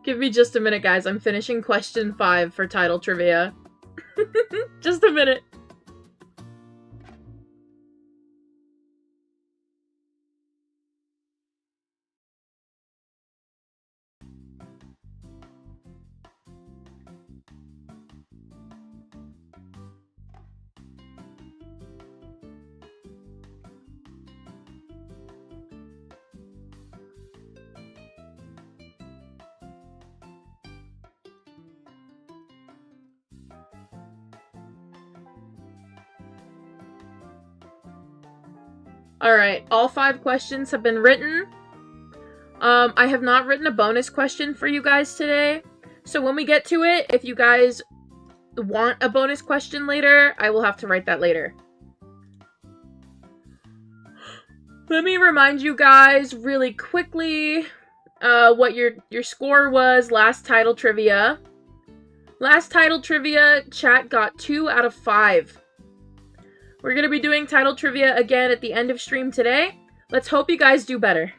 Give me just a minute, guys. I'm finishing question 5 for title trivia. Just a minute. Alright, all 5 questions have been written. I have not written a bonus question for you guys today. So when we get to it, if you guys want a bonus question later, I will have to write that later. Let me remind you guys really quickly what your score was last title trivia. Last title trivia, chat got 2 out of 5. We're going to be doing title trivia again at the end of stream today. Let's hope you guys do better.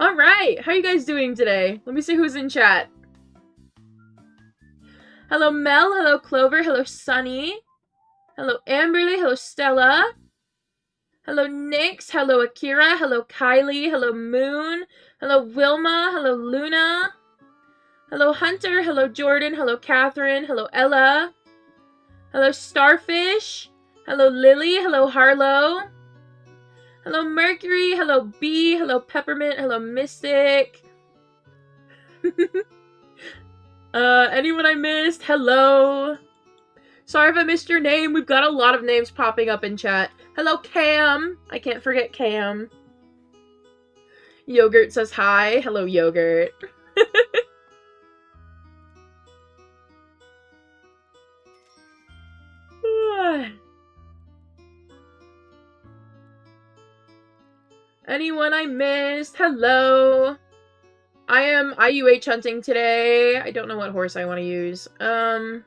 Alright, how are you guys doing today? Let me see who's in chat. Hello Mel, hello Clover, hello Sunny, hello Amberly, hello Stella, hello Nyx, hello Akira, hello Kylie, hello Moon, hello Wilma, hello Luna, hello Hunter, hello Jordan, hello Catherine, hello Ella, hello Starfish, hello Lily, hello Harlow, hello Mercury, hello Bee, hello Peppermint, hello Mystic. Anyone I missed? Hello. Sorry if I missed your name. We've got a lot of names popping up in chat. Hello, Cam. I can't forget Cam. Yogurt says hi. Hello, Yogurt. Anyone I missed? Hello. I am IUH hunting today. I don't know what horse I want to use. You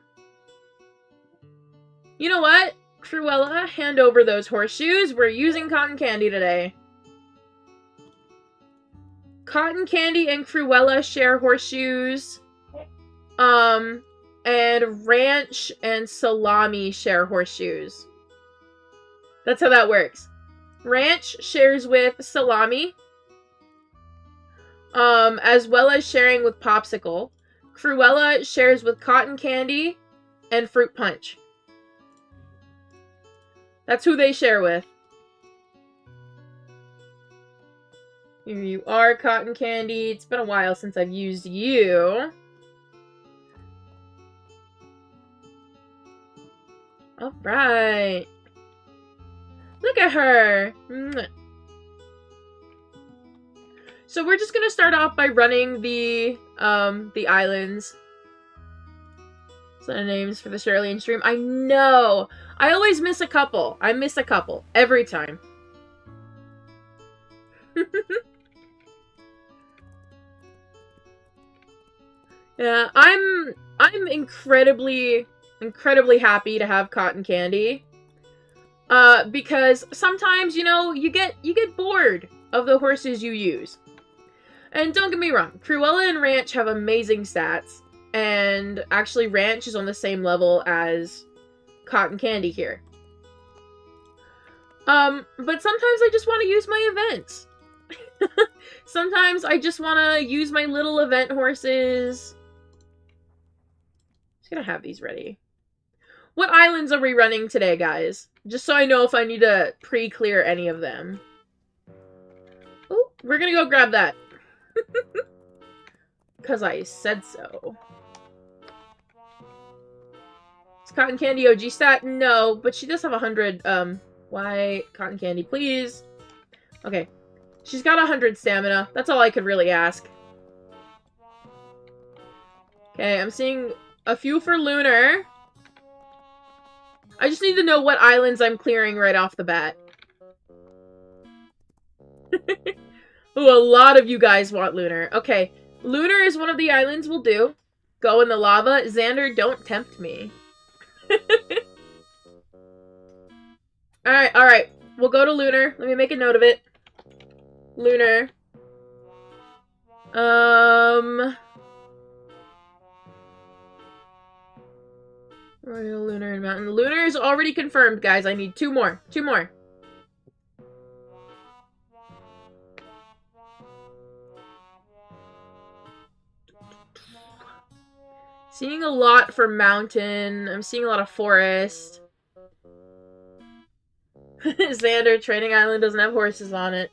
know what? Cruella, hand over those horseshoes. We're using Cotton Candy today. Cotton Candy and Cruella share horseshoes. And Ranch and Salami share horseshoes. That's how that works. Ranch shares with Salami. As well as sharing with Popsicle. Cruella shares with Cotton Candy and Fruit Punch. That's who they share with. Here you are, Cotton Candy. It's been a while since I've used you. Alright. Look at her. So we're just gonna start off by running the islands. Set of names for the Shirley stream. I know! I always miss a couple. I miss a couple. Every time. Yeah, I'm incredibly happy to have Cotton Candy. Because sometimes, you know, you get bored of the horses you use. And don't get me wrong, Cruella and Ranch have amazing stats, and actually Ranch is on the same level as Cotton Candy here. But sometimes I just want to use my events. Sometimes I just want to use my little event horses. Just gonna have these ready. What islands are we running today, guys? Just so I know if I need to pre-clear any of them. Oh, we're gonna go grab that. Because I said so. Is Cotton Candy OG stat? No, but she does have 100, why? Cotton Candy, please. Okay. She's got 100 stamina. That's all I could really ask. Okay, I'm seeing a few for Lunar. I just need to know what islands I'm clearing right off the bat. Ooh, a lot of you guys want Lunar. Okay, Lunar is one of the islands we'll do. Go in the lava. Xander, don't tempt me. Alright. We'll go to Lunar. Let me make a note of it. Lunar. Royal, Lunar, and Mountain. Lunar is already confirmed, guys. I need 2 more. 2 more. Seeing a lot for Mountain. I'm seeing a lot of Forest. Xander, Training Island doesn't have horses on it.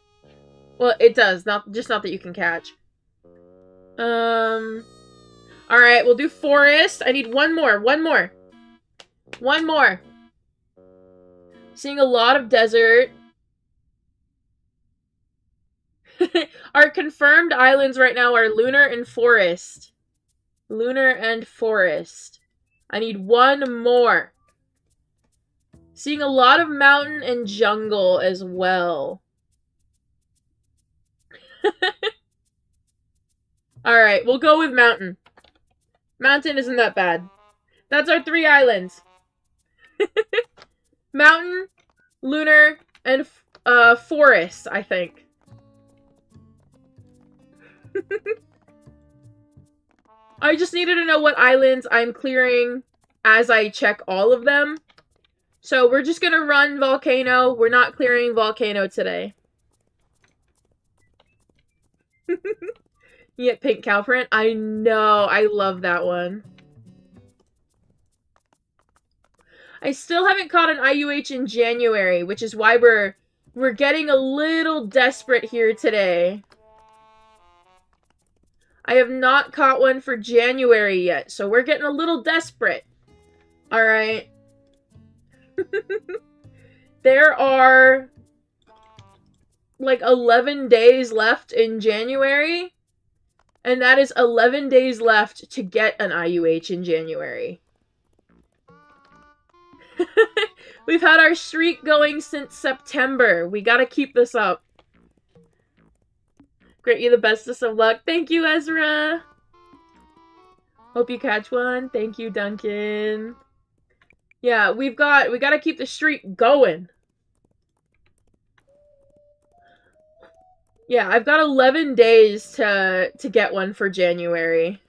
Well, it does. Just not that you can catch. Alright, we'll do Forest. I need 1 more. 1 more. 1 more. Seeing a lot of desert. Our confirmed islands right now are Lunar and Forest. Lunar and Forest. I need 1 more. Seeing a lot of mountain and jungle as well. Alright, we'll go with mountain. Mountain isn't that bad. That's our 3 islands. Mountain, Lunar, and Forest, I think. I just needed to know what islands I'm clearing as I check all of them. So we're just gonna run Volcano. We're not clearing Volcano today. You get pink cow print? I know. I love that one. I still haven't caught an IUH in January, which is why we're getting a little desperate here today. I have not caught one for January yet, so we're getting a little desperate. Alright. There are like 11 days left in January, and that is 11 days left to get an IUH in January. We've had our streak going since September. We gotta keep this up. Grant you the bestest of luck. Thank you, Ezra. Hope you catch one. Thank you, Duncan. Yeah, we gotta keep the streak going. Yeah, I've got 11 days to get one for January.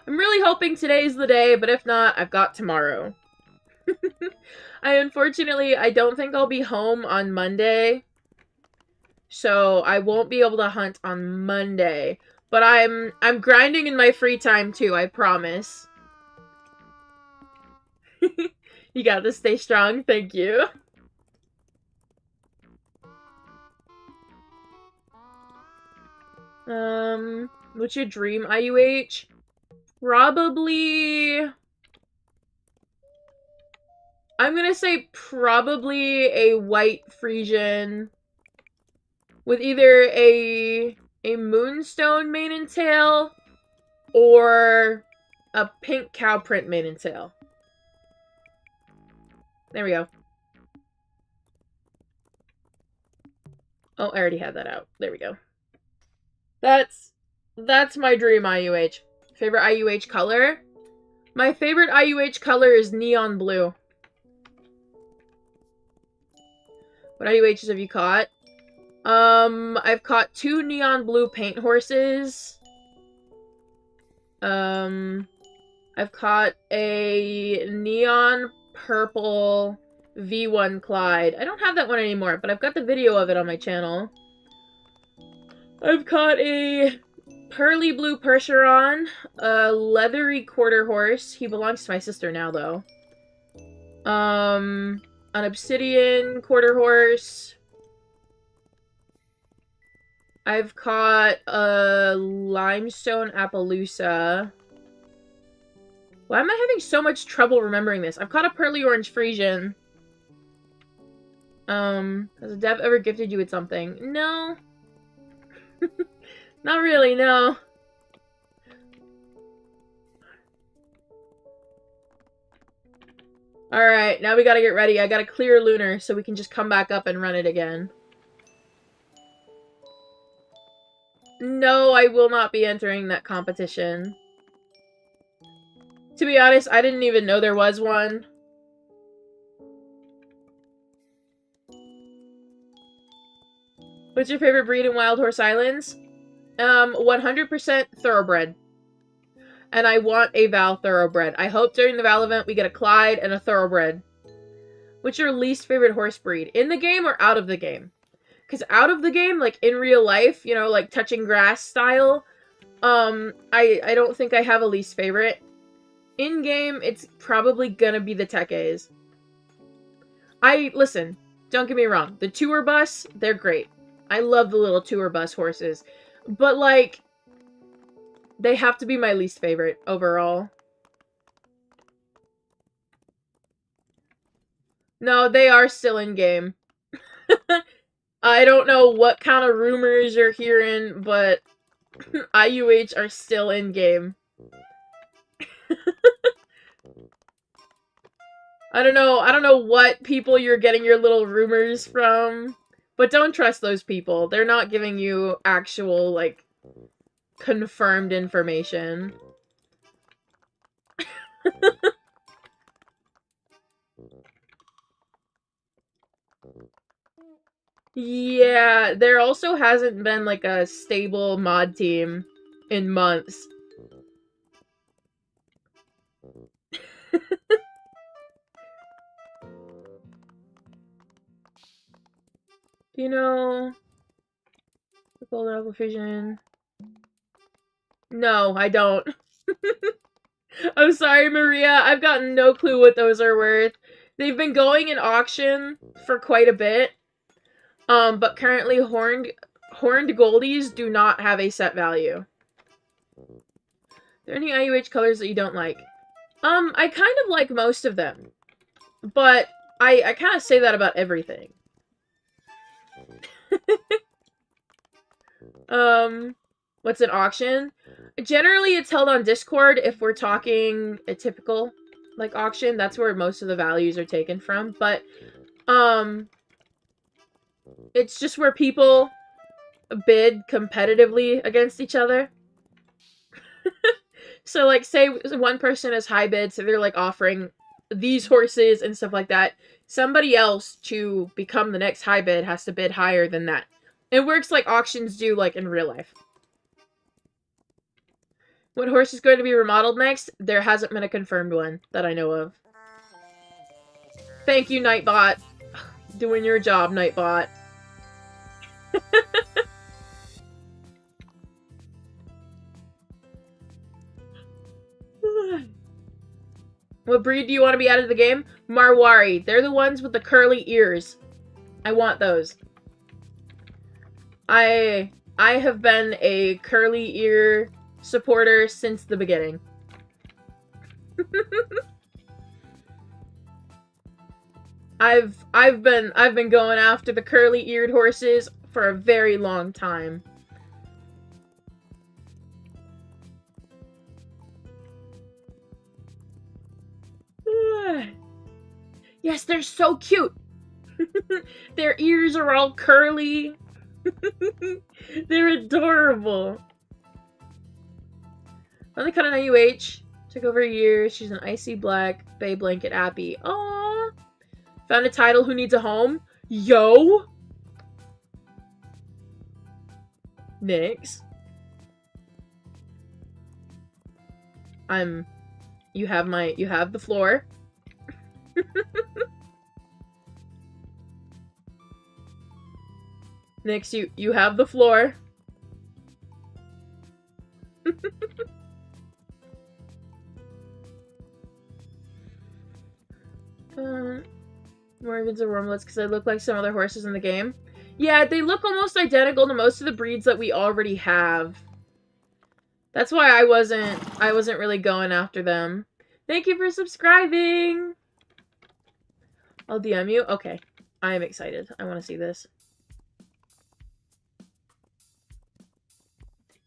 I'm really hoping today's the day, but if not, I've got tomorrow. I don't think I'll be home on Monday. So I won't be able to hunt on Monday. But I'm grinding in my free time too, I promise. You got to stay strong, thank you. What's your dream IUH? Probably... I'm gonna say probably a white Frisian with either a moonstone mane and tail or a pink cow print mane and tail. There we go. Oh, I already had that out. There we go. That's my dream IUH. Favorite IUH color? My favorite IUH color is neon blue. What IUHs have you caught? I've caught 2 neon blue paint horses. I've caught a neon purple V1 Clyde. I don't have that one anymore, but I've got the video of it on my channel. I've caught a pearly blue Percheron, a leathery quarter horse. He belongs to my sister now, though. An obsidian quarter horse. I've caught a limestone Appaloosa. Why am I having so much trouble remembering this? I've caught a pearly orange Frisian. Has a dev ever gifted you with something? No. Not really, no. Alright, now we gotta get ready. I gotta clear Lunar so we can just come back up and run it again. No, I will not be entering that competition. To be honest, I didn't even know there was one. What's your favorite breed in Wild Horse Islands? 100% Thoroughbred. And I want a Val Thoroughbred. I hope during the Val event we get a Clyde and a Thoroughbred. What's your least favorite horse breed? In the game or out of the game? Because out of the game, like in real life, you know, like touching grass style, I don't think I have a least favorite. In game, it's probably gonna be the Tekes. Listen, don't get me wrong. The tour bus, they're great. I love the little tour bus horses. But, like, they have to be my least favorite overall. No, they are still in game. I don't know what kind of rumors you're hearing, but IUH are still in game. I don't know what people you're getting your little rumors from, but don't trust those people. They're not giving you actual, like, confirmed information. Yeah, there also hasn't been, like, a stable mod team in months. Do you know the Golden Apple Fusion? No, I don't. I'm sorry, Maria. I've gotten no clue what those are worth. They've been going in auction for quite a bit. But currently horned goldies do not have a set value. Are there any IUH colors that you don't like? I kind of like most of them. But I kind of say that about everything. What's an auction? Generally, it's held on Discord if we're talking a typical, like, auction. That's where most of the values are taken from. But, it's just where people bid competitively against each other. So, like, say one person has high bid, so they're, like, offering these horses and stuff like that. Somebody else, to become the next high bid, has to bid higher than that. It works like auctions do, like, in real life. What horse is going to be remodeled next? There hasn't been a confirmed one that I know of. Thank you, Nightbot. Doing your job, Nightbot. What breed do you want to be out of the game? Marwari. They're the ones with the curly ears. I want those. I have been a curly ear supporter since the beginning. I've been going after the curly-eared horses for a very long time. Yes, they're so cute. Their ears are all curly. They're adorable. Finally caught an IUH. Took over a year. She's an icy black bay blanket appy. Aww. Found a Tidal who needs a home. Yo. Nix. You have the floor. Nix, you have the floor. Morgans and Wormlets because they look like some other horses in the game. Yeah, they look almost identical to most of the breeds that we already have. That's why I wasn't really going after them. Thank you for subscribing! I'll DM you? Okay. I am excited. I want to see this.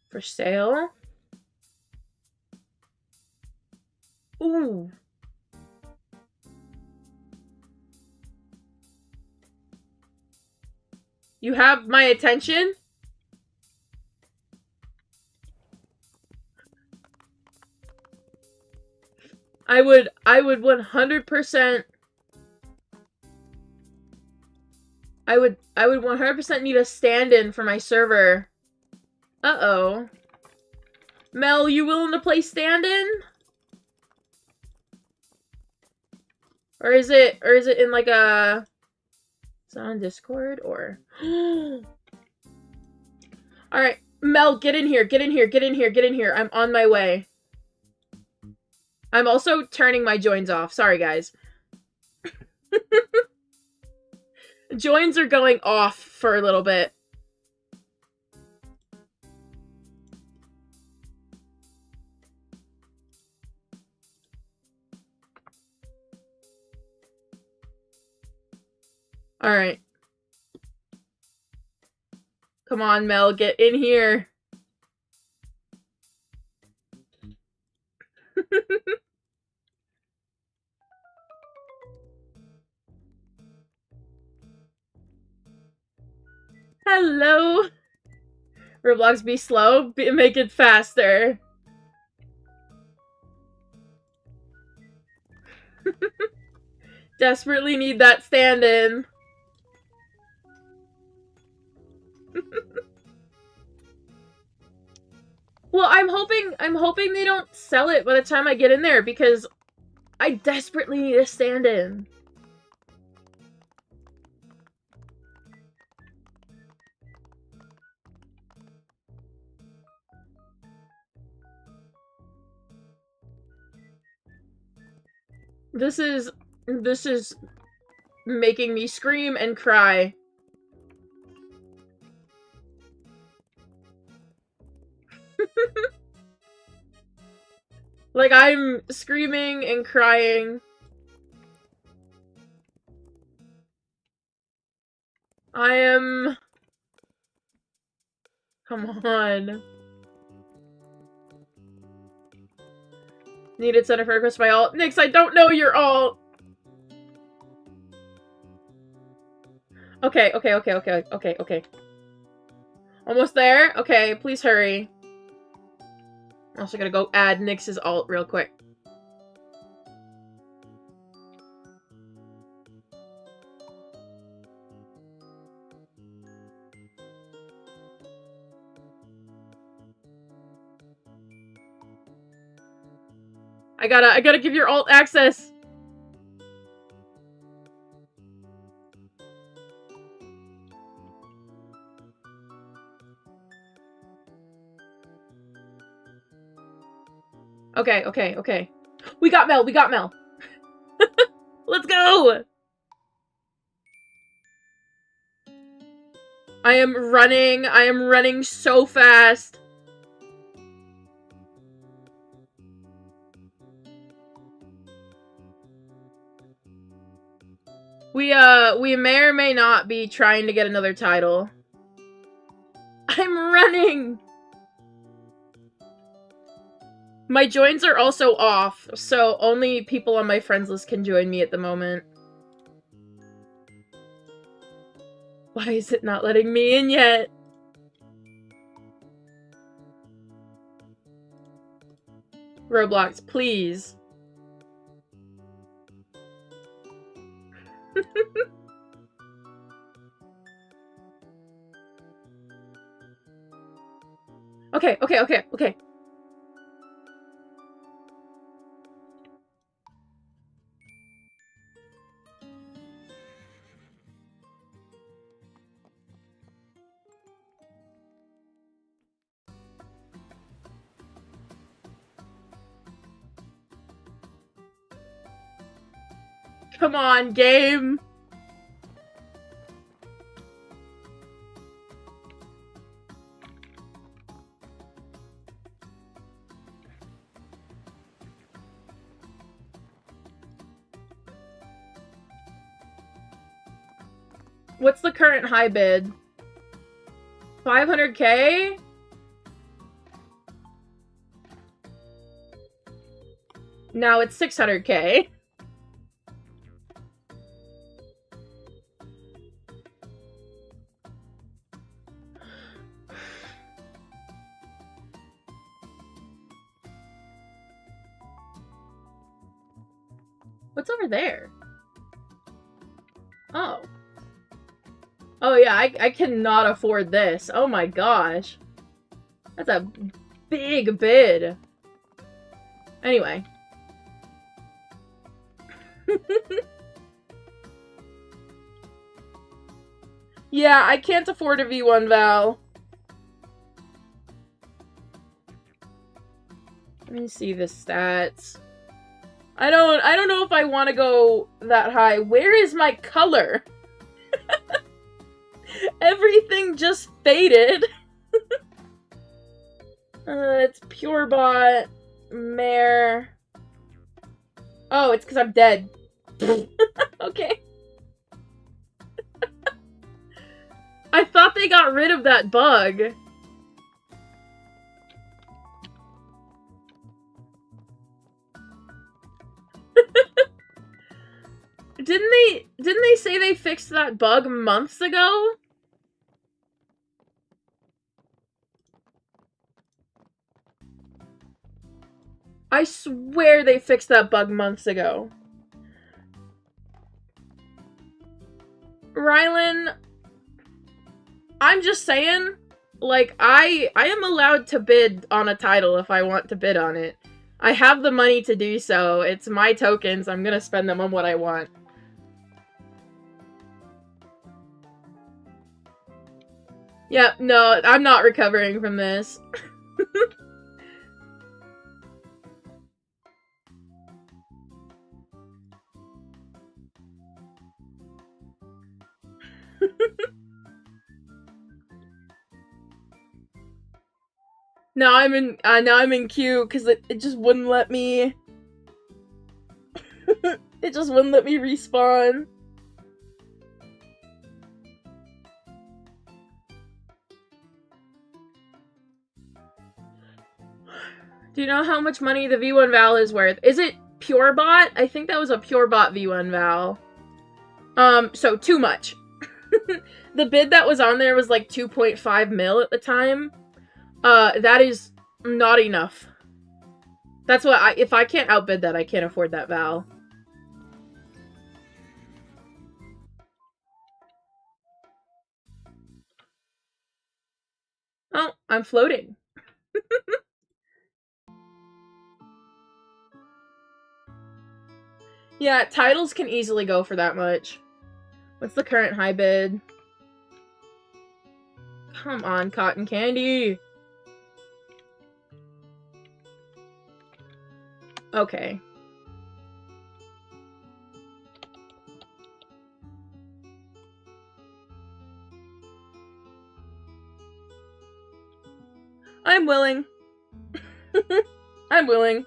For sale? Ooh. You have my attention? I would 100%... I would 100% need a stand-in for my server. Uh-oh. Mel, you willing to play stand-in? Or is it in like a... Is it on Discord or... Alright, Mel, get in here, get in here, get in here, get in here. I'm on my way. I'm also turning my joins off. Sorry, guys. Joins are going off for a little bit. Alright. Come on, Mel, get in here. Hello. Roblox, be slow. Make it faster. Desperately need that stand-in. Well, I'm hoping they don't sell it by the time I get in there, because I desperately need a stand-in. This is making me scream and cry. Like, I'm screaming and crying. I am... Come on. Needed center for request by alt. Nyx, I don't know your alt. Okay. Almost there? Okay, please hurry. I'm also gonna go add Nyx's alt real quick. I gotta give your alt access. Okay. We got Mel. Let's go! I am running so fast. We may or may not be trying to get another title. I'm running! My joins are also off, so only people on my friends list can join me at the moment. Why is it not letting me in yet? Roblox, please. Okay. Come on, game. What's the current high bid? 500K? Now it's 600K. What's over there? Oh. Oh yeah, I cannot afford this. Oh my gosh. That's a big bid. Anyway. Yeah, I can't afford a V1 Val. Let me see the stats. I don't know if I want to go that high. Where is my color? Everything just faded. It's pure bot, mare. Oh, it's because I'm dead. Okay. I thought they got rid of that bug. Didn't they say they fixed that bug months ago? I swear they fixed that bug months ago. Rylan, I'm just saying, like, I am allowed to bid on a title if I want to bid on it. I have the money to do so. It's my tokens. I'm gonna spend them on what I want. Yeah, no, I'm not recovering from this. Now I'm in queue because it just wouldn't let me. It just wouldn't let me respawn. Do you know how much money the V1 Val is worth? Is it pure bot? I think that was a pure bot V1 Val. So too much. The bid that was on there was like 2.5 mil at the time. That is not enough. That's what if I can't outbid that, I can't afford that Val. Oh, I'm floating. Yeah, Tidals can easily go for that much. What's the current high bid? Come on, cotton candy. Okay. I'm willing. I'm willing.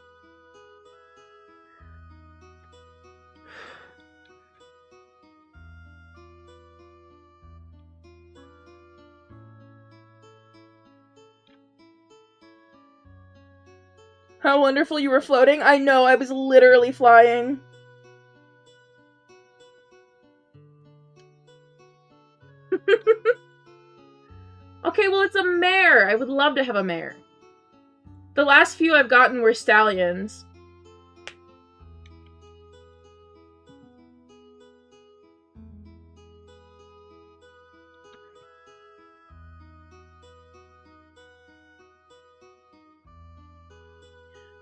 How wonderful you were floating. I know, I was literally flying. Okay, well, it's a mare. I would love to have a mare. The last few I've gotten were stallions.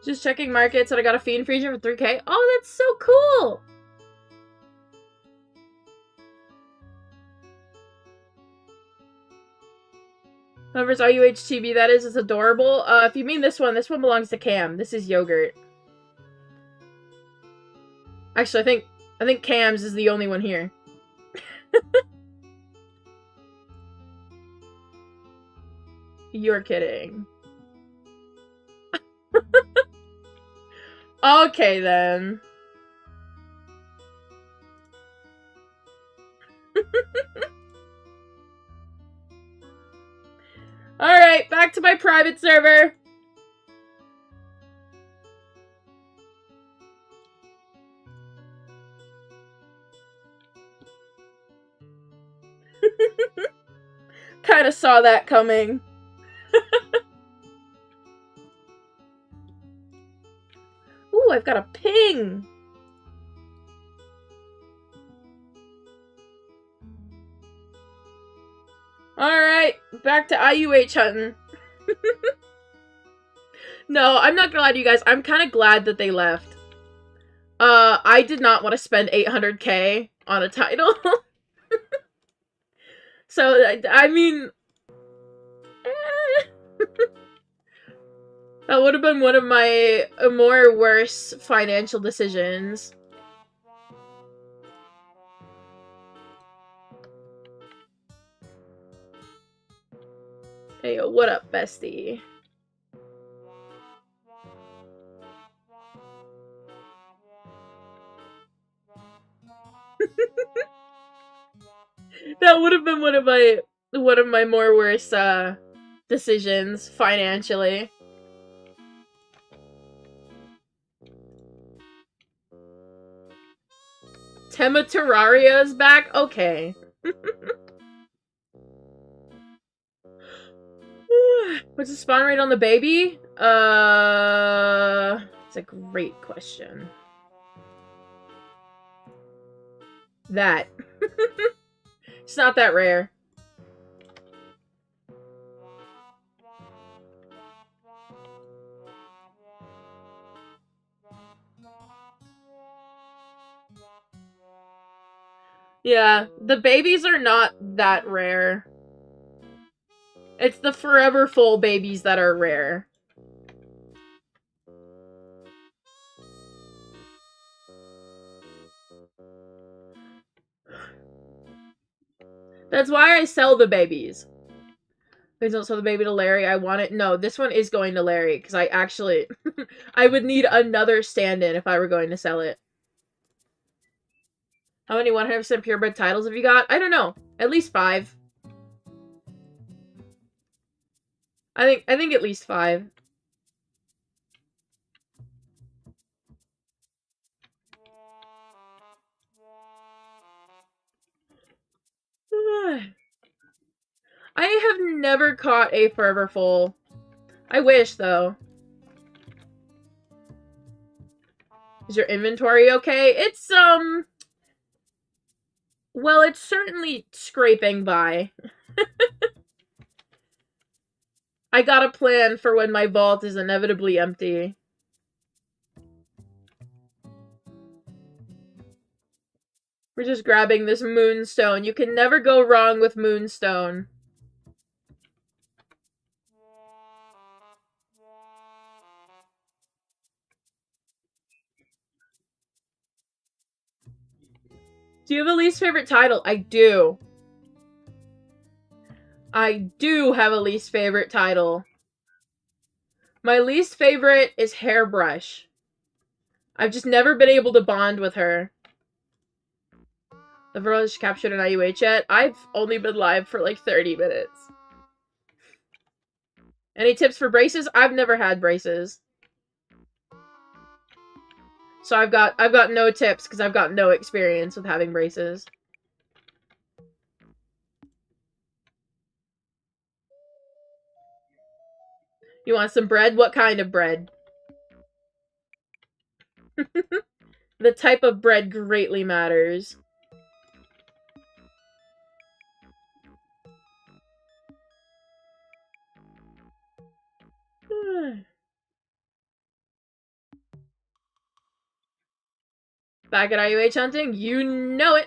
Just checking markets and I got a Fiend Freezer for 3K. Oh, that's so cool! Whoever's IUH that is adorable. If you mean this one belongs to Cam. This is Yogurt. Actually, I think Cam's is the only one here. You're kidding. Okay, then. Alright, back to my private server. Kinda saw that coming. Ooh, I've got a ping! Alright, back to IUH hunting. No, I'm not gonna lie to you guys. I'm kind of glad that they left. I did not want to spend 800k on a title. So, I mean... that would have been one of my more worse financial decisions. Hey, yo, what up, bestie? That would have been one of my more worse decisions financially. Temariaaa is back? Okay. What's the spawn rate on the baby? It's a great question. That. It's not that rare. Yeah, the babies are not that rare. It's the forever full babies that are rare. That's why I sell the babies. Please don't sell the baby to Larry. I want it. No, this one is going to Larry, because I actually... I would need another stand-in if I were going to sell it. How many 100% purebred titles have you got? I don't know. At least 5. I think at least 5. I have never caught a forever full. I wish, though. Is your inventory okay? It's, well, it's certainly scraping by. I got a plan for when my vault is inevitably empty. We're just grabbing this moonstone. You can never go wrong with moonstone. Do you have a least favorite title? I do. I do have a least favorite title. My least favorite is Hairbrush. I've just never been able to bond with her. The girl is captured in IUH yet? I've only been live for like 30 minutes. Any tips for braces? I've never had braces. So I've got no tips because I've got no experience with having braces. You want some bread? What kind of bread? The type of bread greatly matters. Back at IUH hunting? You know it!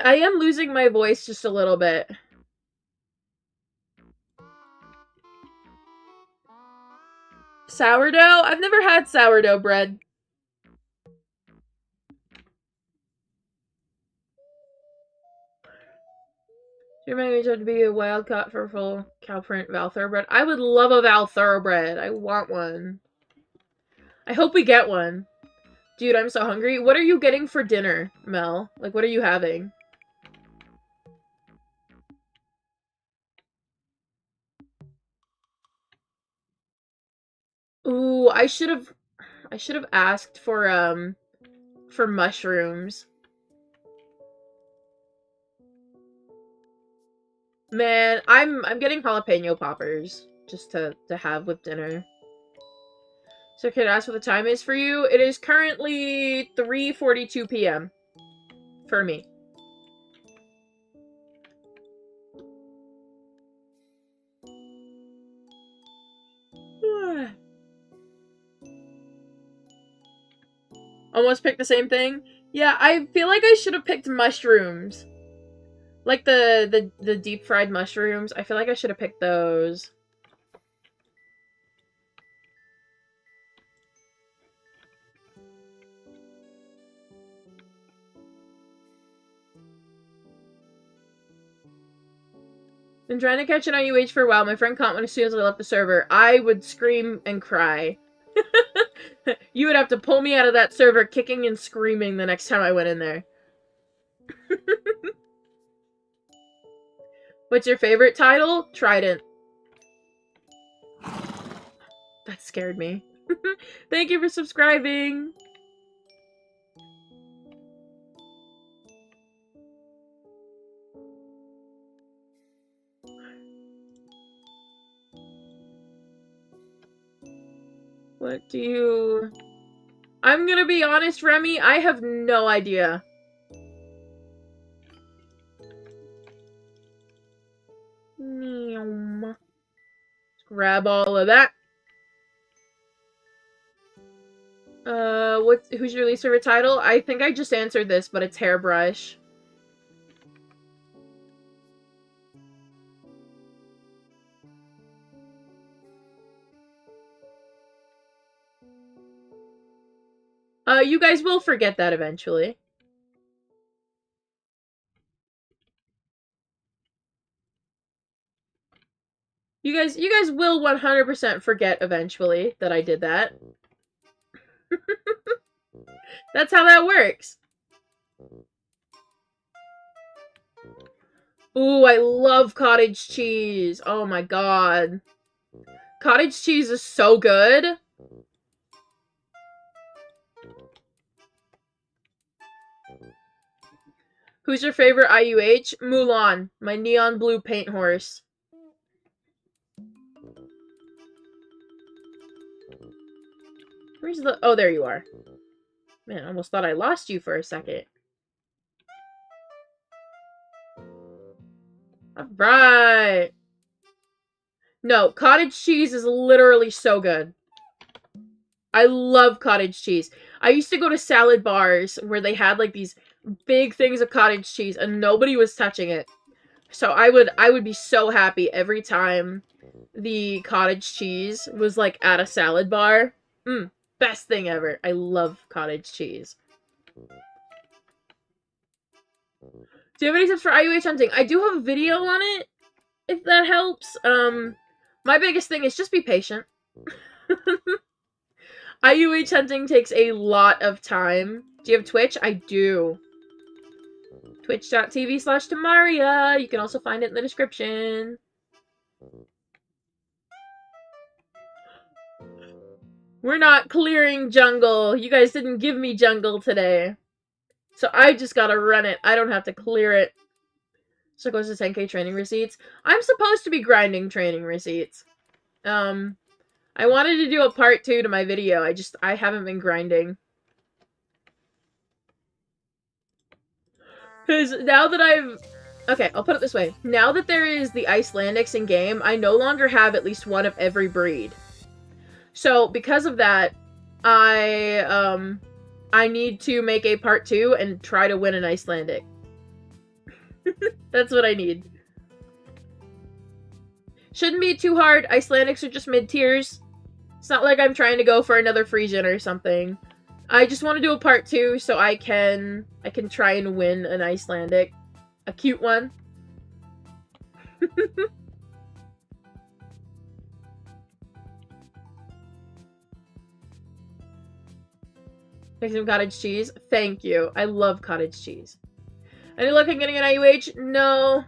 I am losing my voice just a little bit. Sourdough? I've never had sourdough bread. Your marriage have to be a wild caught for full cow print Val Thoroughbred. I would love a Val Thoroughbred. I want one. I hope we get one. Dude, I'm so hungry. What are you getting for dinner, Mel? Like, what are you having? Ooh, I should have asked for mushrooms. Man, I'm getting jalapeno poppers just to have with dinner. So can I ask what the time is for you? It is currently 3:42 p.m. for me. Almost picked the same thing? Yeah, I feel like I should have picked mushrooms. Like the deep fried mushrooms. I feel like I should have picked those. Been trying to catch an IUH for a while. My friend caught one as soon as I left the server. I would scream and cry. You would have to pull me out of that server kicking and screaming the next time I went in there. What's your favorite title? Trident. That scared me. Thank you for subscribing. What do you... I'm gonna be honest, Remy, I have no idea. Let's grab all of that. Who's your least favorite title? I think I just answered this, but it's Hairbrush. You guys will forget that eventually. You guys will 100% forget eventually that I did that. That's how that works. Ooh, I love cottage cheese. Oh my god. Cottage cheese is so good. Who's your favorite IUH? Mulan, my neon blue paint horse. Where's the... Oh, there you are. Man, I almost thought I lost you for a second. Alright. No, cottage cheese is literally so good. I love cottage cheese. I used to go to salad bars where they had like these big things of cottage cheese and nobody was touching it. So I would be so happy every time the cottage cheese was like at a salad bar. Best thing ever. I love cottage cheese. Do you have any tips for IUH hunting? I do have a video on it, if that helps. My biggest thing is just be patient. IUH hunting takes a lot of time. Do you have Twitch? I do. Twitch.tv/Temaria. You can also find it in the description. We're not clearing jungle. You guys didn't give me jungle today. So I just gotta run it. I don't have to clear it. So it goes to 10k training receipts. I'm supposed to be grinding training receipts. I wanted to do a part 2 to my video. I haven't been grinding. Because now that okay, I'll put it this way. Now that there is the Icelandics in game, I no longer have at least one of every breed. So, because of that, I need to make a part 2 and try to win an Icelandic. That's what I need. Shouldn't be too hard. Icelandics are just mid-tiers. It's not like I'm trying to go for another Frisian or something. I just want to do a part 2 so I can try and win an Icelandic. A cute one. Make some cottage cheese. Thank you. I love cottage cheese. Any luck in getting an IUH? No.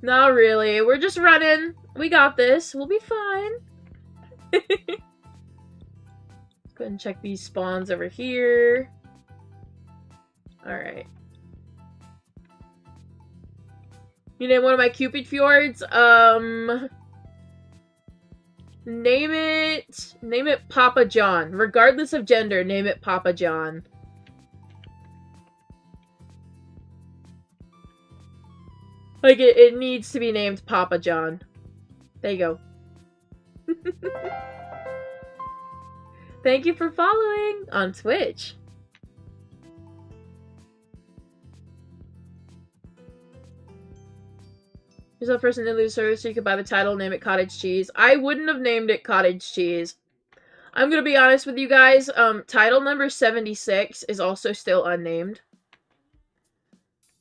Not really. We're just running. We got this. We'll be fine. Let's go ahead and check these spawns over here. Alright. You name one of my Cupid fjords? Name it Papa John. Regardless of gender, name it Papa John. Like, it needs to be named Papa John. There you go. Thank you for following on Twitch. Here's a person in the service so you could buy the title, name it Cottage Cheese. I wouldn't have named it Cottage Cheese. I'm gonna be honest with you guys, title number 76 is also still unnamed.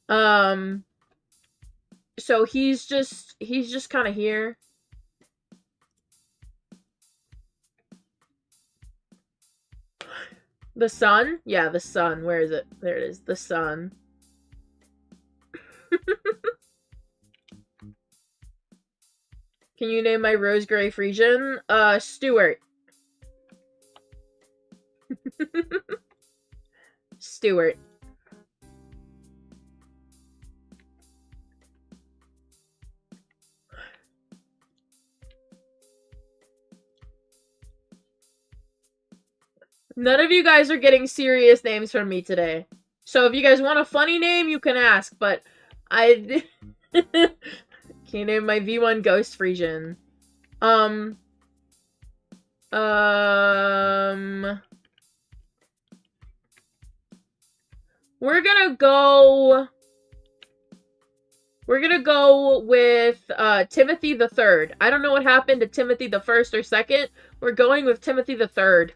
So he's just kind of here. The sun? Yeah, the sun. Where is it? There it is. The sun. Can you name my Rose Gray Frisian? Stuart. Stuart. None of you guys are getting serious names from me today. So if you guys want a funny name, you can ask, but I... Can you name my V1 Ghost Frisian? We're gonna go with, Timothy the Third. I don't know what happened to Timothy the First or Second. We're going with Timothy the Third.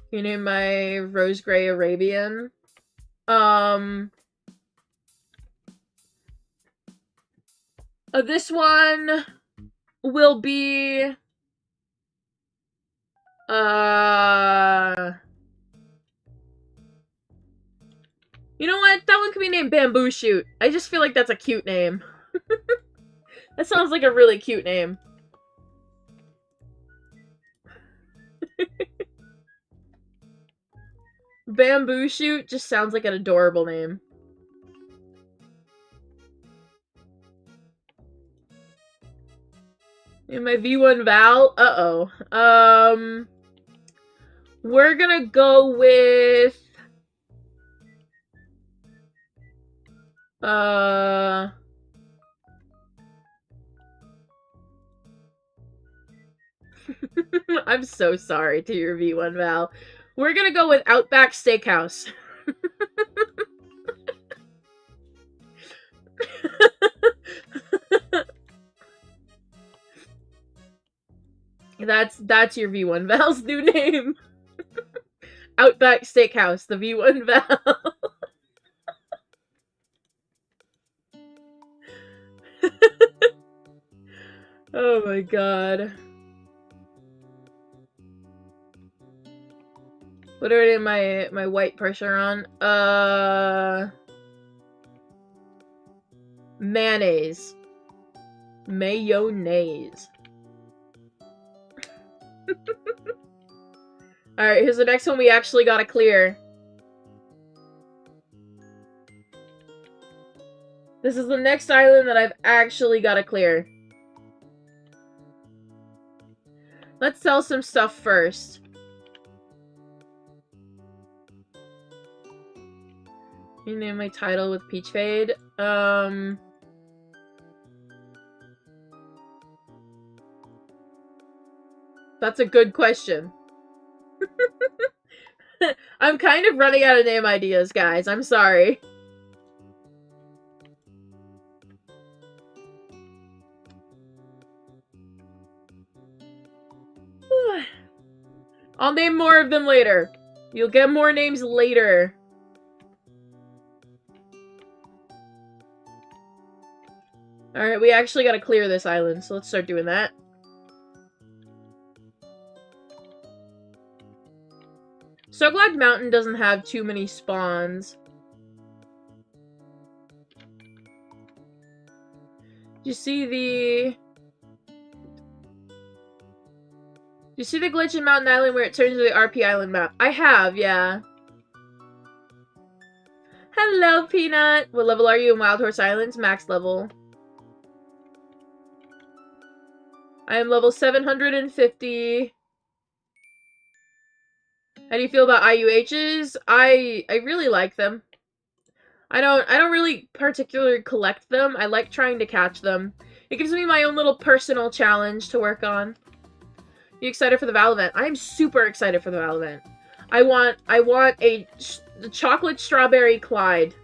You name my Rose Gray Arabian? This one will be, you know what? That one could be named Bamboo Shoot. I just feel like that's a cute name. That sounds like a really cute name. Bamboo Shoot just sounds like an adorable name. In my V1 Val? Uh-oh. We're gonna go with... I'm so sorry to your V1 Val. We're gonna go with Outback Steakhouse. That's your V1 Val's new name. Outback Steakhouse, the V1 Val. Oh my god. What are in my white purser on? Mayonnaise. Mayonnaise. Alright, here's the next one we actually gotta clear. This is the next island that I've actually gotta clear. Let's sell some stuff first. You name my title with Peach Fade? That's a good question. I'm kind of running out of name ideas, guys. I'm sorry. I'll name more of them later. You'll get more names later. Alright, we actually gotta clear this island, so let's start doing that. So glad Mountain doesn't have too many spawns. You see the glitch in Mountain Island where it turns into the RP Island map? I have, yeah. Hello, Peanut! What level are you in Wild Horse Islands? Max level. I am level 750. How do you feel about IUHs? I really like them. I don't really particularly collect them. I like trying to catch them. It gives me my own little personal challenge to work on. You excited for the Val event? I'm super excited for the Val event. I want the chocolate strawberry Clyde.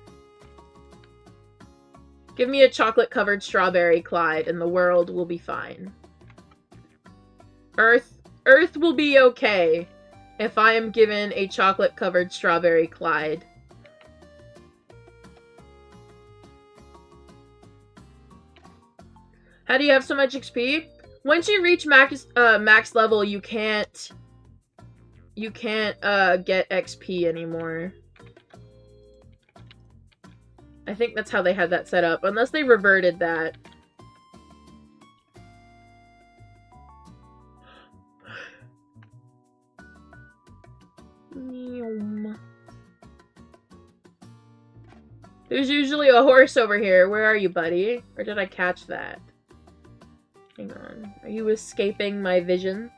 Give me a chocolate-covered strawberry Clyde, and the world will be fine. Earth will be okay if I am given a chocolate-covered strawberry Clyde. How do you have so much XP? Once you reach max level, you can't get XP anymore. I think that's how they had that set up, unless they reverted that. There's usually a horse over here. Where are you, buddy? Or did I catch that? Hang on. Are you escaping my vision?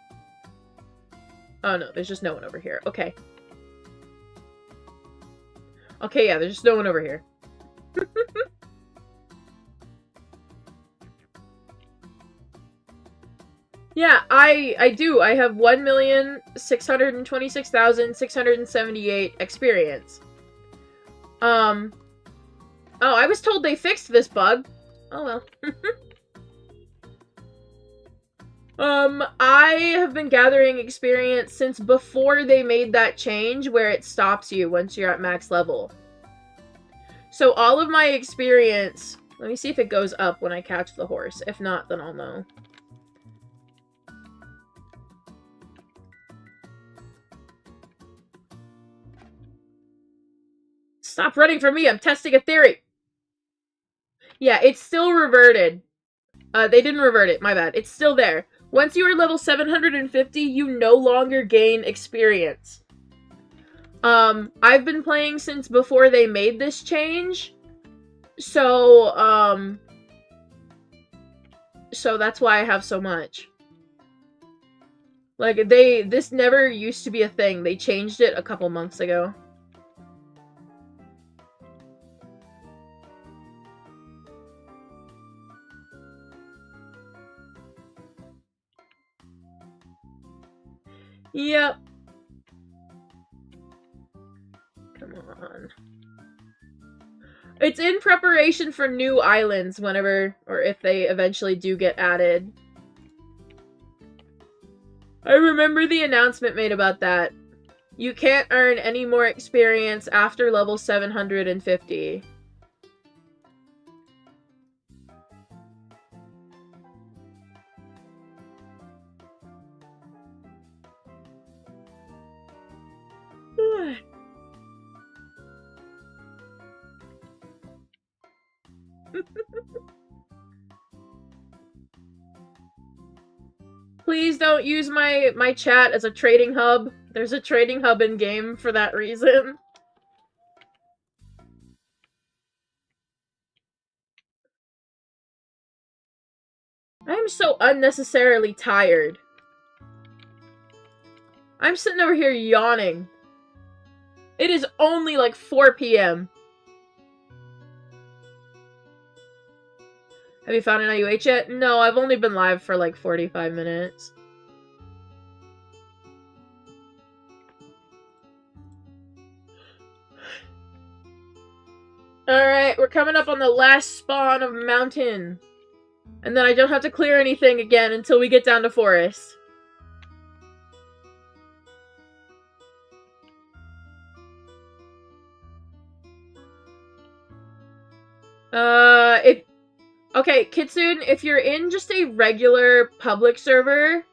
Oh no, there's just no one over here. Okay. Okay, yeah, there's just no one over here. Yeah, I do. I have 1,626,678 experience. Oh, I was told they fixed this bug. Oh well. I have been gathering experience since before they made that change where it stops you once you're at max level. So all of my experience... Let me see if it goes up when I catch the horse. If not, then I'll know. Stop running from me! I'm testing a theory! Yeah, it's still reverted. They didn't revert it, my bad. It's still there. Once you are level 750, you no longer gain experience. I've been playing since before they made this change. So, so that's why I have so much. Like, this never used to be a thing. They changed it a couple months ago. Yep. Come on. It's in preparation for new islands whenever, or if they eventually do get added. I remember the announcement made about that. You can't earn any more experience after level 750. Please don't use my chat as a trading hub. There's a trading hub in game for that reason. I'm so unnecessarily tired. I'm sitting over here yawning. It is only like 4 p.m. Have you found an IUH yet? No, I've only been live for like 45 minutes. Alright, we're coming up on the last spawn of mountain. And then I don't have to clear anything again until we get down to forest. Okay, Kitsune, if you're in just a regular public server,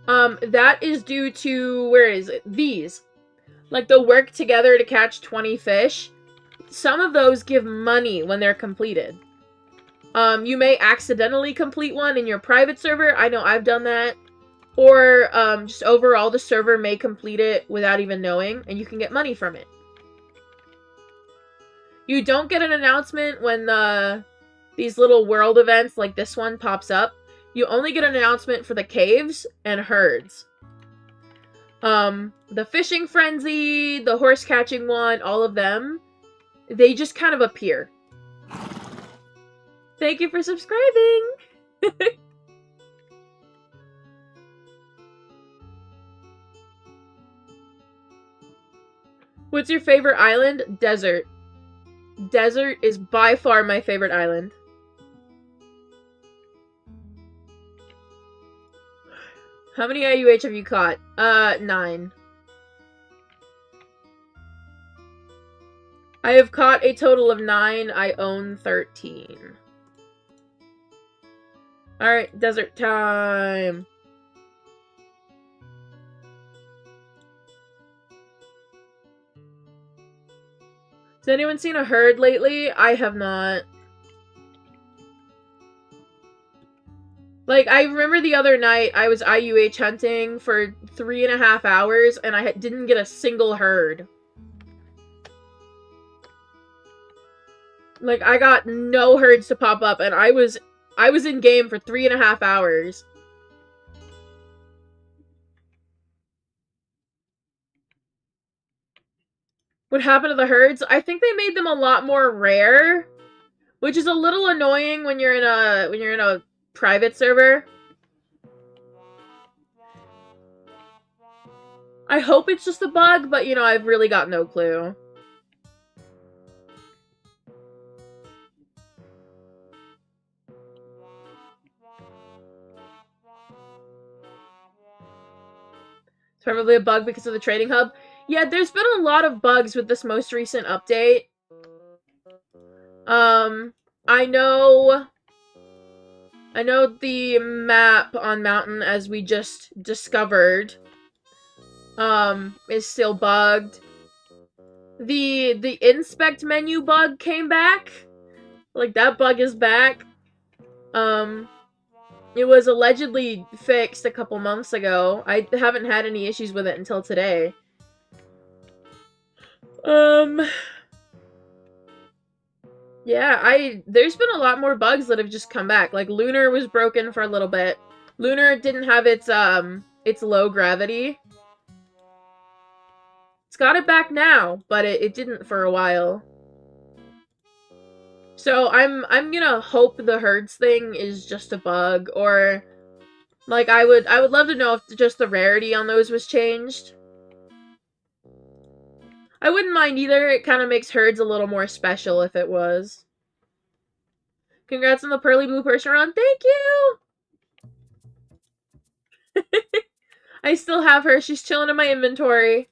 that is due to, where is it? These. Like, they'll work together to catch 20 fish. Some of those give money when they're completed. You may accidentally complete one in your private server. I know I've done that. Or, just overall, the server may complete it without even knowing, and you can get money from it. You don't get an announcement when, these little world events like this one pops up. You only get an announcement for the caves and herds. The fishing frenzy, the horse catching one, all of them, they just kind of appear. Thank you for subscribing! What's your favorite island? Desert. Desert is by far my favorite island. How many IUH have you caught? 9. I have caught a total of 9. I own 13. Alright, desert time. Has anyone seen a herd lately? I have not. Like, I remember the other night I was IUH hunting for 3.5 hours and I didn't get a single herd. Like, I got no herds to pop up and I was in game for 3.5 hours. What happened to the herds? I think they made them a lot more rare, which is a little annoying when you're in a private server. I hope it's just a bug, but you know, I've really got no clue. It's probably a bug because of the trading hub. Yeah, there's been a lot of bugs with this most recent update. I know the map on Mountain, as we just discovered, is still bugged. The inspect menu bug came back. Like, that bug is back. It was allegedly fixed a couple months ago. I haven't had any issues with it until today. Yeah, there's been a lot more bugs that have just come back. Like, Lunar was broken for a little bit. Lunar didn't have its low gravity. It's got it back now, but it didn't for a while. So I'm gonna hope the herds thing is just a bug, or like I would love to know if just the rarity on those was changed. I wouldn't mind either. It kind of makes herds a little more special if it was. Congrats on the Pearly Blue Person run. Thank you! I still have her. She's chilling in my inventory.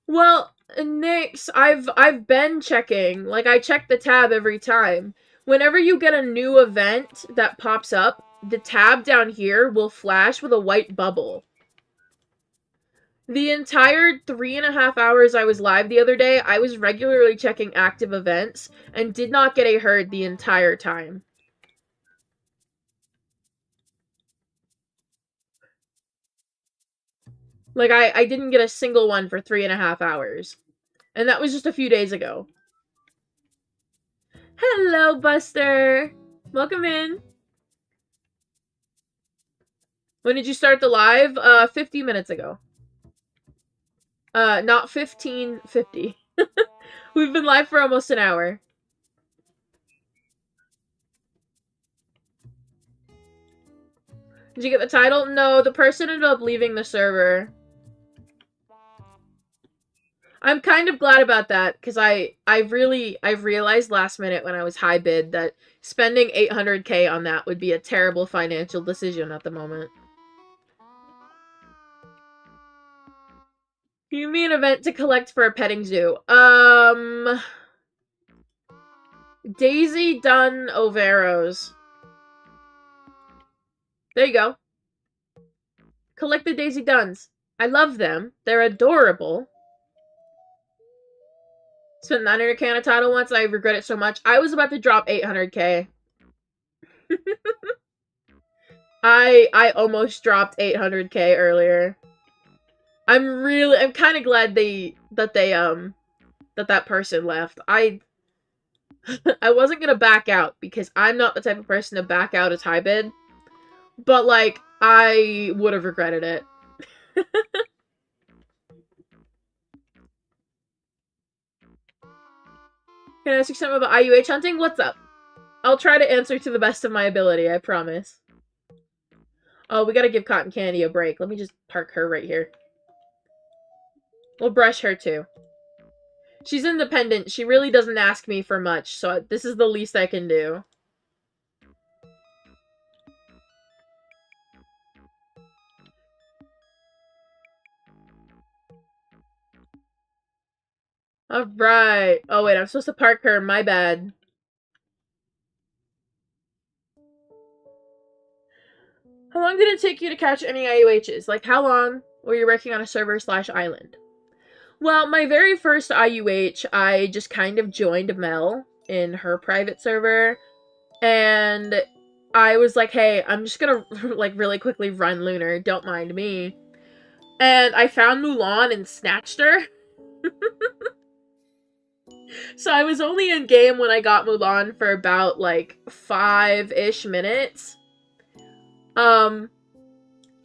Well, Nyx, I've been checking. Like, I check the tab every time. Whenever you get a new event that pops up, the tab down here will flash with a white bubble. The entire 3.5 hours I was live the other day, I was regularly checking active events and did not get a herd the entire time. Like, I didn't get a single one for 3.5 hours. And that was just a few days ago. Hello, Buster! Welcome in. When did you start the live? 50 minutes ago. Not 15:50. We've been live for almost an hour. Did you get the title? No, the person ended up leaving the server. I'm kind of glad about that, because I've realized last minute when I was high bid that spending 800k on that would be a terrible financial decision at the moment. Give me an event to collect for a petting zoo. Daisy Dunn Overos. There you go. Collect the Daisy Dunns. I love them. They're adorable. Spent 900k on a title once. I regret it so much. I was about to drop 800k. I almost dropped 800k earlier. I'm kind of glad that person left. I wasn't gonna back out because I'm not the type of person to back out as high bid, but like I would have regretted it. Can I ask you something about IUH hunting? What's up? I'll try to answer to the best of my ability, I promise. Oh, we gotta give Cotton Candy a break. Let me just park her right here. We'll brush her too. She's independent. She really doesn't ask me for much, so this is the least I can do. Alright. Oh wait, I'm supposed to park her. My bad. How long did it take you to catch any IUHs? Like, how long were you working on a server/island? Well, my very first IUH, I just kind of joined Mel in her private server, and I was like, hey, I'm just gonna, like, really quickly run Lunar, don't mind me. And I found Mulan and snatched her. So I was only in game when I got Mulan for about, like, 5-ish minutes.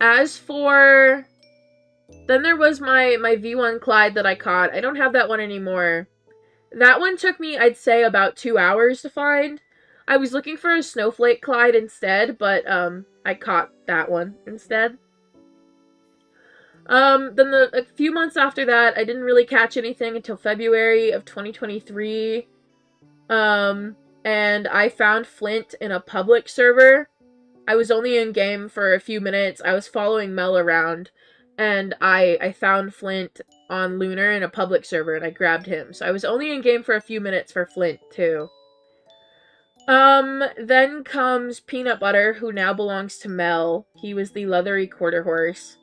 As for... Then there was my V1 Clyde that I caught. I don't have that one anymore. That one took me, I'd say, about 2 hours to find. I was looking for a Snowflake Clyde instead, but, I caught that one instead. Then a few months after that, I didn't really catch anything until February of 2023. And I found Flint in a public server. I was only in game for a few minutes. I was following Mel around, and I found Flint on Lunar in a public server, and I grabbed him. So I was only in game for a few minutes for Flint, too. Then comes Peanut Butter, who now belongs to Mel. He was the leathery quarter horse.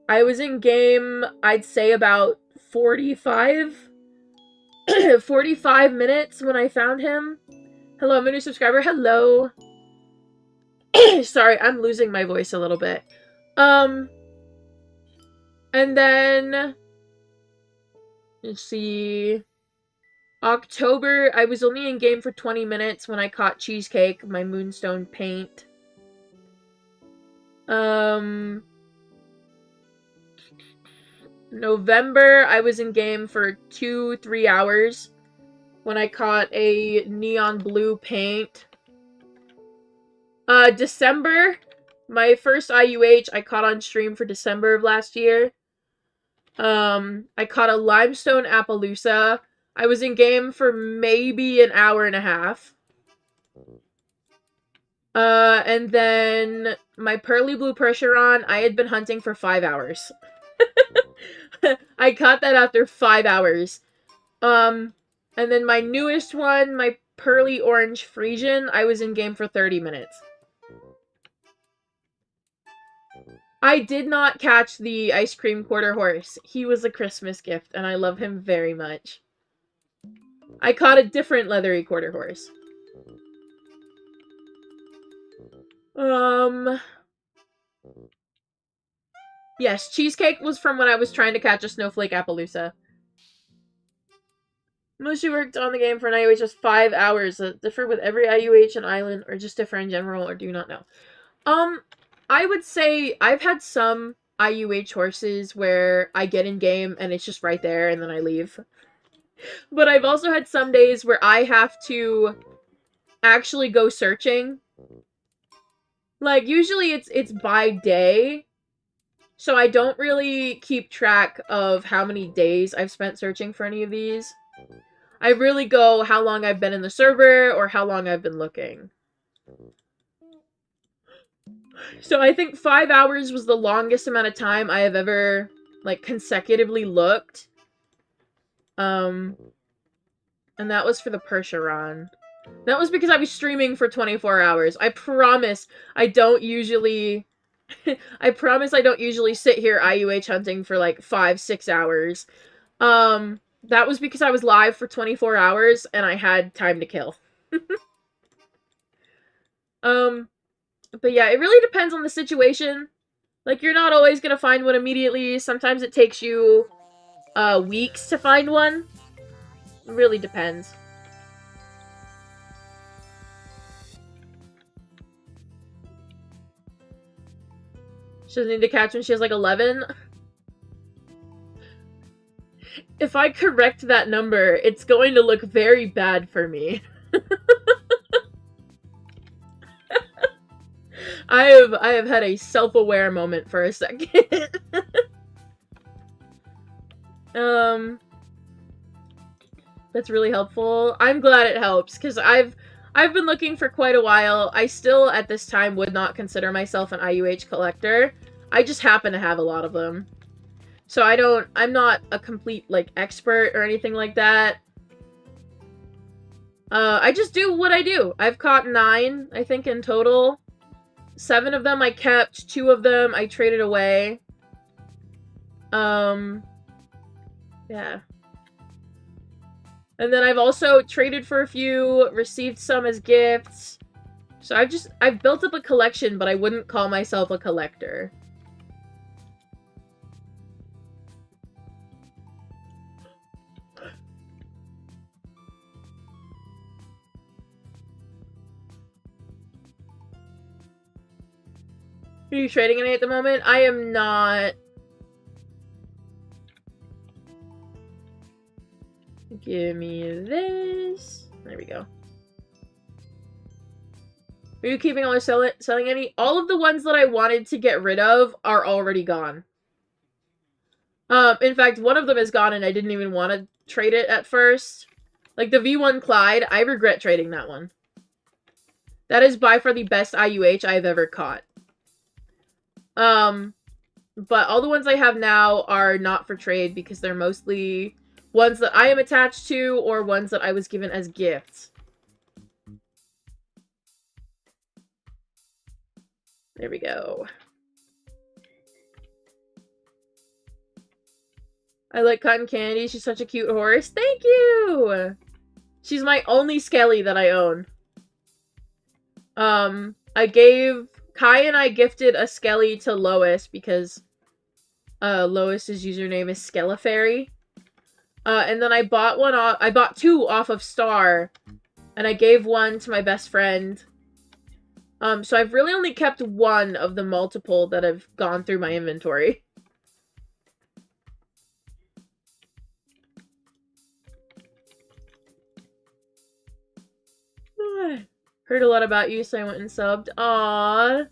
I was in game, I'd say, about 45 minutes when I found him. Hello, I'm a new subscriber. Hello. Sorry, I'm losing my voice a little bit. And then, let's see, October, I was only in game for 20 minutes when I caught Cheesecake, my Moonstone paint. November, I was in game for 2-3 hours when I caught a neon blue paint. December, my first IUH I caught on stream for December of last year. I caught a limestone Appaloosa. I was in game for maybe an hour and a half. And then my pearly blue Percheron, I had been hunting for 5 hours. I caught that after 5 hours. And then my newest one, my pearly orange Frisian, I was in game for 30 minutes. I did not catch the ice cream quarter horse. He was a Christmas gift, and I love him very much. I caught a different leathery quarter horse. Yes, Cheesecake was from when I was trying to catch a Snowflake Appaloosa. Most you worked on the game for an IUH was 5 hours. Differ with every IUH and island, or just differ in general, or do you not know? I would say I've had some IUH horses where I get in game and it's just right there and then I leave. But I've also had some days where I have to actually go searching. Like, usually it's by day, so I don't really keep track of how many days I've spent searching for any of these. I really go how long I've been in the server or how long I've been looking. So I think 5 hours was the longest amount of time I have ever, like, consecutively looked. And that was for the Percheron. That was because I was streaming for 24 hours. I promise I don't usually... I promise I don't usually sit here IUH hunting for, like, 5-6 hours. That was because I was live for 24 hours and I had time to kill. But yeah, it really depends on the situation. Like, you're not always gonna find one immediately. Sometimes it takes you, weeks to find one. It really depends. She doesn't need to catch when she has, like, 11. If I correct that number, it's going to look very bad for me. I have had a self-aware moment for a second. That's really helpful. I'm glad it helps, because I've been looking for quite a while. I still, at this time, would not consider myself an IUH collector. I just happen to have a lot of them. So I'm not a complete, like, expert or anything like that. I just do what I do. I've caught 9, I think, in total. 7 of them I kept, 2 of them I traded away. Yeah. And then I've also traded for a few, received some as gifts. So I've built up a collection, but I wouldn't call myself a collector. Are you trading any at the moment? I am not. Give me this. There we go. Are you keeping all or selling any? All of the ones that I wanted to get rid of are already gone. In fact, one of them is gone and I didn't even want to trade it at first. Like the V1 Clyde, I regret trading that one. That is by far the best IUH I've ever caught. But all the ones I have now are not for trade because they're mostly ones that I am attached to or ones that I was given as gifts. There we go. I like Cotton Candy. She's such a cute horse. Thank you! She's my only Skelly that I own. Kai and I gifted a Skelly to Lois because Lois's username is Skellafairy. And then I bought 2 off of Star, and I gave 1 to my best friend. So I've really only kept 1 of the multiple that have gone through my inventory. Heard a lot about you, so I went and subbed. Aww.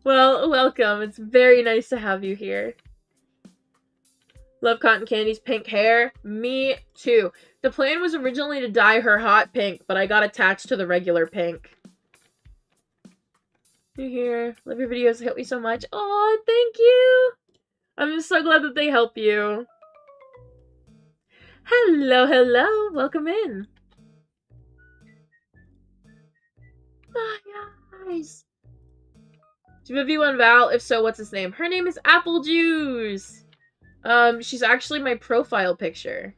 Well, welcome. It's very nice to have you here. Love Cotton Candy's pink hair. Me too. The plan was originally to dye her hot pink, but I got attached to the regular pink. You here? Love your videos. They help me so much. Aw, thank you. I'm so glad that they help you. Hello, hello. Welcome in. Hi, guys. Do you have a V1 Val? If so, what's his name? Her name is Apple Juice. She's actually my profile picture.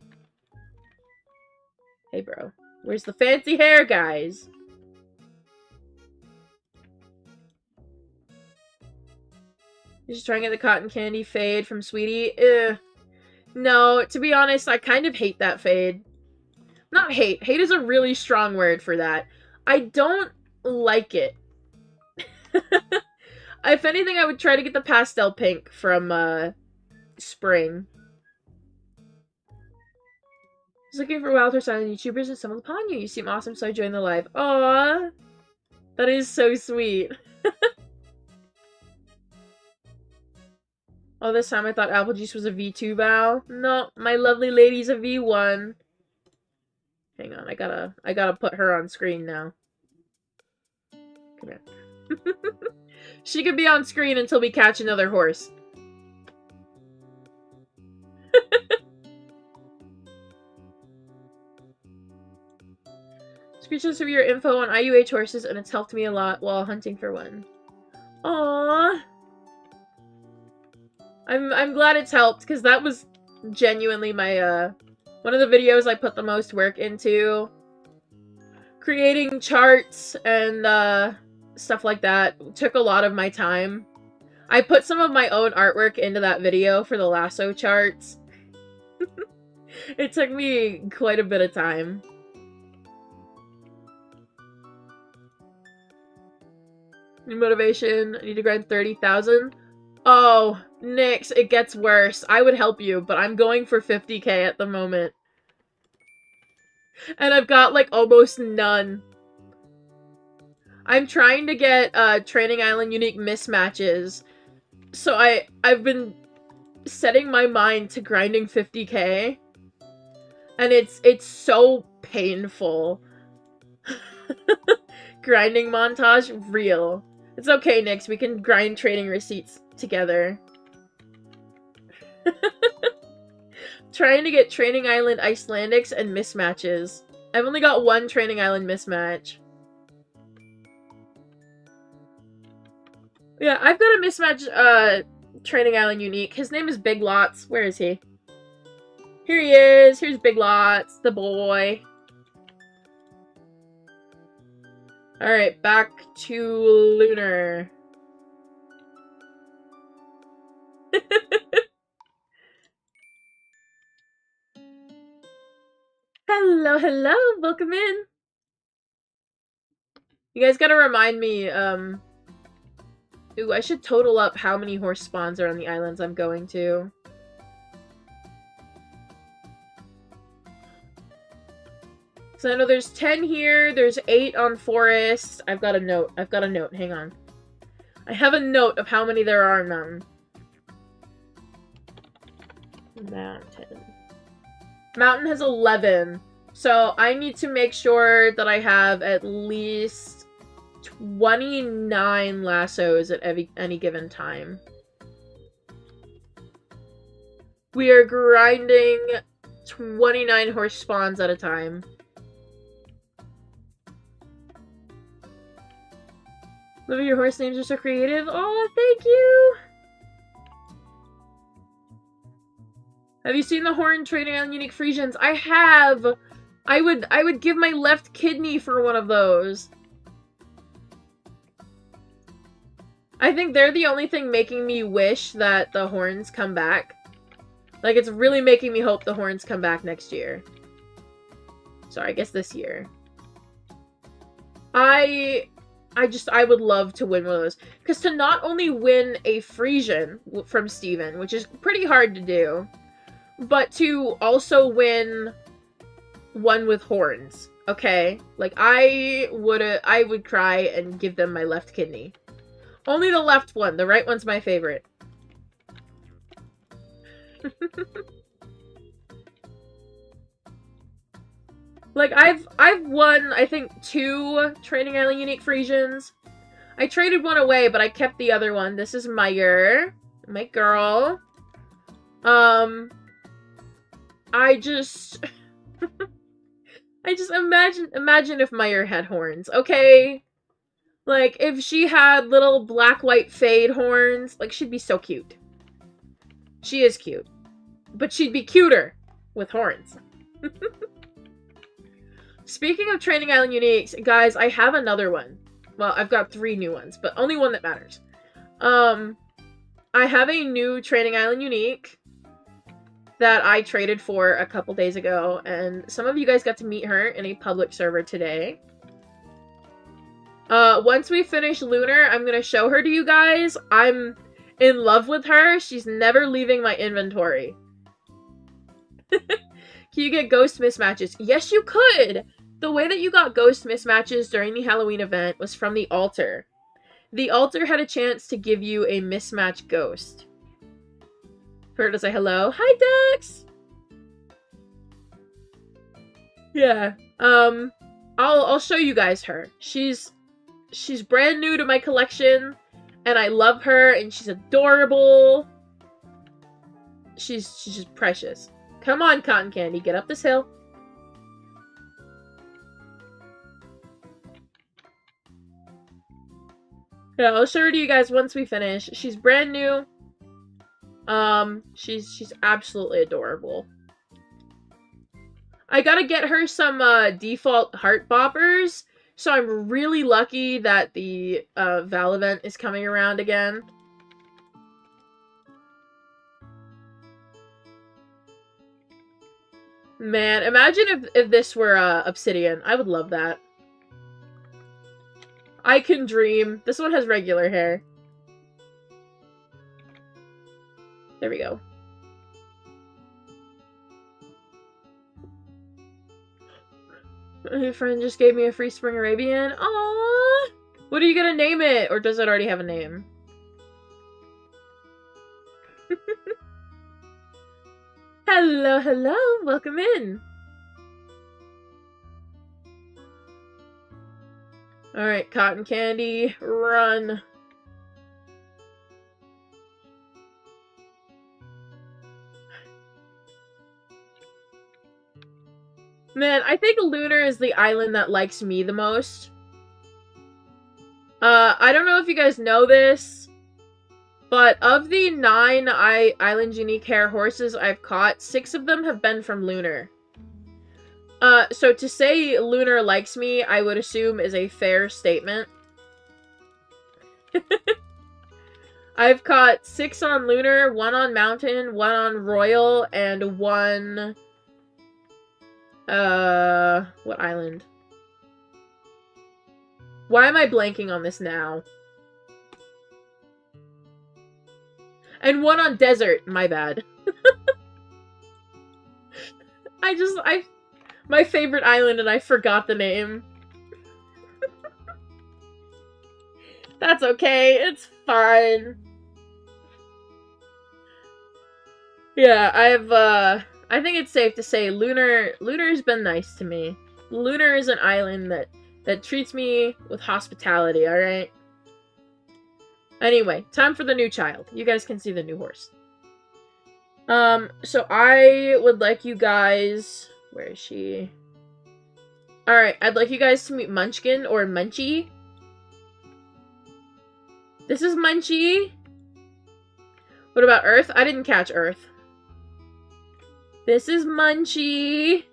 Hey, bro. Where's the fancy hair, guys? You're just trying to get the cotton candy fade from Sweetie? Ugh. No, to be honest, I kind of hate that fade. Not hate. Hate is a really strong word for that. I don't like it. If anything, I would try to get the pastel pink from, Spring. Just looking for wild horse island YouTubers and stumbled upon you. You seem awesome, so I joined the live. Aww. That is so sweet. Oh, this time I thought Apple Juice was a V2 Val. No, my lovely lady's a V1. Hang on, I gotta put her on screen now. Come here. She could be on screen until we catch another horse. Screenshots of your info on IUH horses, and it's helped me a lot while hunting for one. Aww. I'm glad it's helped, because that was genuinely my, one of the videos I put the most work into. Creating charts and, stuff like that took a lot of my time. I put some of my own artwork into that video for the lasso charts. It took me quite a bit of time. New motivation. I need to grind 30,000. Oh, Nyx, it gets worse. I would help you, but I'm going for 50k at the moment. And I've got, like, almost none. I'm trying to get Training Island unique mismatches. So I've been setting my mind to grinding 50k. And it's so painful. Grinding montage, real. It's okay, Nix, we can grind trading receipts together. Trying to get Training Island Icelandics and mismatches. I've only got one Training Island mismatch. Yeah, I've got a mismatch, Training Island unique. His name is Big Lots. Where is he? Here he is. Here's Big Lots, the boy. Alright, back to Lunar. Hello, hello, welcome in. You guys gotta remind me, ooh, I should total up how many horse spawns are on the islands I'm going to. So I know there's 10 here, there's 8 on Forest. I've got a note, hang on. I have a note of how many there are on them. Mountain has 11. So I need to make sure that I have at least 29 lassos at any given time. We are grinding 29 horse spawns at a time. Love your horse names are so creative. Oh, thank you! Have you seen the Horn Training Island Unique Frisians? I have! I would give my left kidney for one of those. I think they're the only thing making me wish that the horns come back. Like, it's really making me hope the horns come back next year. Sorry, I guess this year. I would love to win one of those. Because to not only win a Frisian from Steven, which is pretty hard to do, but to also win one with horns, okay? Like, I would cry and give them my left kidney. Only the left one. The right one's my favorite. Like, I've won, I think, 2 Training Island Unique Frisians. I traded one away, but I kept the other one. This is Meyer. My girl. I just imagine if Meyer had horns, okay? Like, if she had little black-white fade horns, like, she'd be so cute. She is cute. But she'd be cuter with horns. Speaking of Training Island Uniques, guys, I have another one. Well, I've got 3 new ones, but only one that matters. I have a new Training Island Unique that I traded for a couple days ago, and some of you guys got to meet her in a public server today. Once we finish Lunar, I'm gonna show her to you guys. I'm in love with her. She's never leaving my inventory. Can you get ghost mismatches? Yes, you could! The way that you got ghost mismatches during the Halloween event was from the altar. The altar had a chance to give you a mismatch ghost. For her to say hello. Hi, Ducks! Yeah. I'll show you guys her. She's brand new to my collection, and I love her, and she's adorable. She's just precious. Come on, Cotton Candy, get up this hill. Yeah, I'll show her to you guys once we finish. She's brand new. She's absolutely adorable. I gotta get her some, default heart boppers, so I'm really lucky that the, Val event is coming around again. Man, imagine if this were, Obsidian. I would love that. I can dream. This one has regular hair. There we go. My friend just gave me a free Spring Arabian. Aww! What are you gonna name it? Or does it already have a name? Hello, hello. Welcome in. Alright, cotton candy, run. Man, I think Lunar is the island that likes me the most. I don't know if you guys know this, but of the 9 island unique hair horses I've caught, 6 of them have been from Lunar. So to say Lunar likes me, I would assume is a fair statement. I've caught 6 on Lunar, 1 on Mountain, 1 on Royal, and 1... what island? Why am I blanking on this now? And 1 on Desert, my bad. My favorite island and I forgot the name. That's okay, it's fine. Yeah, I think it's safe to say Lunar's been nice to me. Lunar is an island that treats me with hospitality, alright? Anyway, time for the new child. You guys can see the new horse. So I would like you guys... Where is she? Alright, I'd like you guys to meet Munchkin, or Munchie. This is Munchie. What about Earth? I didn't catch Earth. This is Munchie.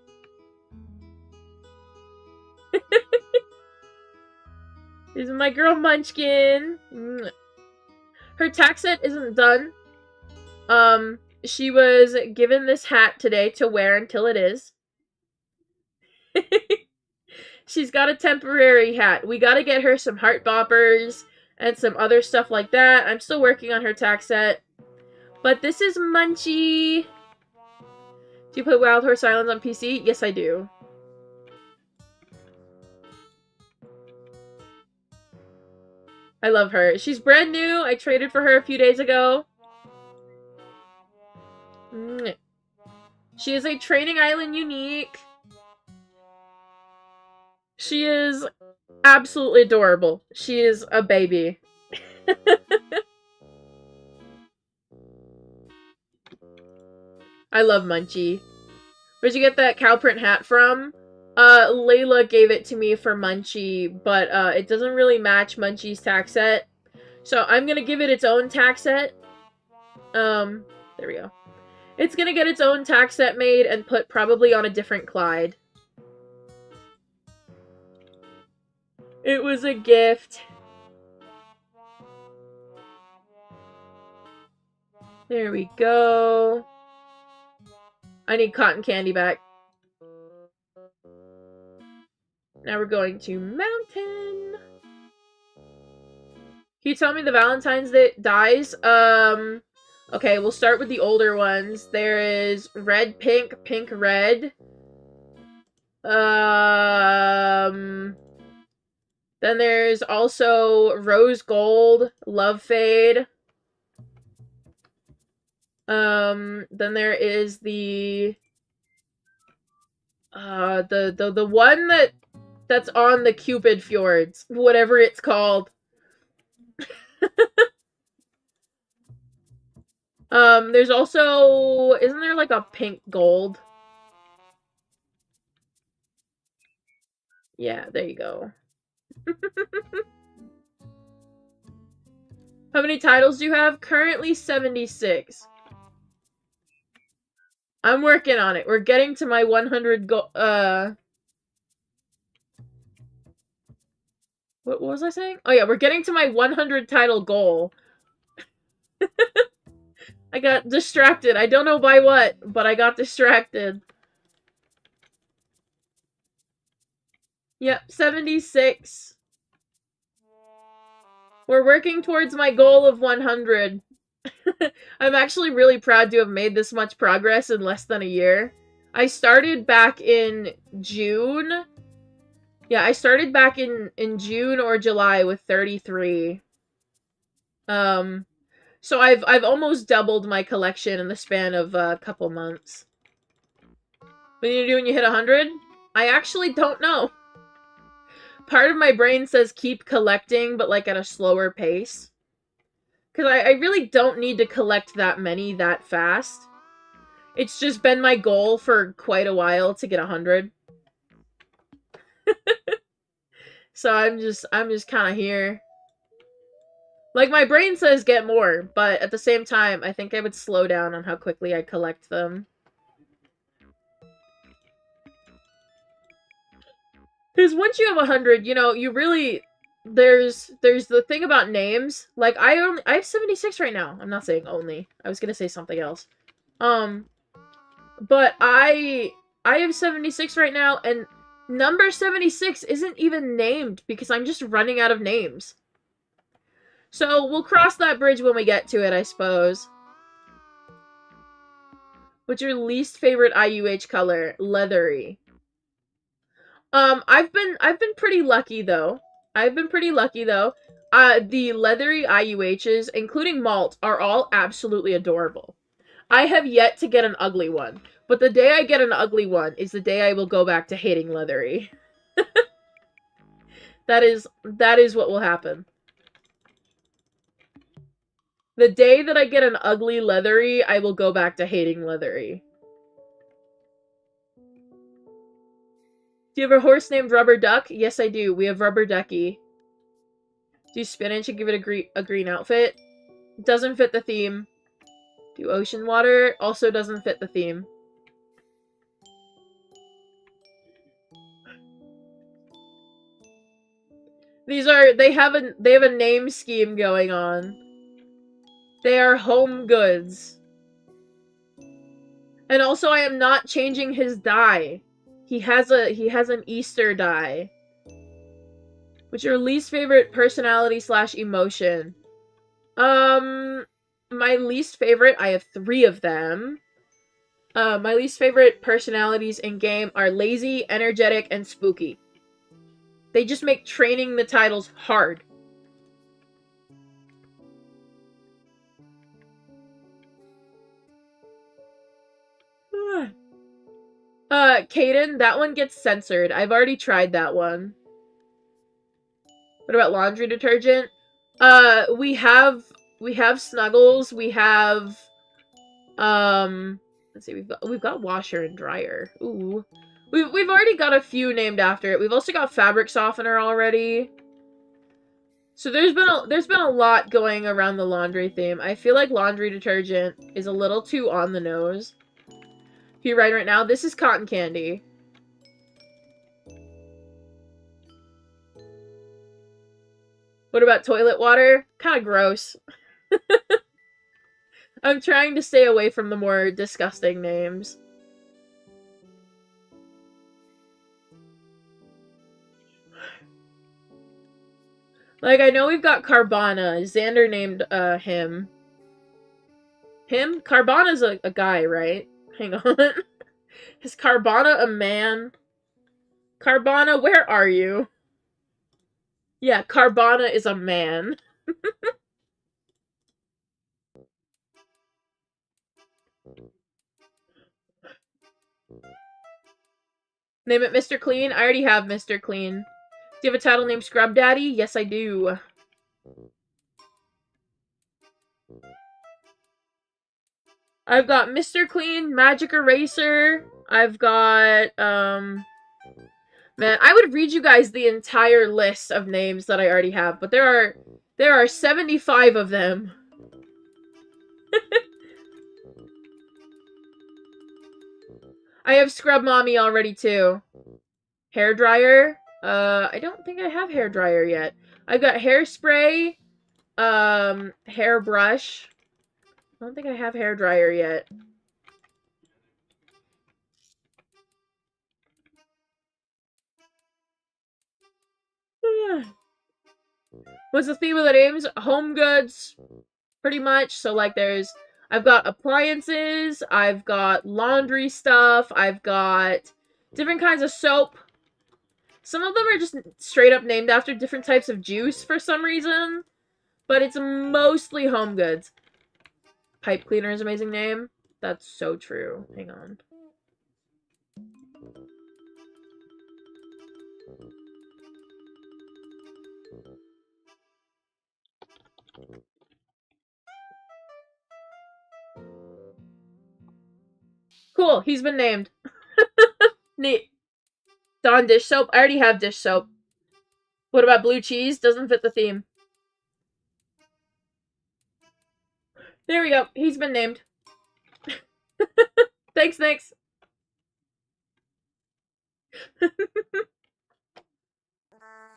This is my girl Munchkin. Her tack set isn't done. She was given this hat today to wear until it is. She's got a temporary hat. We gotta get her some heart boppers and some other stuff like that. I'm still working on her tack set. But this is Munchie. Do you play Wild Horse Islands on PC? Yes, I do. I love her. She's brand new. I traded for her a few days ago. She is a training island unique. She is absolutely adorable. She is a baby. I love Munchie. Where'd you get that cow print hat from? Layla gave it to me for Munchie, but it doesn't really match Munchie's tack set. So I'm gonna give it its own tack set. There we go. It's gonna get its own tack set made and put probably on a different Clyde. It was a gift. There we go. I need cotton candy back. Now we're going to Mountain. Can you tell me the Valentine's Day dies? Okay, we'll start with the older ones. There is red, pink, pink, red. Then there's also rose gold, love fade. Then there is the one that's on the Cupid Fjords, whatever it's called. There's also, isn't there like a pink gold? Yeah, there you go. How many titles do you have? Currently 76. I'm working on it. We're getting to my 100 goal. What was I saying? Oh yeah, we're getting to my 100 title goal. I got distracted. I don't know by what, but I got distracted. Yep, 76. We're working towards my goal of 100. I'm actually really proud to have made this much progress in less than a year. I started back in June, Yeah, I started back in June or July with 33. So I've almost doubled my collection in the span of a couple months. What do you do when you hit 100? I actually don't know. Part of my brain says keep collecting, but like at a slower pace. Because I really don't need to collect that many that fast. It's just been my goal for quite a while to get 100. So I'm just kind of here. Like, my brain says get more, but at the same time, I think I would slow down on how quickly I collect them. Because once you have 100, you know, you really... There's the thing about names. Like, I have 76 right now. I'm not saying only. I was gonna say something else. But I have 76 right now, and number 76 isn't even named because I'm just running out of names. So we'll cross that bridge when we get to it, I suppose. What's your least favorite IUH color? Leathery. I've been pretty lucky though. The leathery IUHs, including malt, are all absolutely adorable. I have yet to get an ugly one, but the day I get an ugly one is the day I will go back to hating leathery. That is what will happen. The day that I get an ugly leathery, I will go back to hating leathery. Do you have a horse named Rubber Duck? Yes, I do. We have Rubber Ducky. Do spinach and give it a green outfit? Doesn't fit the theme. Do ocean water? Also doesn't fit the theme. They have a name scheme going on. They are home goods. And also I am not changing his dye. He has an Easter dye. What's your least favorite personality / emotion? My least favorite, I have 3 of them. My least favorite personalities in game are lazy, energetic, and spooky. They just make training the titles hard. Kaden, that one gets censored. I've already tried that one. What about laundry detergent? We have Snuggles. We have, let's see, we've got washer and dryer. Ooh. We've already got a few named after it. We've also got fabric softener already. So there's been a lot going around the laundry theme. I feel like laundry detergent is a little too on the nose. If you're right now, this is cotton candy. What about toilet water? Kind of gross. I'm trying to stay away from the more disgusting names. Like, I know we've got Carvana. Xander named, him. Him? Carvana's a guy, right? Hang on. Is Carvana a man? Carvana, where are you? Yeah, Carvana is a man. Name it Mr. Clean? I already have Mr. Clean. Do you have a title named Scrub Daddy? Yes, I do. I've got Mr. Clean, Magic Eraser. I've got, man, I would read you guys the entire list of names that I already have, but there are 75 of them. I have Scrub Mommy already, too. Hair dryer? I don't think I have hair dryer yet. I've got hairspray, hairbrush. I don't think I have hair dryer yet. What's the theme of the names? Home goods, pretty much. So, like, I've got appliances, I've got laundry stuff, I've got different kinds of soap. Some of them are just straight up named after different types of juice for some reason. But it's mostly home goods. Pipe cleaner is an amazing name. That's so true. Hang on. Cool, he's been named. Neat. Dawn dish soap. I already have dish soap. What about blue cheese? Doesn't fit the theme. There we go. He's been named. Thanks, Nix.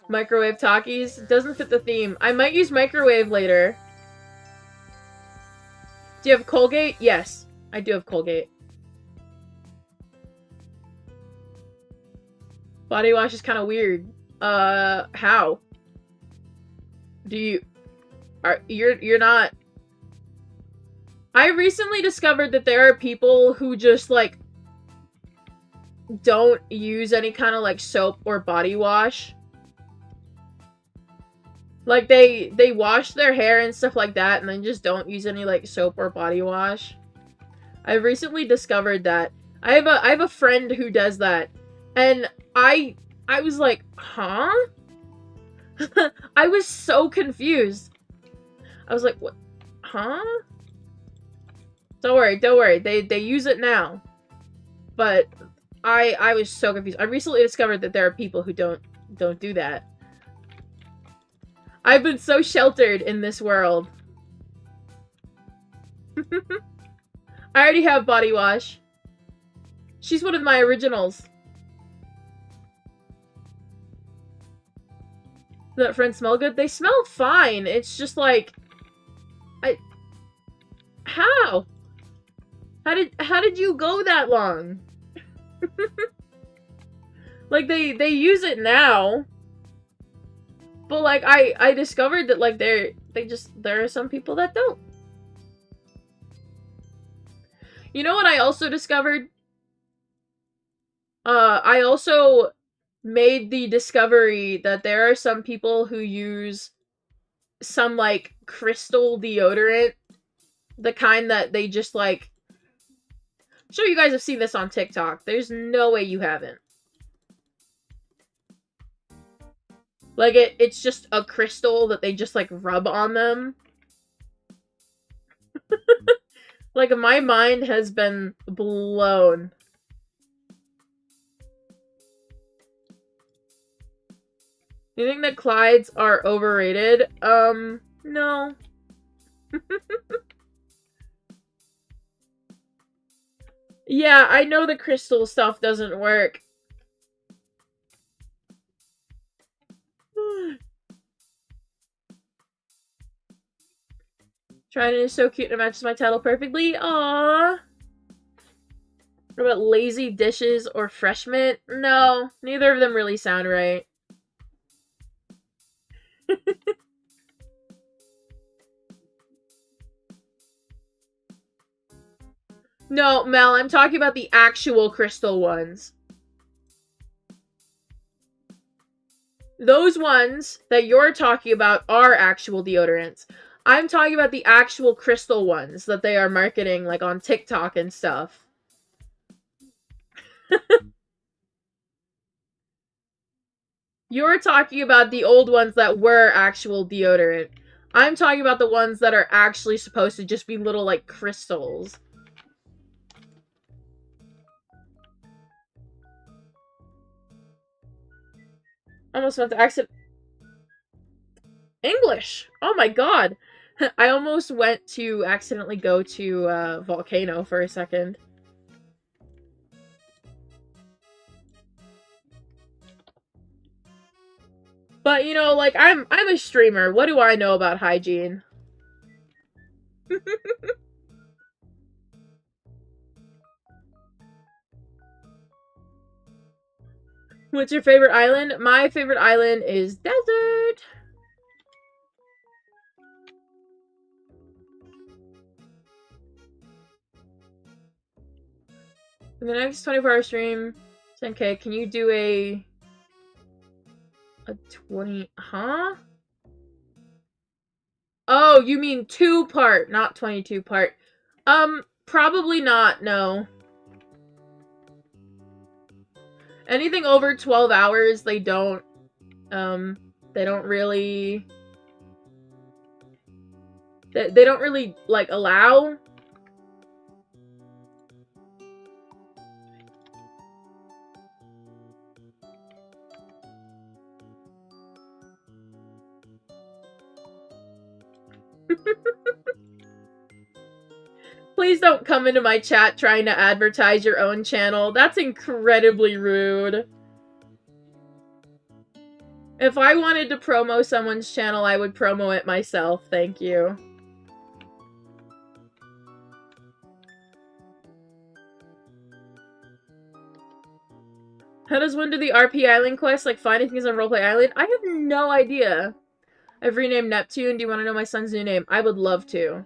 Microwave Takis. Doesn't fit the theme. I might use microwave later. Do you have Colgate? Yes, I do have Colgate. Body wash is kind of weird. How? Do you... You're not... I recently discovered that there are people who just, like, don't use any kind of, like, soap or body wash. Like, they wash their hair and stuff like that, and then just don't use any, like, soap or body wash. I've recently discovered that. I have a friend who does that, and I was like, huh? I was so confused. I was like, what? Huh? Don't worry. They use it now. But I was so confused. I recently discovered that there are people who don't do that. I've been so sheltered in this world. I already have body wash. She's one of my originals. Does that friend smell good? They smell fine. It's just like... How? How did you go that long? Like, they use it now. But, like, I discovered that, like, there are some people that don't. You know what I also discovered? I also made the discovery that there are some people who use some, like, crystal deodorant. The kind that they just, like... I'm sure you guys have seen this on TikTok. There's no way you haven't. Like, it's just a crystal that they just, like, rub on them. Like, my mind has been blown. You think that Clydes are overrated? No. Yeah, I know the crystal stuff doesn't work. Trident is so cute and matches my title perfectly. Aww. What about lazy dishes or fresh mint? No, neither of them really sound right. No, Mel, I'm talking about the actual crystal ones. Those ones that you're talking about are actual deodorants. I'm talking about the actual crystal ones that they are marketing, like, on TikTok and stuff. You're talking about the old ones that were actual deodorant. I'm talking about the ones that are actually supposed to just be little, like, crystals. Almost went to accident. English! Oh my god! I almost went to accidentally go to Volcano for a second. But, you know, like, I'm a streamer. What do I know about hygiene? What's your favorite island? My favorite island is desert. For the next 24-hour stream, 10K, can you do a A 20... Huh? Oh, you mean 2-part, not 22-part. Probably not, no. Anything over 12 hours, they don't really... They don't really, like, allow. Please don't come into my chat trying to advertise your own channel. That's incredibly rude. If I wanted to promo someone's channel, I would promo it myself. Thank you. How does one do the RP Island quest, like finding things on Roleplay Island? I have no idea. I've renamed Neptune. Do you want to know my son's new name? I would love to.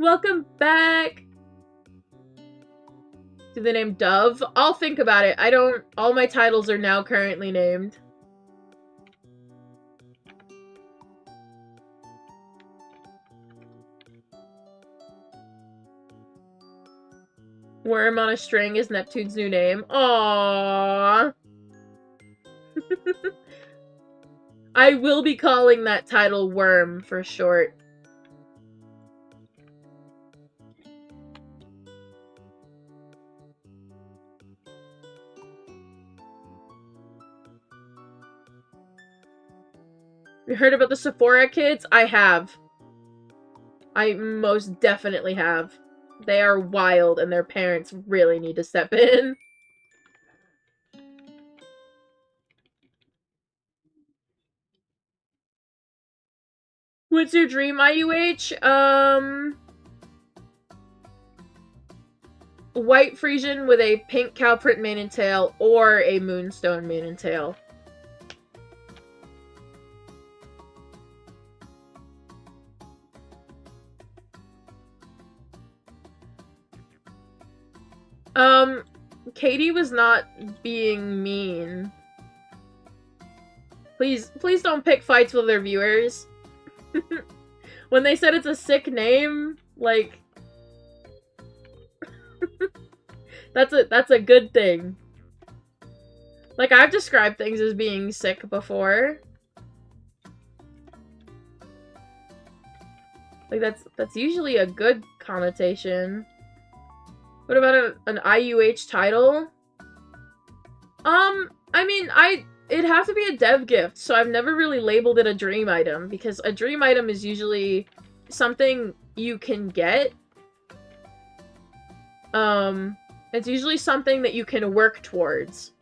Welcome back! Do the name Dove? I'll think about it. All my titles are now currently named. Worm on a String is Neptune's new name. Aww. I will be calling that title Worm for short. You heard about the Sephora kids? I have. I most definitely have. They are wild, and their parents really need to step in. What's your dream, IUH? White Frisian with a pink cow print mane and tail, or a moonstone mane and tail. Katie was not being mean. Please don't pick fights with their viewers. When they said it's a sick name, like... that's a good thing. Like, I've described things as being sick before. Like, that's usually a good connotation. What about an IUH title? I mean, it'd have to be a dev gift, so I've never really labeled it a dream item, because a dream item is usually something you can get. It's usually something that you can work towards.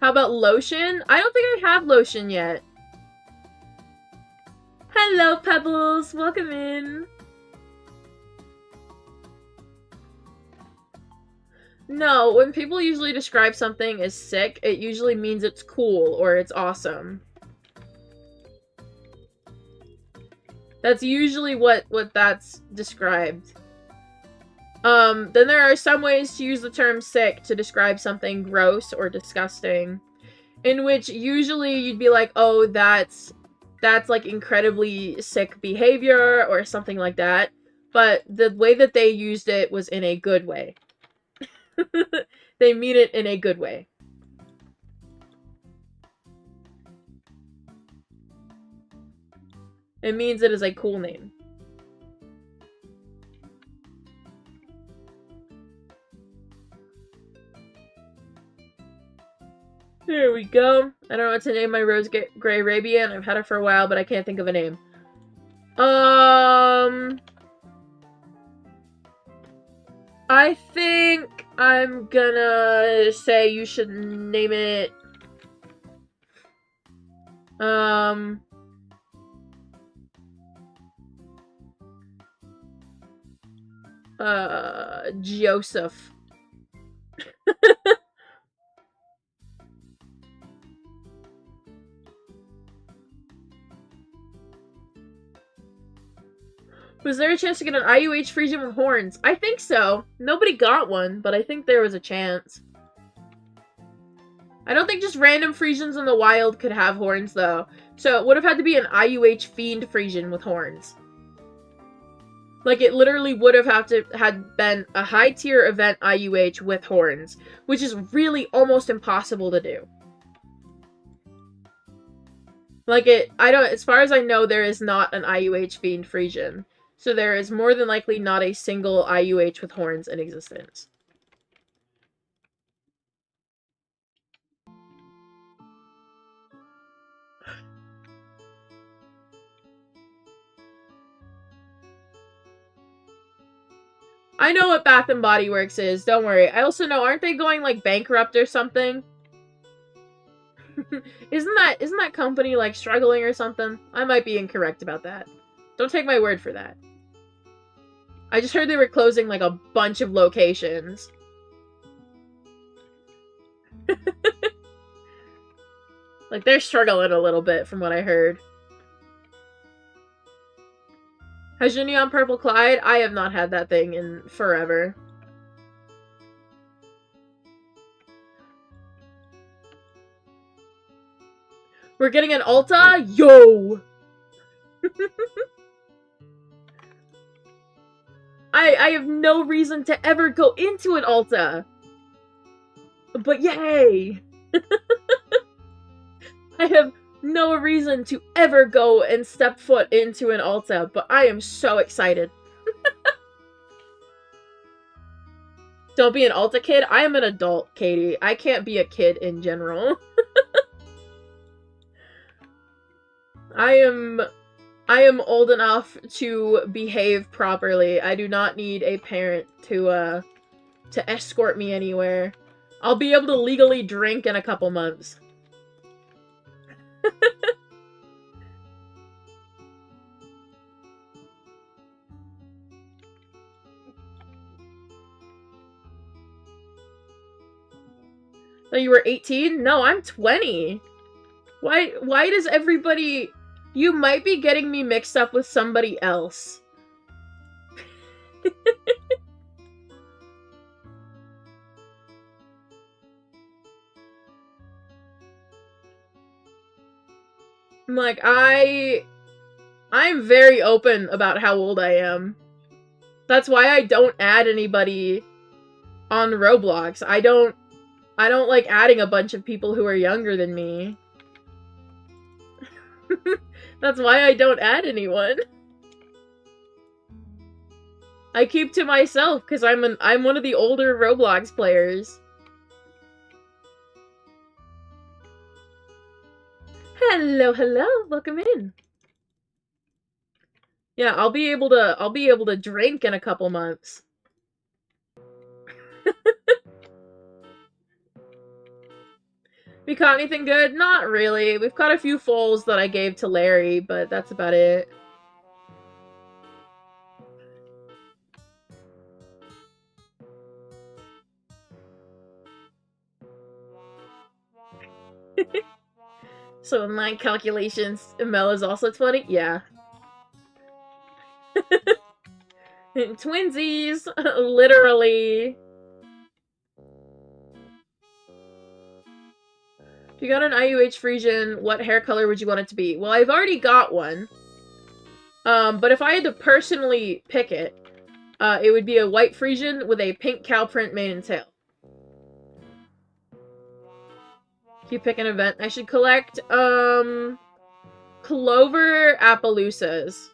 How about lotion? I don't think I have lotion yet. Hello, Pebbles! Welcome in! No, when people usually describe something as sick, it usually means it's cool or it's awesome. That's usually what that's described. Then there are some ways to use the term sick to describe something gross or disgusting, in which usually you'd be like, oh, that's like incredibly sick behavior or something like that. But the way that they used it was in a good way. They mean it in a good way. It means it is a cool name. There we go. I don't know what to name my Rose Grey Arabian. I've had her for a while, but I can't think of a name. I think I'm gonna say you should name it... Joseph. Was there a chance to get an IUH Frisian with horns? I think so. Nobody got one, but I think there was a chance. I don't think just random Frisians in the wild could have horns, though. So it would have had to be an IUH Fiend Frisian with horns. Like, it literally would have had been a high-tier event IUH with horns, which is really almost impossible to do. Like, as far as I know, there is not an IUH Fiend Frisian. So there is more than likely not a single IUH with horns in existence. I know what Bath & Body Works is, don't worry. I also know, aren't they going, like, bankrupt or something? Isn't that company, like, struggling or something? I might be incorrect about that. Don't take my word for that. I just heard they were closing, like, a bunch of locations. Like, they're struggling a little bit, from what I heard. Has your Neon Purple Clyde? I have not had that thing in forever. We're getting an Ulta? Yo! I have no reason to ever go into an Ulta. But yay! I have no reason to ever go and step foot into an Ulta, but I am so excited. Don't be an Ulta kid? I am an adult, Katie. I can't be a kid in general. I am old enough to behave properly. I do not need a parent to escort me anywhere. I'll be able to legally drink in a couple months. So you were 18? No, I'm 20. Why does everybody... You might be getting me mixed up with somebody else. Like, I'm very open about how old I am. That's why I don't add anybody on Roblox. I don't like adding a bunch of people who are younger than me. That's why I don't add anyone. I keep to myself because I'm one of the older Roblox players. Hello, hello, welcome in. Yeah, I'll be able to drink in a couple months. We caught anything good? Not really. We've caught a few foals that I gave to Larry, but that's about it. So in my calculations, Mel is also 20? Yeah. Twinsies! Literally. If you got an IUH Frisian, what hair color would you want it to be? Well, I've already got one. But if I had to personally pick it, it would be a white Frisian with a pink cow print mane and tail. If you pick an event, I should collect, Clover Appaloosas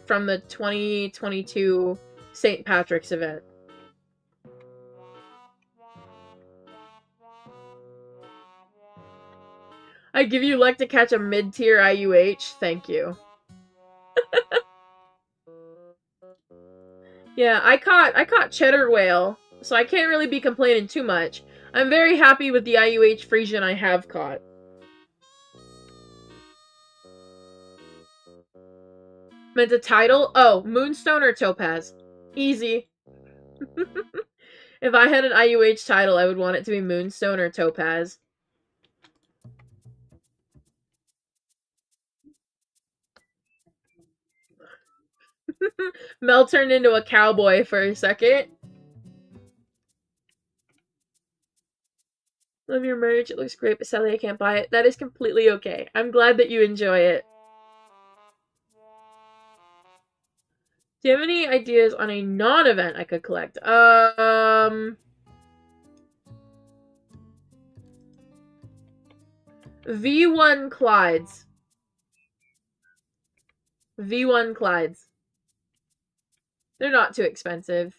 from the 2022 St. Patrick's event. I give you luck to catch a mid-tier IUH. Thank you. Yeah, I caught Cheddar Whale, so I can't really be complaining too much. I'm very happy with the IUH Frisian I have caught. Meant a Tidal? Oh, Moonstone or Topaz. Easy. If I had an IUH Tidal, I would want it to be Moonstone or Topaz. Mel turned into a cowboy for a second. Love your merch. It looks great, but sadly I can't buy it. That is completely okay. I'm glad that you enjoy it. Do you have any ideas on a non-event I could collect? V1 Clydes. V1 Clydes. They're not too expensive.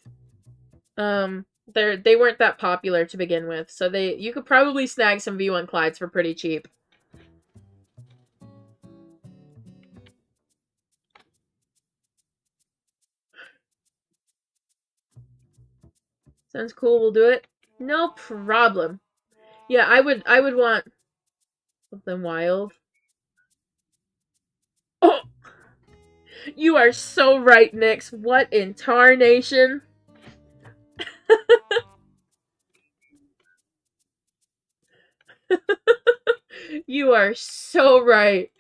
They weren't that popular to begin with, so you could probably snag some V1 Clydes for pretty cheap. Sounds cool, we'll do it. No problem. Yeah, I would want something wild. Oh! You are so right, Nyx. What in tarnation? You are so right.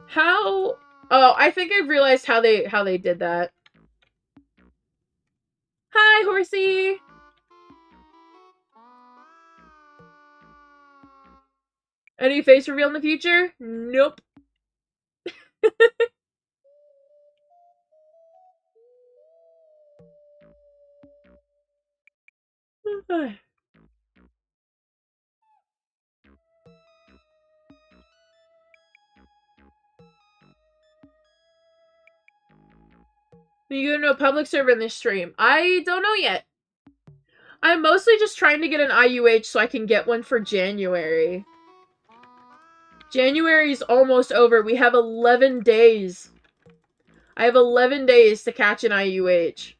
How? Oh, I think I've realized how they did that. Hi, horsey. Any face reveal in the future? Nope. You go to a public server in this stream? I don't know yet. I'm mostly just trying to get an IUH so I can get one for January. January's almost over. We have 11 days. I have 11 days to catch an IUH.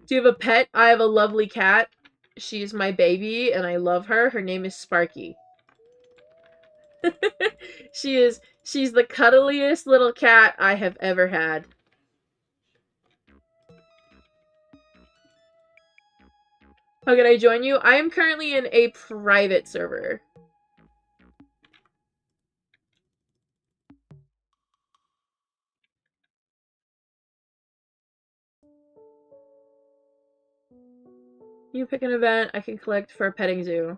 Do you have a pet? I have a lovely cat. She's my baby, and I love her. Her name is Sparky. She's the cuddliest little cat I have ever had. How can I join you? I am currently in a private server. You pick an event I can collect for a petting zoo.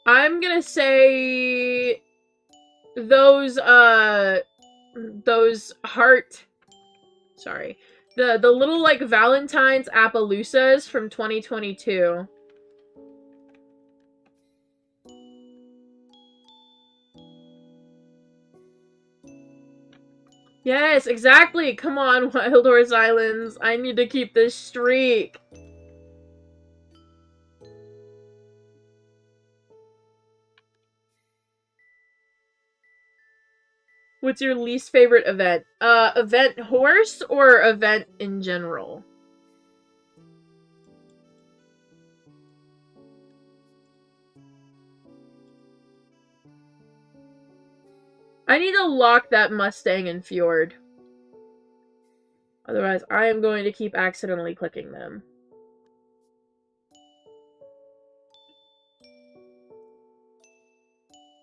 I'm gonna say those heart, sorry, the little like Valentine's Appaloosas from 2022. Yes, exactly. Come on, Wild Horse Islands. I need to keep this streak. What's your least favorite event? Event horse or event in general? I need to lock that Mustang and Fjord. Otherwise, I am going to keep accidentally clicking them.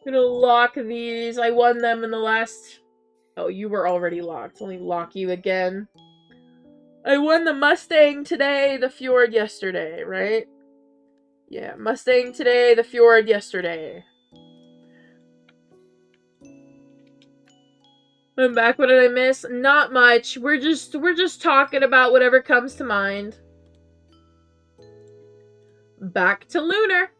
I'm gonna lock these. I won them in the last... Oh, you were already locked. Let me lock you again. I won the Mustang today, the Fjord yesterday, right? Yeah, Mustang today, the Fjord yesterday. I'm back. What did I miss? Not much. We're just talking about whatever comes to mind. Back to Lunar.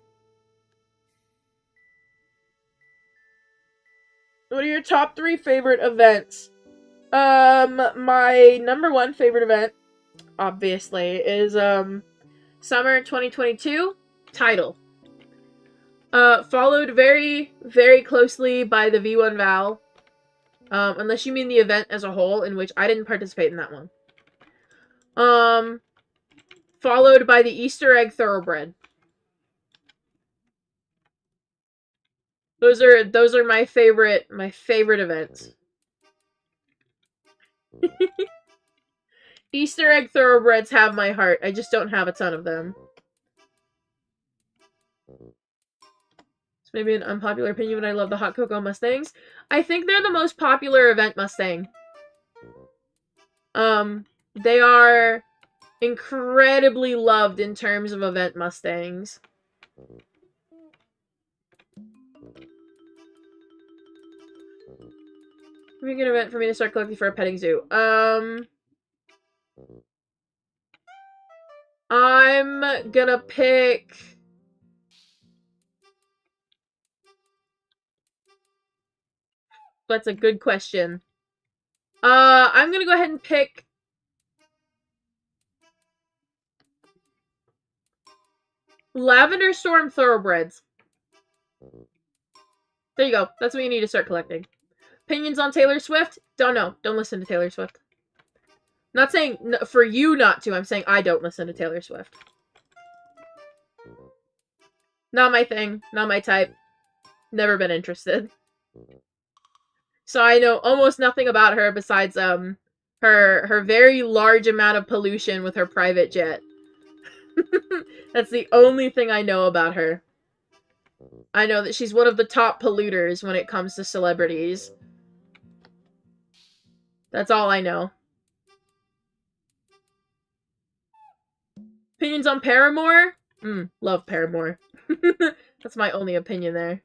What are your top 3 favorite events? My number 1 favorite event, obviously, is summer 2022 Tidal. Followed very, very closely by the V1 Val. Unless you mean the event as a whole, in which I didn't participate in that one. Followed by the Easter Egg Thoroughbred. Those are my favorite events. Easter egg thoroughbreds have my heart. I just don't have a ton of them. It's maybe an unpopular opinion, but I love the Hot Cocoa Mustangs. I think they're the most popular event Mustang. They are incredibly loved in terms of event Mustangs. Make an event for me to start collecting for a petting zoo. I'm gonna pick... That's a good question. I'm gonna go ahead and pick... Lavender Storm Thoroughbreds. There you go. That's what you need to start collecting. Opinions on Taylor Swift? Don't know. Don't listen to Taylor Swift. Not saying for you not to. I'm saying I don't listen to Taylor Swift. Not my thing. Not my type. Never been interested. So I know almost nothing about her besides her very large amount of pollution with her private jet. That's the only thing I know about her. I know that she's one of the top polluters when it comes to celebrities. That's all I know. Opinions on Paramore? Love Paramore. That's my only opinion there.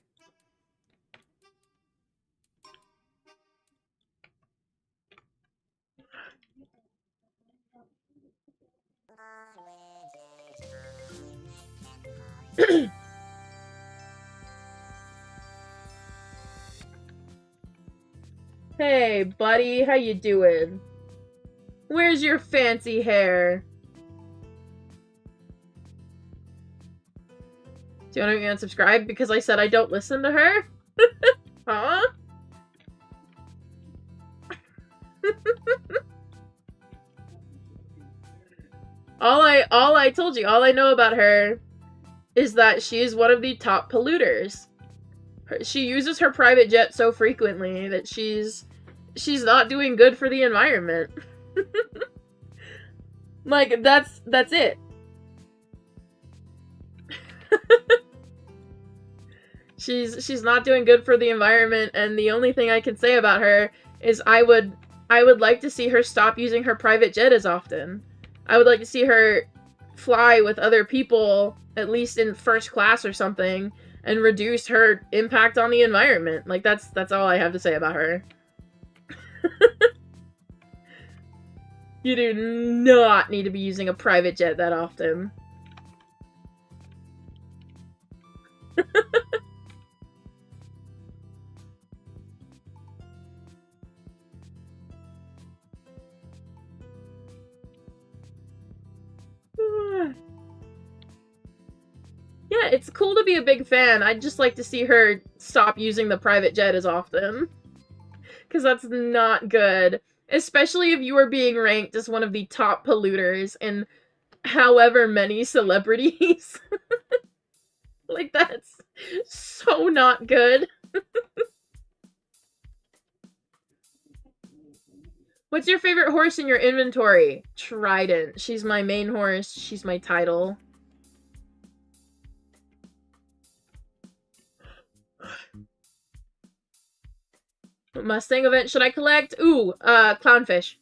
Hey, buddy, how you doing? Where's your fancy hair? Do you want to unsubscribe because I said I don't listen to her? Huh? all I told you, all I know about her is that she is one of the top polluters. She uses her private jet so frequently that she's not doing good for the environment. Like, that's it. She's not doing good for the environment, and the only thing I can say about her is I would like to see her stop using her private jet as often. I would like to see her fly with other people, at least in first class or something, and reduce her impact on the environment. Like, that's all I have to say about her. You do not need to be using a private jet that often. Yeah, it's cool to be a big fan. I'd just like to see her stop using the private jet as often. Because that's not good. Especially if you are being ranked as one of the top polluters in however many celebrities. Like, that's so not good. What's your favorite horse in your inventory? Trident. She's my main horse. She's my title. What Mustang event should I collect? Ooh, clownfish.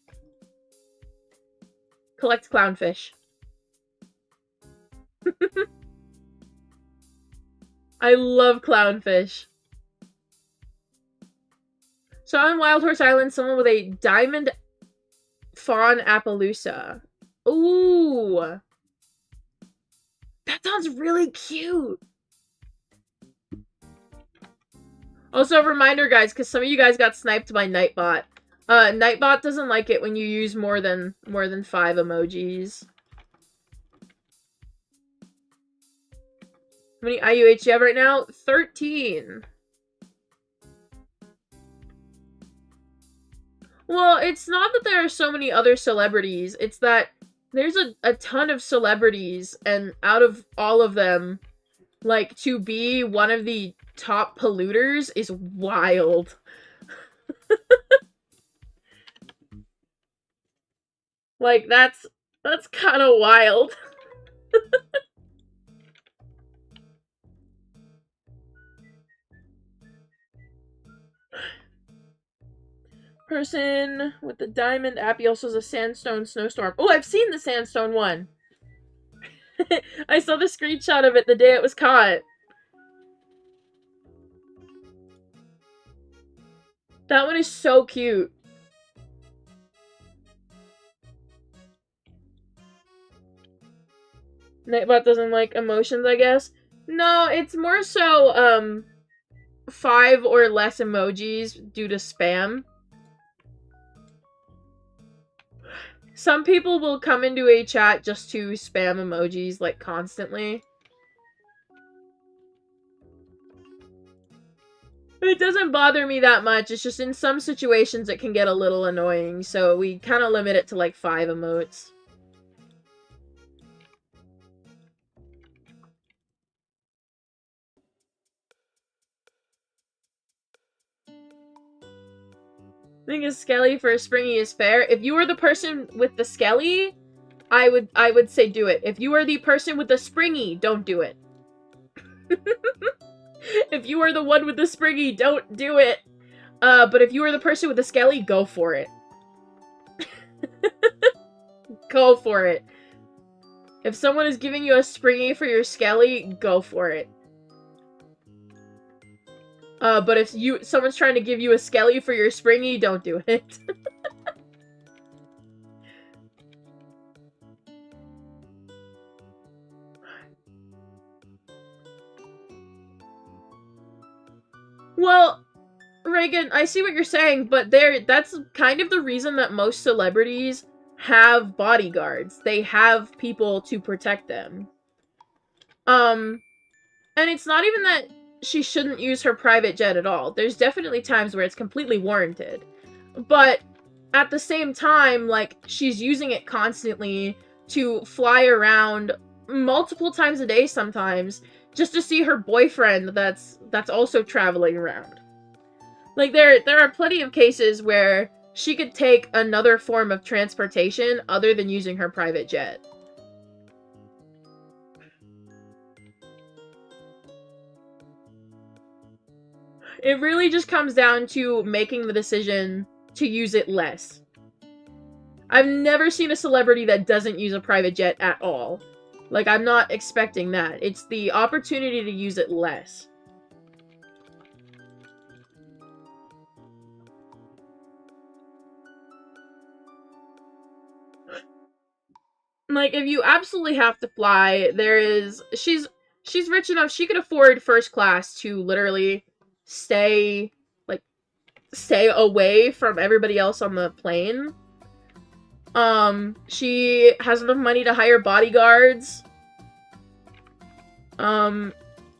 Collect clownfish. I love clownfish. So on Wild Horse Island, someone with a diamond fawn Appaloosa. Ooh. That sounds really cute. Also, a reminder, guys, because some of you guys got sniped by Nightbot. Nightbot doesn't like it when you use more than 5 emojis. How many IUH do you have right now? 13. Well, it's not that there are so many other celebrities. It's that there's a ton of celebrities, and out of all of them, like, to be one of the top polluters is wild. Like, that's kind of wild. Person with the diamond app. He also has a sandstone snowstorm. Oh, I've seen the sandstone one. I saw the screenshot of it the day it was caught. That one is so cute. Nightbot doesn't like emotions, I guess. No, it's more so, 5 or less emojis due to spam. Some people will come into a chat just to spam emojis, like, constantly. It doesn't bother me that much, it's just in some situations it can get a little annoying, so we kind of limit it to, like, 5 emotes. I think a skelly for a springy is fair. If you were the person with the skelly, I would say do it. If you are the person with the springy, don't do it. If you are the one with the springy, don't do it. But if you are the person with the skelly, go for it. Go for it. If someone is giving you a springy for your skelly, go for it. But if someone's trying to give you a skelly for your springy, don't do it. Well, Reagan, I see what you're saying, but that's kind of the reason that most celebrities have bodyguards. They have people to protect them. And it's not even that she shouldn't use her private jet at all. There's definitely times where it's completely warranted. But at the same time, like, she's using it constantly to fly around multiple times a day sometimes just to see her boyfriend that's also traveling around. Like, there are plenty of cases where she could take another form of transportation other than using her private jet. It really just comes down to making the decision to use it less. I've never seen a celebrity that doesn't use a private jet at all. Like, I'm not expecting that. It's the opportunity to use it less. Like, if you absolutely have to fly, she's rich enough, she could afford first class to literally stay away from everybody else on the plane. She has enough money to hire bodyguards.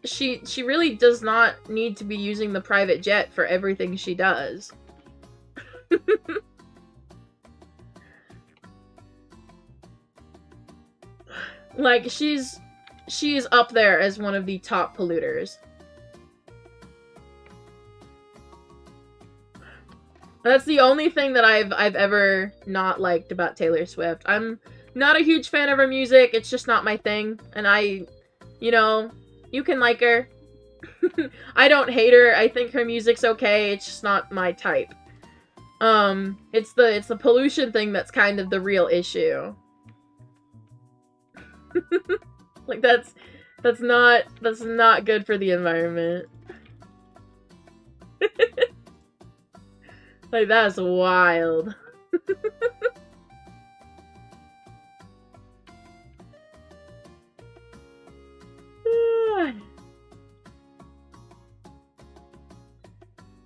She really does not need to be using the private jet for everything she does. Like, she's up there as one of the top polluters. That's the only thing that I've ever not liked about Taylor Swift. I'm not a huge fan of her music, it's just not my thing, and you know, you can like her. I don't hate her, I think her music's okay, it's just not my type. It's the pollution thing that's kind of the real issue. Like, that's not good for the environment. Like, that's wild.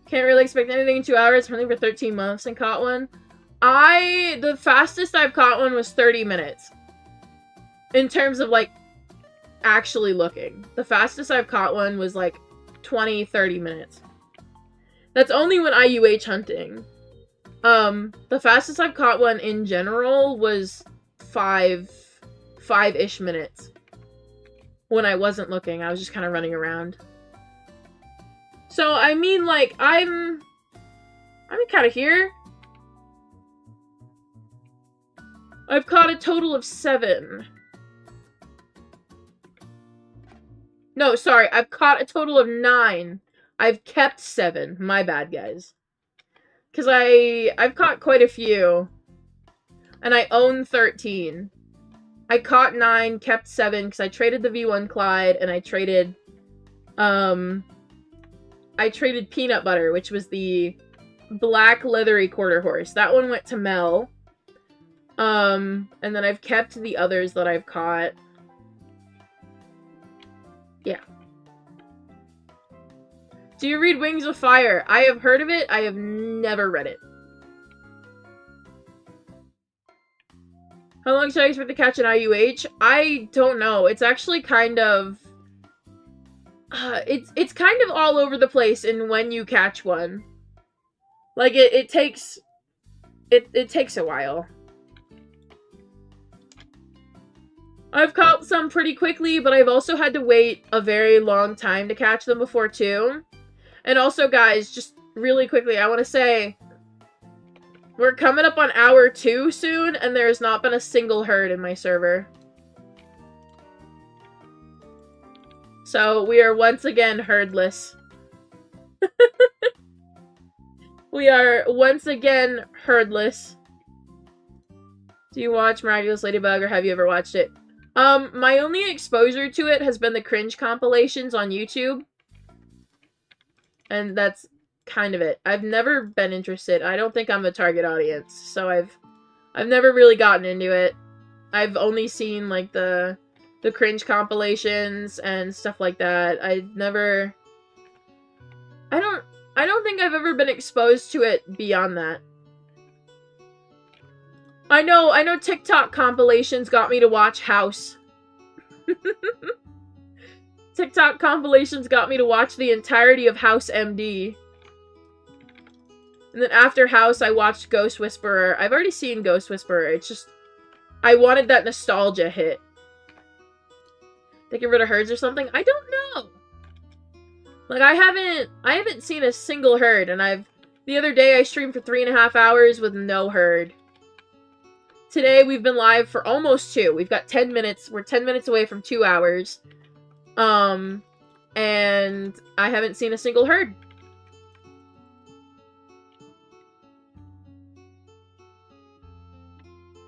Can't really expect anything in 2 hours, only for 13 months and caught one. The fastest I've caught one was 30 minutes. In terms of, like, actually looking. The fastest I've caught one was, like, 20, 30 minutes. That's only when IUH hunting. The fastest I've caught one in general was 5-ish minutes. When I wasn't looking, I was just kind of running around. So, I mean, like, I'm kind of here. I've caught a total of 7. No, sorry, I've caught a total of 9. I've kept 7. My bad, guys. Because I've caught quite a few. And I own 13. I caught 9, kept 7, because I traded the V1 Clyde, and I traded Peanut Butter, which was the black leathery quarter horse. That one went to Mel. And then I've kept the others that I've caught. Yeah. Do you read Wings of Fire? I have heard of it. I have never read it. How long should I expect to catch an IUH? I don't know. It's actually kind of... it's kind of all over the place in when you catch one. Like, it takes... It takes a while. I've caught some pretty quickly, but I've also had to wait a very long time to catch them before, too. And also, guys, just really quickly, I want to say, we're coming up on hour 2 soon, and there has not been a single herd in my server. So, we are once again herdless. We are once again herdless. Do you watch Miraculous Ladybug, or have you ever watched it? My only exposure to it has been the cringe compilations on YouTube. And that's kind of it. I've never been interested. I don't think I'm a target audience, so I've never really gotten into it. I've only seen, like, the cringe compilations and stuff like that. I don't think I've ever been exposed to it beyond that. I know TikTok compilations got me to watch House. TikTok compilations got me to watch the entirety of House MD. And then after House, I watched Ghost Whisperer. I've already seen Ghost Whisperer. It's just... I wanted that nostalgia hit. They get rid of herds or something? I don't know. Like, I haven't seen a single herd, and the other day I streamed for 3.5 hours with no herd. Today we've been live for almost 2. We've got 10 minutes. We're 10 minutes away from 2 hours. And I haven't seen a single herd.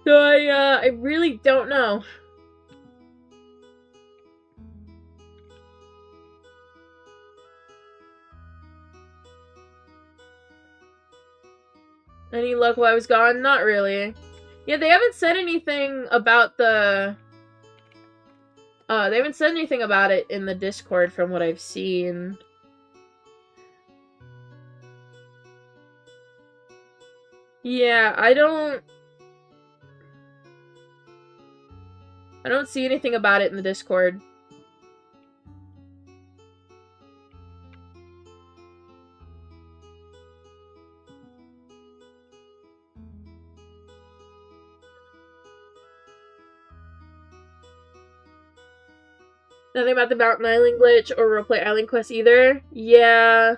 So I really don't know. Any luck while I was gone? Not really. Yeah, they haven't said anything about the... they haven't said anything about it in the Discord from what I've seen. Yeah, I don't see anything about it in the Discord. Nothing about the Mountain Island glitch or roleplay Island Quest either? Yeah.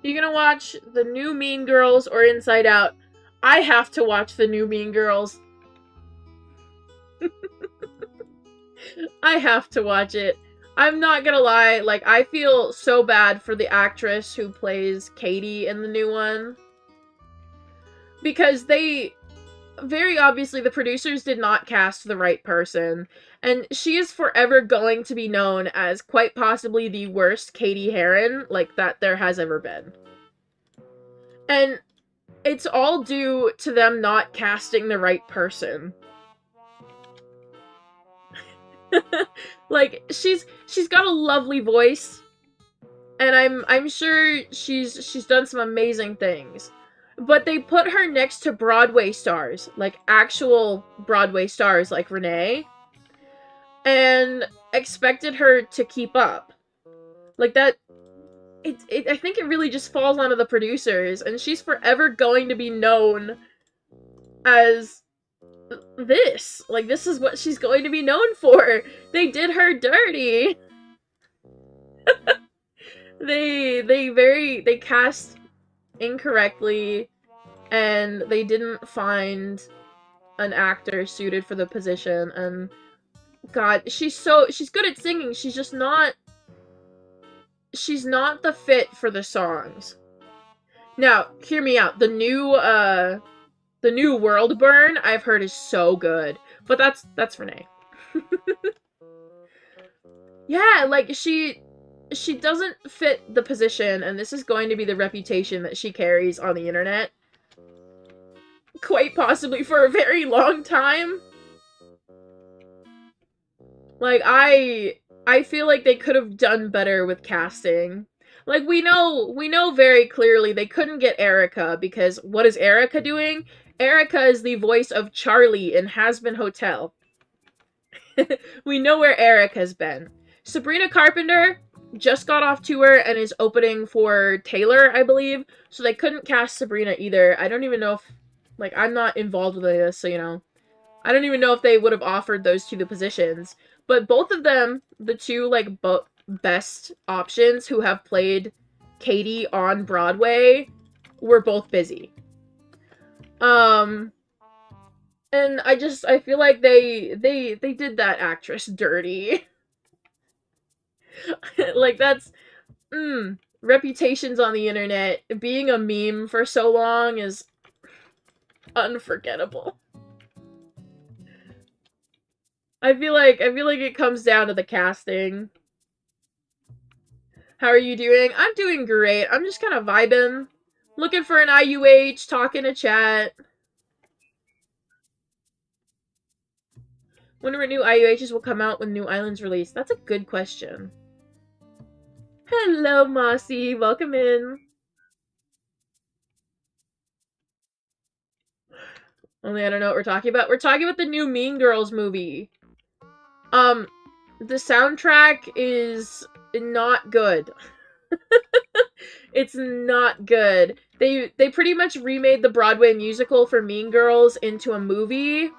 You gonna watch the new Mean Girls or Inside Out? I have to watch the new Mean Girls. I have to watch it. I'm not gonna lie, like, I feel so bad for the actress who plays Katie in the new one. Because very obviously, the producers did not cast the right person. And she is forever going to be known as quite possibly the worst Katie Heron, like, that there has ever been. And it's all due to them not casting the right person. Like, she's got a lovely voice, and I'm sure she's done some amazing things. But they put her next to Broadway stars, like actual Broadway stars like Renee, and expected her to keep up. Like, that, I think it really just falls onto the producers, and she's forever going to be known as this. Like, this is what she's going to be known for. They did her dirty. They cast incorrectly, and they didn't find an actor suited for the position, and God, she's good at singing, she's just not the fit for the songs. Now, hear me out. The new World Burn I've heard is so good. But that's Renee. Yeah, like she doesn't fit the position, and this is going to be the reputation that she carries on the internet. Quite possibly for a very long time. Like, I feel like they could have done better with casting. Like, we know very clearly they couldn't get Erica, because what is Erica doing? Erica is the voice of Charlie in Hazbin Hotel. We know where Erica's been. Sabrina Carpenter just got off tour and is opening for Taylor, I believe, so they couldn't cast Sabrina either. I don't even know if, like, I'm not involved with this, so, you know, I don't even know if they would have offered those two the positions. But both of them, the two, like, best options who have played Katie on Broadway, were both busy. And I feel like they did that actress dirty. Like, that's, reputations on the internet, being a meme for so long is unforgettable. I feel like it comes down to the casting. How are you doing? I'm doing great. I'm just kind of vibing. Looking for an IUH, talking to chat. Whenever new IUHs will come out when new islands release? That's a good question. Hello, Mossy. Welcome in. Only I don't know what we're talking about. We're talking about the new Mean Girls movie. The soundtrack is not good. It's not good. They pretty much remade the Broadway musical for Mean Girls into a movie.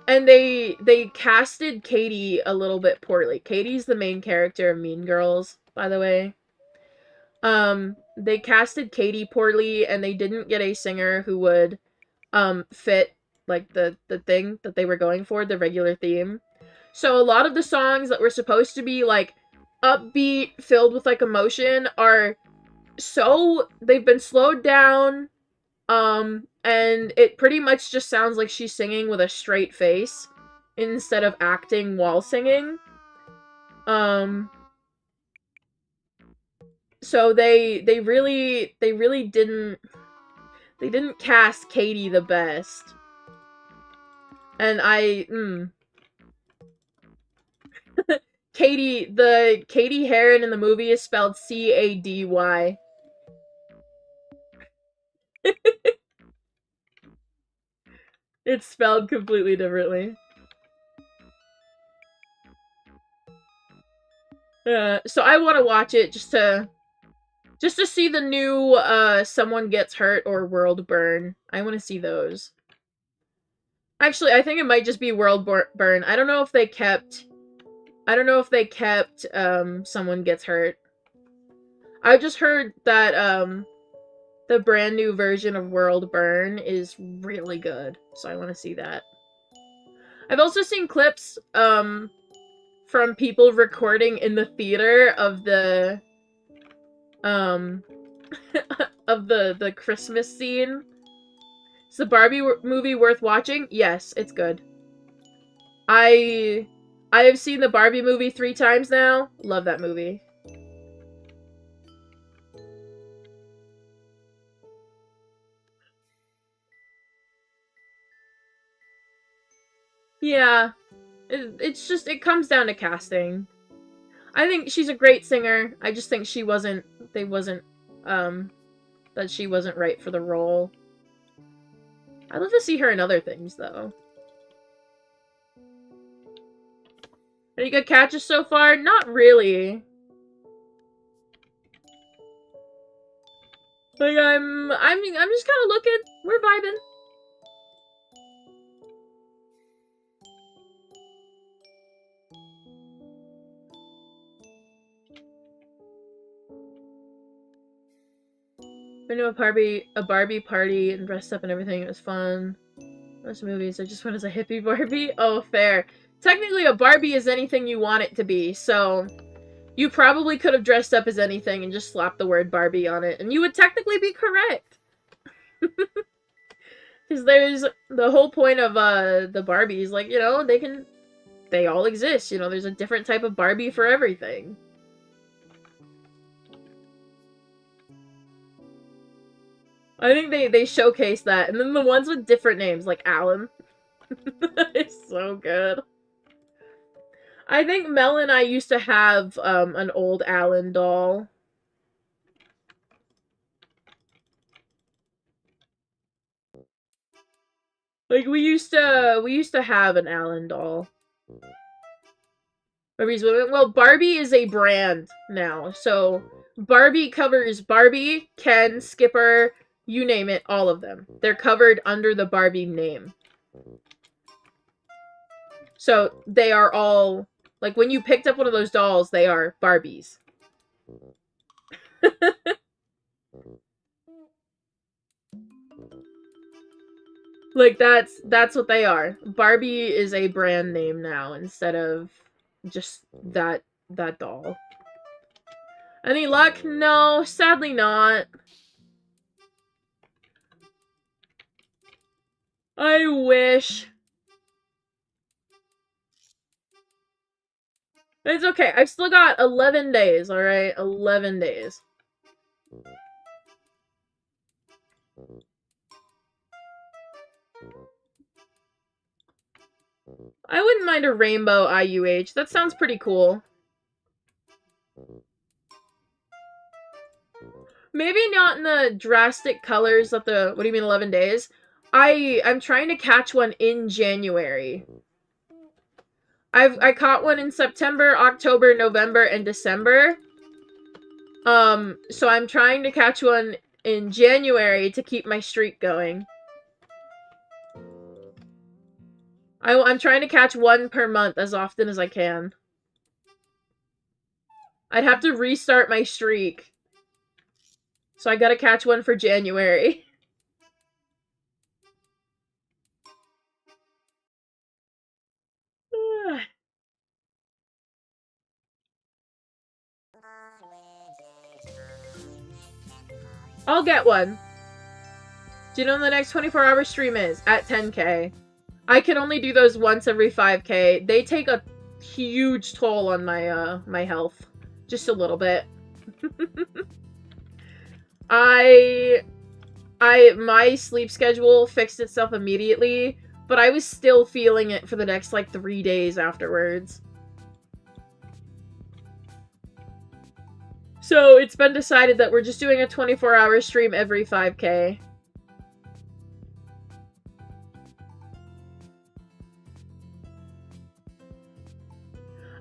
And they casted Katie a little bit poorly. Katie's the main character of Mean Girls, by the way. They casted Katie poorly, and they didn't get a singer who would fit, like, the thing that they were going for, the regular theme. So a lot of the songs that were supposed to be, like, upbeat, filled with, like, emotion, are they've been slowed down, and it pretty much just sounds like she's singing with a straight face instead of acting while singing. So they really didn't cast Katie the best. And Katie Heron in the movie is spelled C-A-D-Y. It's spelled completely differently. So I want to watch it just to see the new Someone Gets Hurt or World Burn. I want to see those. Actually, I think it might just be World Burn. I don't know if they kept Someone Gets Hurt. I just heard that the brand new version of World Burn is really good, so I want to see that. I've also seen clips from people recording in the theater of the of the Christmas scene. Is the Barbie movie worth watching? Yes, it's good. I have seen the Barbie movie 3 times now. Love that movie. Yeah. It's just, it comes down to casting. I think she's a great singer. I just think that she wasn't right for the role. I'd love to see her in other things, though. Any good catches so far? Not really. Like, I'm just kind of looking. We're vibing. Went to a Barbie party and dressed up and everything. It was fun. Most movies, I just went as a hippie Barbie. Oh, fair. Technically, a Barbie is anything you want it to be, so you probably could have dressed up as anything and just slapped the word Barbie on it, and you would technically be correct. Because there's the whole point of the Barbies, like, you know, they all exist, you know, there's a different type of Barbie for everything. I think they showcase that, and then the ones with different names, like Alan. It's so good. I think Mel and I used to have an old Alan doll. Like we used to have an Alan doll. Well, Barbie is a brand now, so Barbie covers Barbie, Ken, Skipper, you name it, all of them. They're covered under the Barbie name. So they are all, like, when you picked up one of those dolls, they are Barbies. Like, that's what they are. Barbie is a brand name now, instead of just that doll. Any luck? No, sadly not. I wish. It's okay. I've still got 11 days, alright? 11 days. I wouldn't mind a rainbow IUH. That sounds pretty cool. Maybe not in the drastic colors of the... What do you mean 11 days? I'm trying to catch one in January. I caught one in September, October, November, and December. So I'm trying to catch one in January to keep my streak going. I'm trying to catch one per month as often as I can. I'd have to restart my streak. So I gotta catch one for January. I'll get one. Do you know when the next 24-hour stream is? At 10k. I can only do those once every 5k. They take a huge toll on my my health. Just a little bit. My sleep schedule fixed itself immediately, but I was still feeling it for the next, like, 3 days afterwards. So it's been decided that we're just doing a 24-hour stream every 5k.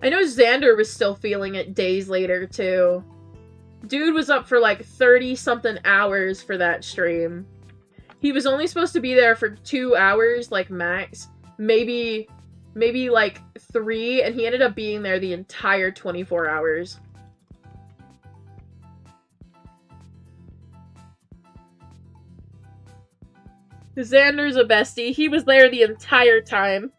I know Xander was still feeling it days later, too. Dude was up for like 30-something hours for that stream. He was only supposed to be there for 2 hours, like, max. Maybe like 3, and he ended up being there the entire 24 hours. Xander's a bestie. He was there the entire time.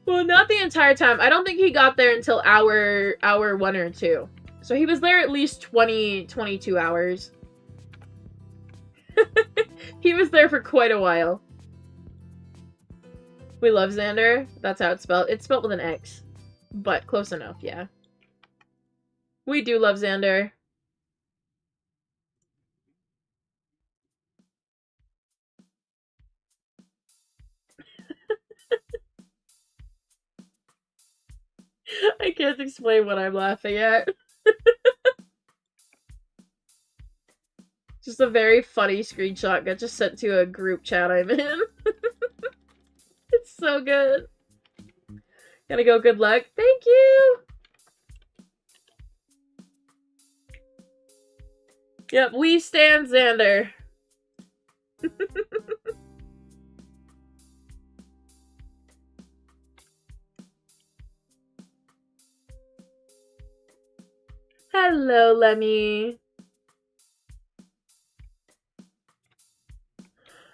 Well, not the entire time. I don't think he got there until hour 1 or 2. So he was there at least 22 hours. He was there for quite a while. We love Xander. That's how it's spelled. It's spelled with an X. But close enough, yeah. We do love Xander. I can't explain what I'm laughing at. Just a very funny screenshot got just sent to a group chat I'm in. It's so good. Gotta go, good luck. Thank you! Yep, we stand Xander. Hello, Lemmy.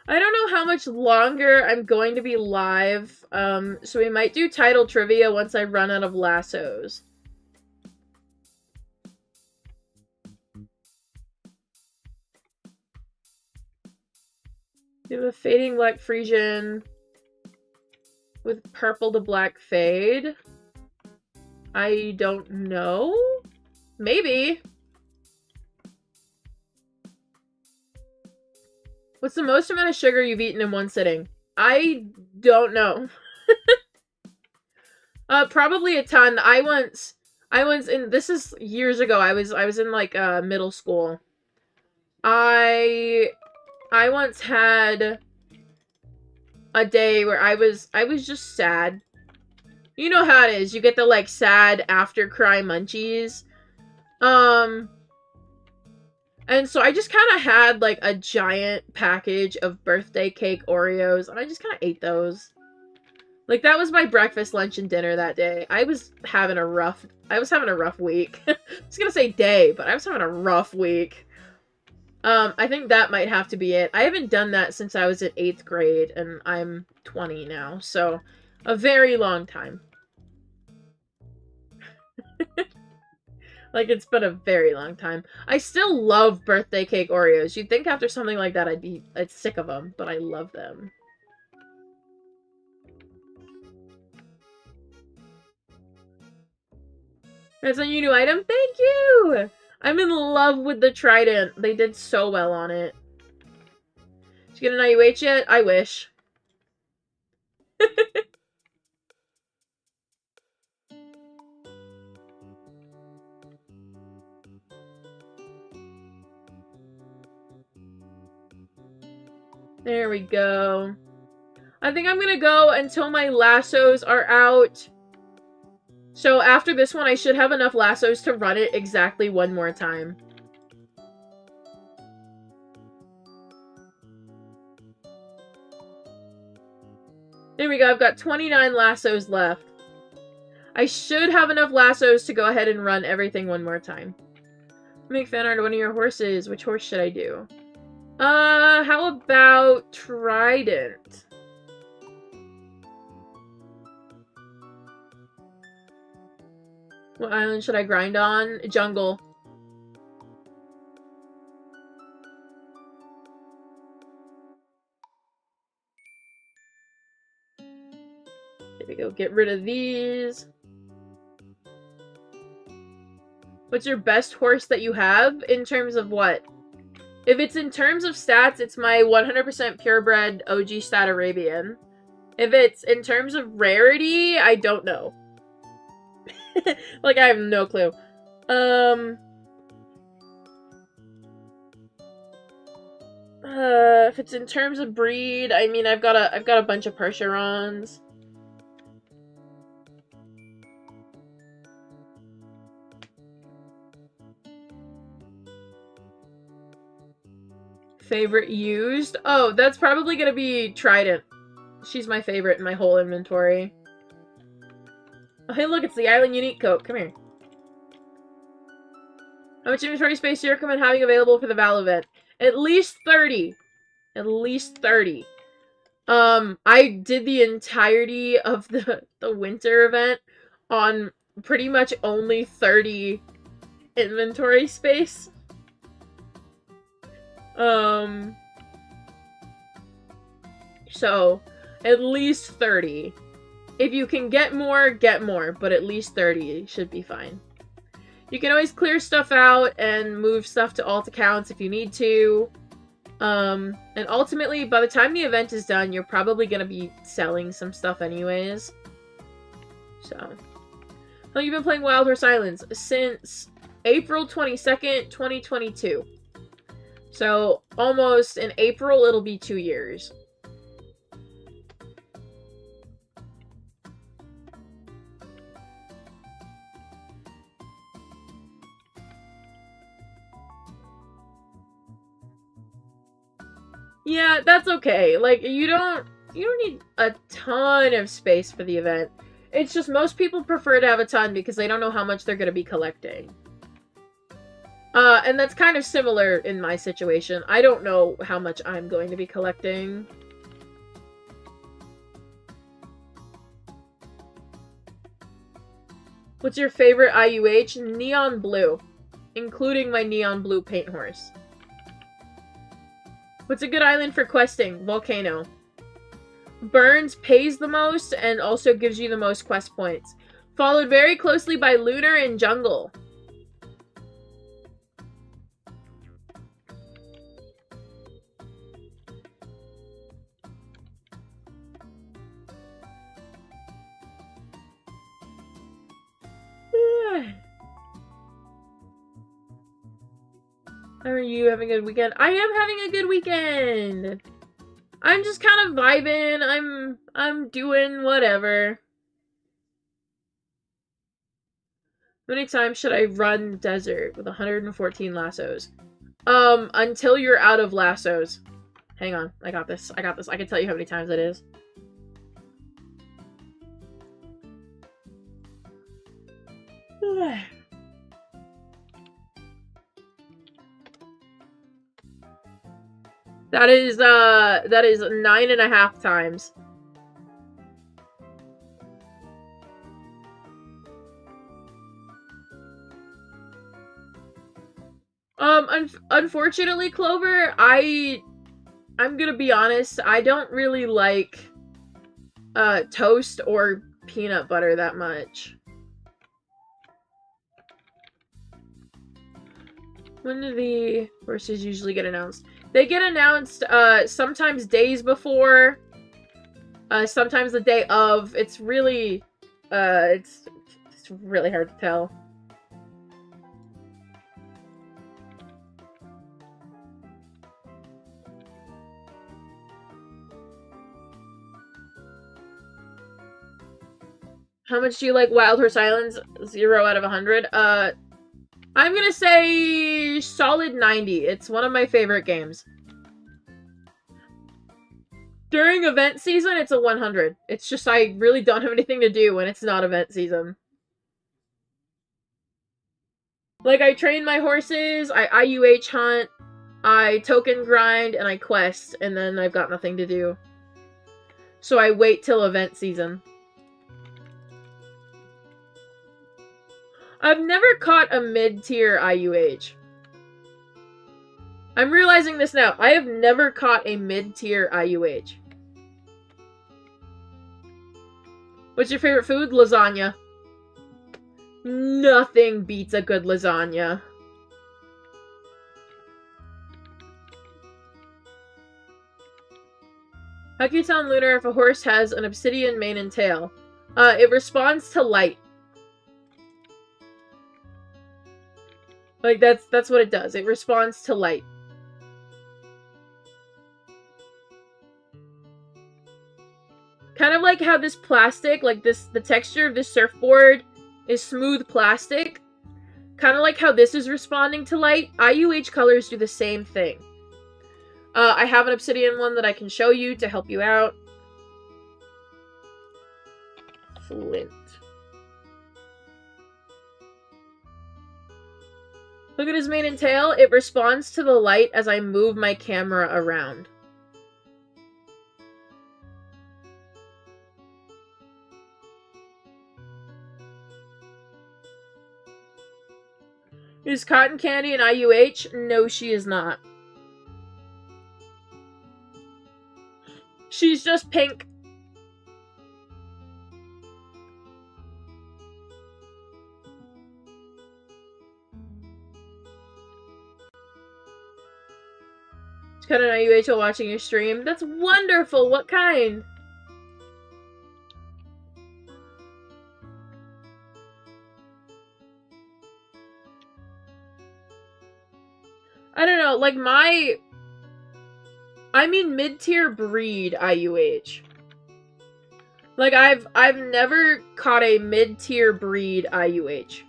I don't know how much longer I'm going to be live, so we might do title trivia once I run out of lassos. We have a fading black Frisian with purple to black fade. I don't know. Maybe. What's the most amount of sugar you've eaten in one sitting? I don't know. Probably a ton. I once in, this is years ago. I was in like middle school. I once had a day where I was just sad. You know how it is. You get the like sad after cry munchies. And so I just kind of had like a giant package of birthday cake Oreos, and I just kind of ate those. Like, that was my breakfast, lunch, and dinner that day. I was having a rough week. I was gonna say day, but I was having a rough week. I think that might have to be it. I haven't done that since I was in 8th grade, and I'm 20 now, so a very long time. Like, it's been a very long time. I still love birthday cake Oreos. You'd think after something like that I'd sick of them, but I love them. That's a new item? Thank you! I'm in love with the trident. They did so well on it. Did you get an IUH yet? I wish. There we go. I think I'm gonna go until my lassos are out. So after this one, I should have enough lassos to run it exactly one more time. There we go. I've got 29 lassos left. I should have enough lassos to go ahead and run everything one more time. Make fan art of one of your horses. Which horse should I do? How about Trident? What island should I grind on? Jungle. There we go. Get rid of these. What's your best horse that you have? In terms of what? If it's in terms of stats, it's my 100% purebred OG stat Arabian. If it's in terms of rarity, I don't know. Like, I have no clue. If it's in terms of breed, I mean, I've got a bunch of Percherons. Favorite used? Oh, that's probably gonna be Trident. She's my favorite in my whole inventory. Oh, hey, look, it's the Island Unique coat. Come here. How much inventory space do you recommend having available for the Val event? At least 30. At least 30. I did the entirety of the winter event on pretty much only 30 inventory space. So, at least 30. If you can get more, but at least 30 should be fine. You can always clear stuff out and move stuff to alt accounts if you need to. And ultimately, by the time the event is done, you're probably gonna be selling some stuff anyways. So. Well, you've been playing Wild Horse Islands since April 22nd, 2022. So, almost in April, it'll be 2 years. Yeah, that's okay. Like, you don't need a ton of space for the event. It's just most people prefer to have a ton because they don't know how much they're going to be collecting. And that's kind of similar in my situation. I don't know how much I'm going to be collecting. What's your favorite IUH? Neon blue. Including my neon blue paint horse. What's a good island for questing? Volcano. Burns pays the most and also gives you the most quest points. Followed very closely by Lunar and Jungle. How are you having a good weekend? I am having a good weekend. I'm just kind of vibing. I'm doing whatever. How many times should I run desert with 114 lassos? Until you're out of lassos. Hang on. I got this. I got this. I can tell you how many times it is. That is 9.5 times. Unfortunately, Clover, I'm gonna be honest, I don't really like, toast or peanut butter that much. When do the horses usually get announced? They get announced, sometimes days before, sometimes the day of. It's really, it's really hard to tell. How much do you like Wild Horse Islands? 0 out of 100. I'm gonna say solid 90. It's one of my favorite games. During event season, it's a 100. It's just I really don't have anything to do when it's not event season. Like, I train my horses, I IUH hunt, I token grind, and I quest, and then I've got nothing to do. So I wait till event season. I've never caught a mid-tier IUH. I'm realizing this now. I have never caught a mid-tier IUH. What's your favorite food? Lasagna. Nothing beats a good lasagna. How can you tell in Lunar if a horse has an obsidian mane and tail? It responds to light. Like, that's what it does. It responds to light. Kind of like how this plastic, like the texture of this surfboard is smooth plastic. Kind of like how this is responding to light. IUH colors do the same thing. I have an obsidian one that I can show you to help you out. Flint. Look at his mane and tail. It responds to the light as I move my camera around. Is Cotton Candy an IUH? No, she is not. She's just pink. Cut an IUH while watching your stream. That's wonderful. What kind? I don't know. Like I mean mid-tier breed IUH. Like I've never caught a mid-tier breed IUH.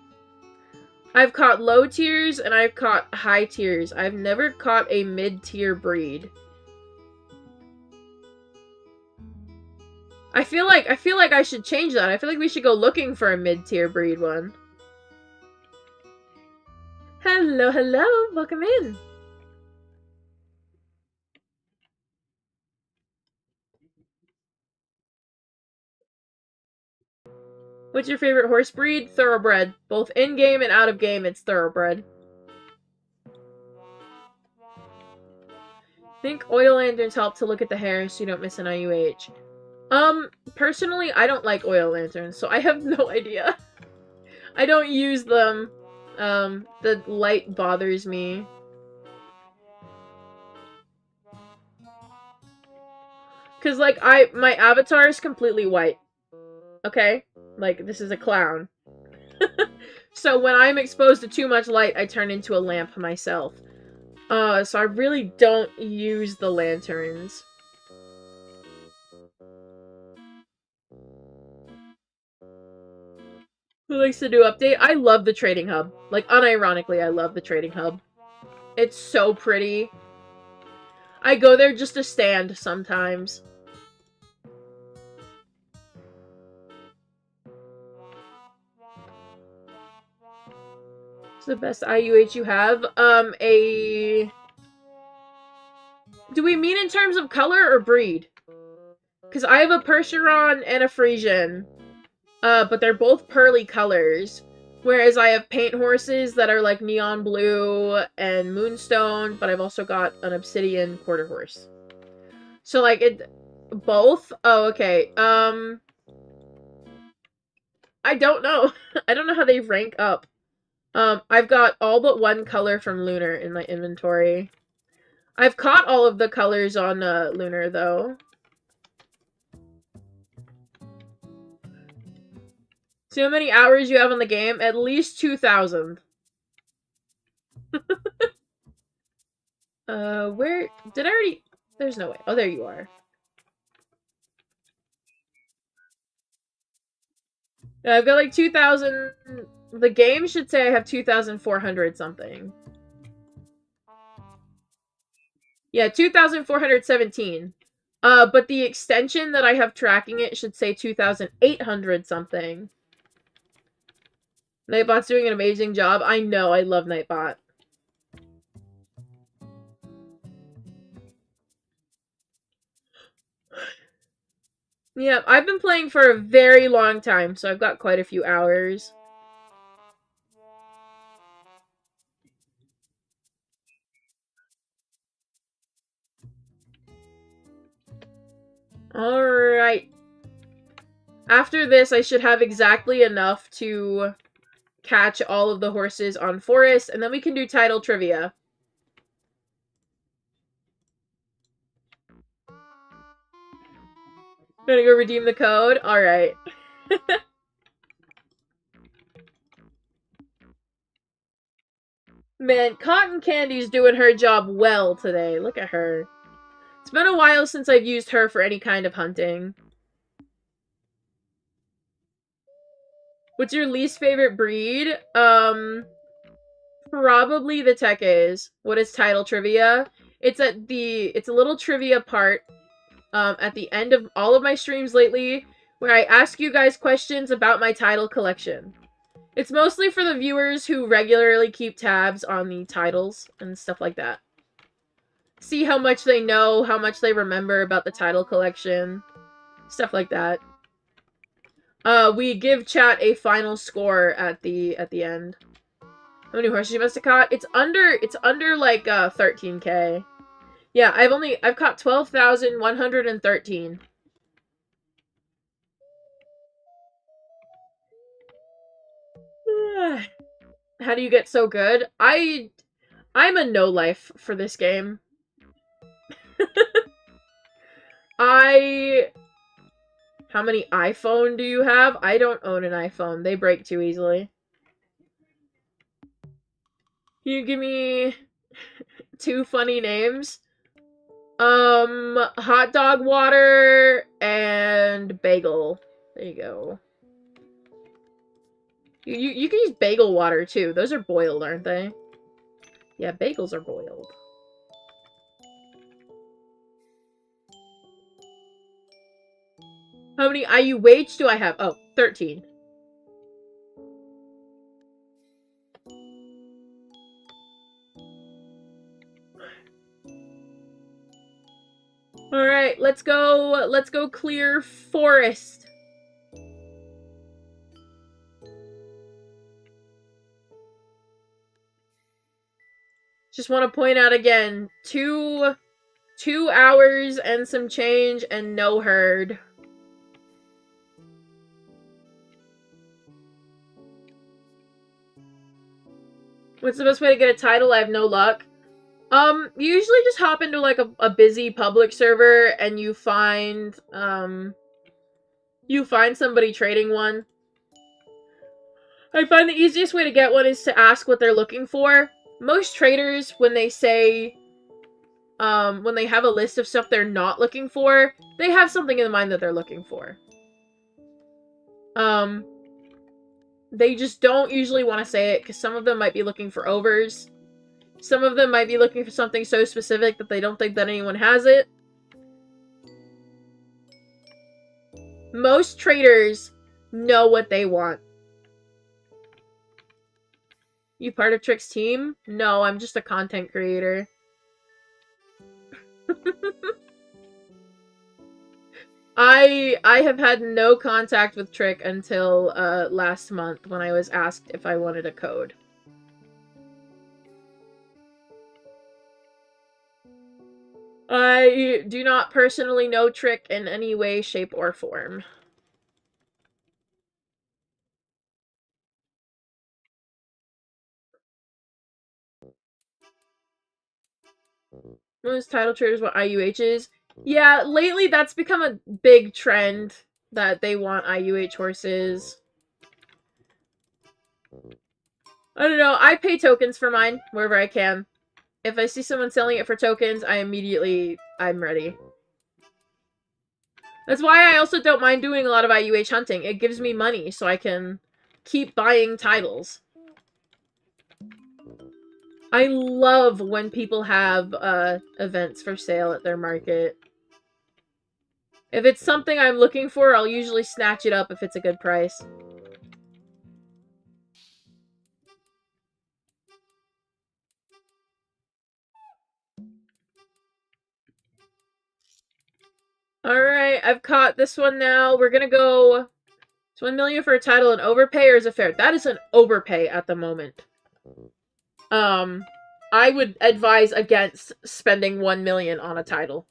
I've caught low tiers and I've caught high tiers. I've never caught a mid-tier breed. I feel like I should change that. I feel like we should go looking for a mid-tier breed one. Hello, Hello, hello. Welcome in. What's your favorite horse breed? Thoroughbred. Both in-game and out-of-game, it's thoroughbred. I think oil lanterns help to look at the hair so you don't miss an IUH. Personally, I don't like oil lanterns, so I have no idea. I don't use them. The light bothers me. Cause, like, my avatar is completely white. Okay? Like, this is a clown. So when I'm exposed to too much light, I turn into a lamp myself. So I really don't use the lanterns. Who likes the new update? I love the trading hub. Like, unironically, I love the trading hub. It's so pretty. I go there just to stand sometimes. What's the best IUH you have? Do we mean in terms of color or breed? Because I have a Percheron and a Frisian. But they're both pearly colors. Whereas I have paint horses that are like neon blue and moonstone, but I've also got an obsidian quarter horse. So like both? Oh, okay. I don't know. I don't know how they rank up. I've got all but one color from Lunar in my inventory. I've caught all of the colors on Lunar though. See how many hours you have on the game? At least 2,000. Where... Did I already... There's no way. Oh, there you are. Yeah, I've got like 2,000... The game should say I have 2,400 something. Yeah, 2,417. But the extension that I have tracking it should say 2,800 something. Nightbot's doing an amazing job. I know, I love Nightbot. Yeah, I've been playing for a very long time, so I've got quite a few hours. Alright. After this, I should have exactly enough to catch all of the horses on Forest, and then we can do title trivia. Gonna go redeem the code? Alright. Man, Cotton Candy's doing her job well today. Look at her. It's been a while since I've used her for any kind of hunting. What's your least favorite breed? Probably the tack is. What is title trivia? It's a little trivia part at the end of all of my streams lately where I ask you guys questions about my title collection. It's mostly for the viewers who regularly keep tabs on the titles and stuff like that. See how much they know, how much they remember about the title collection, stuff like that. We give chat a final score at the end. How many horses you must have caught? It's under like 13k. Yeah, I've caught 12,113. How do you get so good? I'm a no life for this game. How many iPhone do you have? I don't own an iPhone. They break too easily. Can you give me 2 funny names? Hot dog water and bagel. There you go. You can use bagel water too. Those are boiled, aren't they? Yeah, bagels are boiled. How many IUH do I have? Oh, 13. let's go clear forest. Just want to point out again, 2 hours and some change and no herd. What's the best way to get a title? I have no luck. You usually just hop into like a busy public server and you find somebody trading one. I find the easiest way to get one is to ask what they're looking for. Most traders, when they say, when they have a list of stuff they're not looking for, they have something in mind that they're looking for. They just don't usually want to say it, because some of them might be looking for overs. Some of them might be looking for something so specific that they don't think that anyone has it. Most traders know what they want. You part of Trick's team? No, I'm just a content creator. I have had no contact with Trick until last month when I was asked if I wanted a code. I do not personally know Trick in any way, shape, or form. Most title traders want IUHs. Yeah, lately that's become a big trend that they want IUH horses. I don't know, I pay tokens for mine wherever I can. If I see someone selling it for tokens, I'm ready. That's why I also don't mind doing a lot of IUH hunting. It gives me money so I can keep buying titles. I love when people have events for sale at their market. If it's something I'm looking for, I'll usually snatch it up if it's a good price. Alright, I've caught this one now. We're gonna go... It's 1 million for a title, an overpay, or is it fair? That is an overpay at the moment. I would advise against spending 1 million on a title.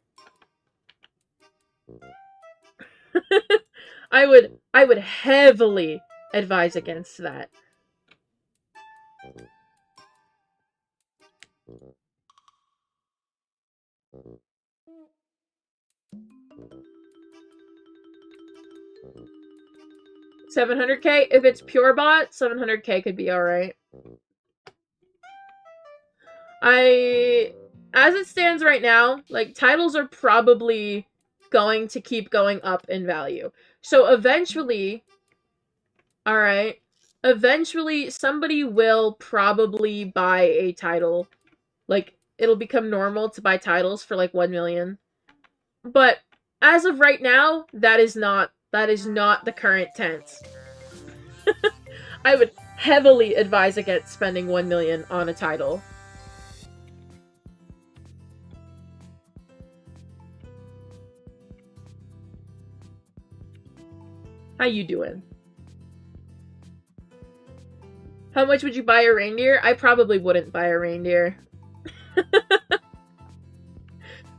I would heavily advise against that. $700K? If it's pure bot, $700K could be alright. As it stands right now, like, titles are probably going to keep going up in value. So eventually, alright, eventually somebody will probably buy a title. Like, it'll become normal to buy titles for like 1 million. But as of right now, that is not the current tense. I would heavily advise against spending 1 million on a title. How you doing? How much would you buy a reindeer? I probably wouldn't buy a reindeer.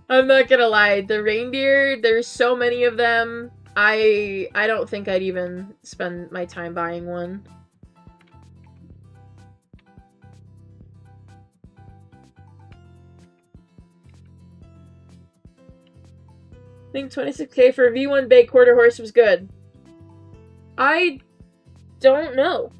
I'm not gonna lie, the reindeer, there's so many of them, I don't think I'd even spend my time buying one. I think 26K for a V1 bay quarter horse was good. I don't know.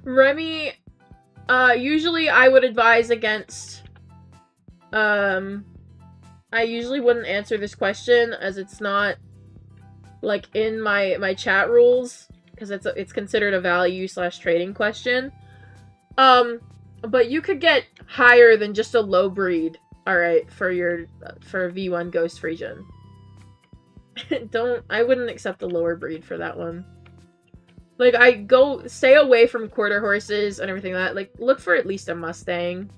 Remy, usually I would advise against, I usually wouldn't answer this question as it's not, like, in my chat rules, because it's considered a value/trading question. But you could get higher than just a low breed, alright, for V1 Ghost Frisian. I wouldn't accept a lower breed for that one. Like, stay away from quarter horses and everything like that. Like, look for at least a Mustang.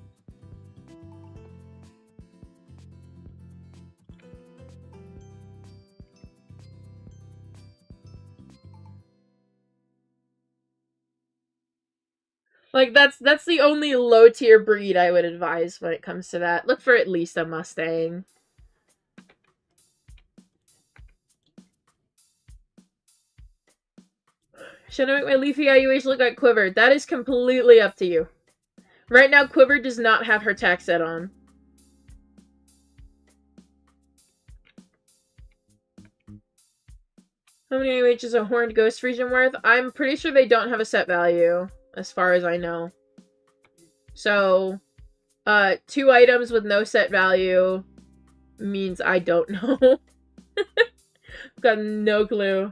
Like, that's the only low-tier breed I would advise when it comes to that. Look for at least a Mustang. Should I make my leafy IUH look like Quiver? That is completely up to you. Right now, Quiver does not have her tack set on. How many IUH is a horned ghost Frisian worth? I'm pretty sure they don't have a set value, as far as I know. So, 2 items with no set value means I don't know. I've got no clue.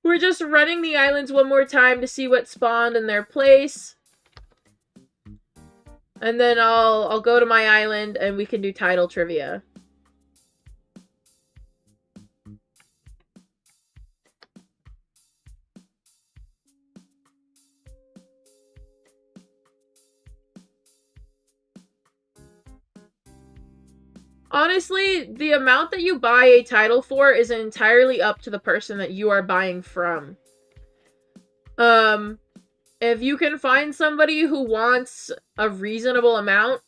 We're just running the islands one more time to see what spawned in their place. And then I'll go to my island and we can do title trivia. Honestly, the amount that you buy a title for is entirely up to the person that you are buying from. If you can find somebody who wants a reasonable amount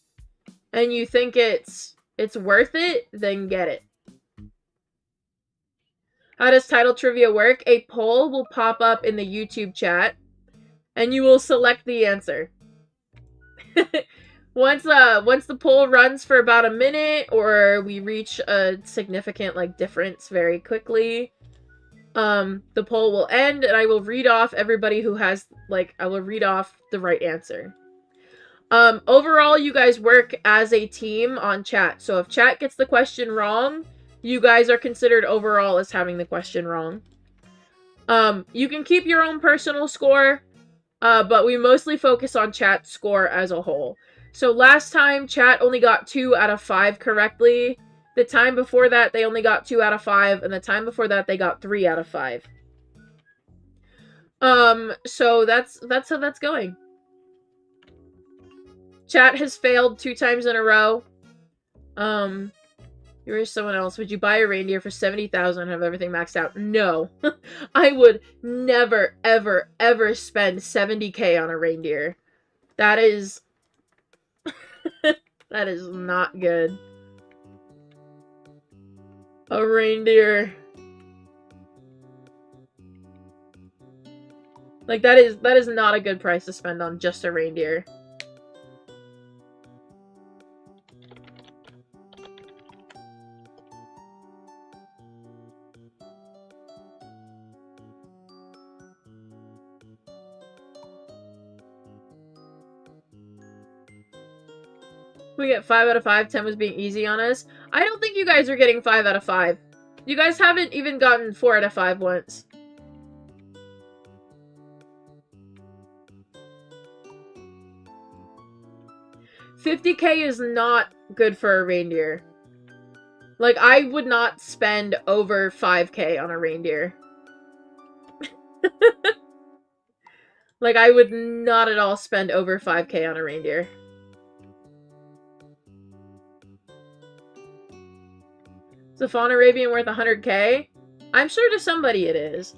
and you think it's worth it, then get it. How does title trivia work? A poll will pop up in the YouTube chat and you will select the answer. Once the poll runs for about a minute or we reach a significant like difference very quickly, the poll will end and I will read off everybody who has I will read off the right answer. Overall, you guys work as a team on chat. So if chat gets the question wrong, you guys are considered overall as having the question wrong. You can keep your own personal score, but we mostly focus on chat's score as a whole. So last time, chat only got 2 out of 5 correctly. The time before that, they only got 2 out of 5. And the time before that, they got 3 out of 5. So that's how that's going. Chat has failed 2 times in a row. Here's someone else. Would you buy a reindeer for 70,000 and have everything maxed out? No. I would never, ever, ever spend 70k on a reindeer. That is... that is not good. A reindeer. Like, that is not a good price to spend on just a reindeer. We get 5 out of 5. 10 was being easy on us. I don't think you guys are getting 5 out of 5. You guys haven't even gotten 4 out of 5 once. $50k is not good for a reindeer. Like, I would not spend over 5k on a reindeer. Like, I would not at all spend over 5k on a reindeer. Is a Fawn Arabian worth 100k? I'm sure to somebody it is.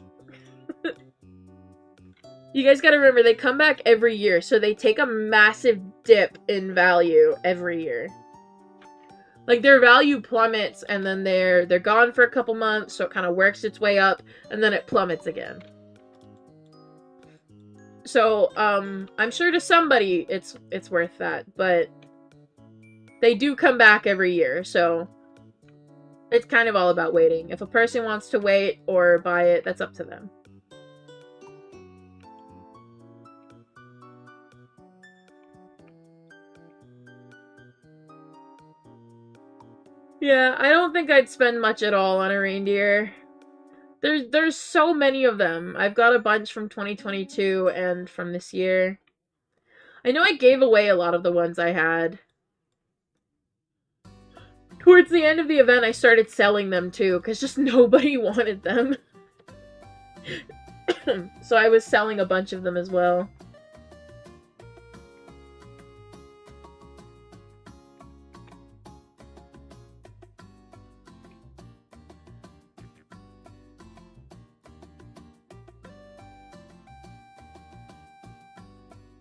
You guys gotta remember, they come back every year, so they take a massive dip in value every year. Like, their value plummets, and then they're gone for a couple months, so it kind of works its way up, and then it plummets again. So, I'm sure to somebody it's worth that, but they do come back every year, so it's kind of all about waiting. If a person wants to wait or buy it, that's up to them. Yeah, I don't think I'd spend much at all on a reindeer. There's so many of them. I've got a bunch from 2022 and from this year. I know I gave away a lot of the ones I had. Towards the end of the event, I started selling them too, because just nobody wanted them. So I was selling a bunch of them as well.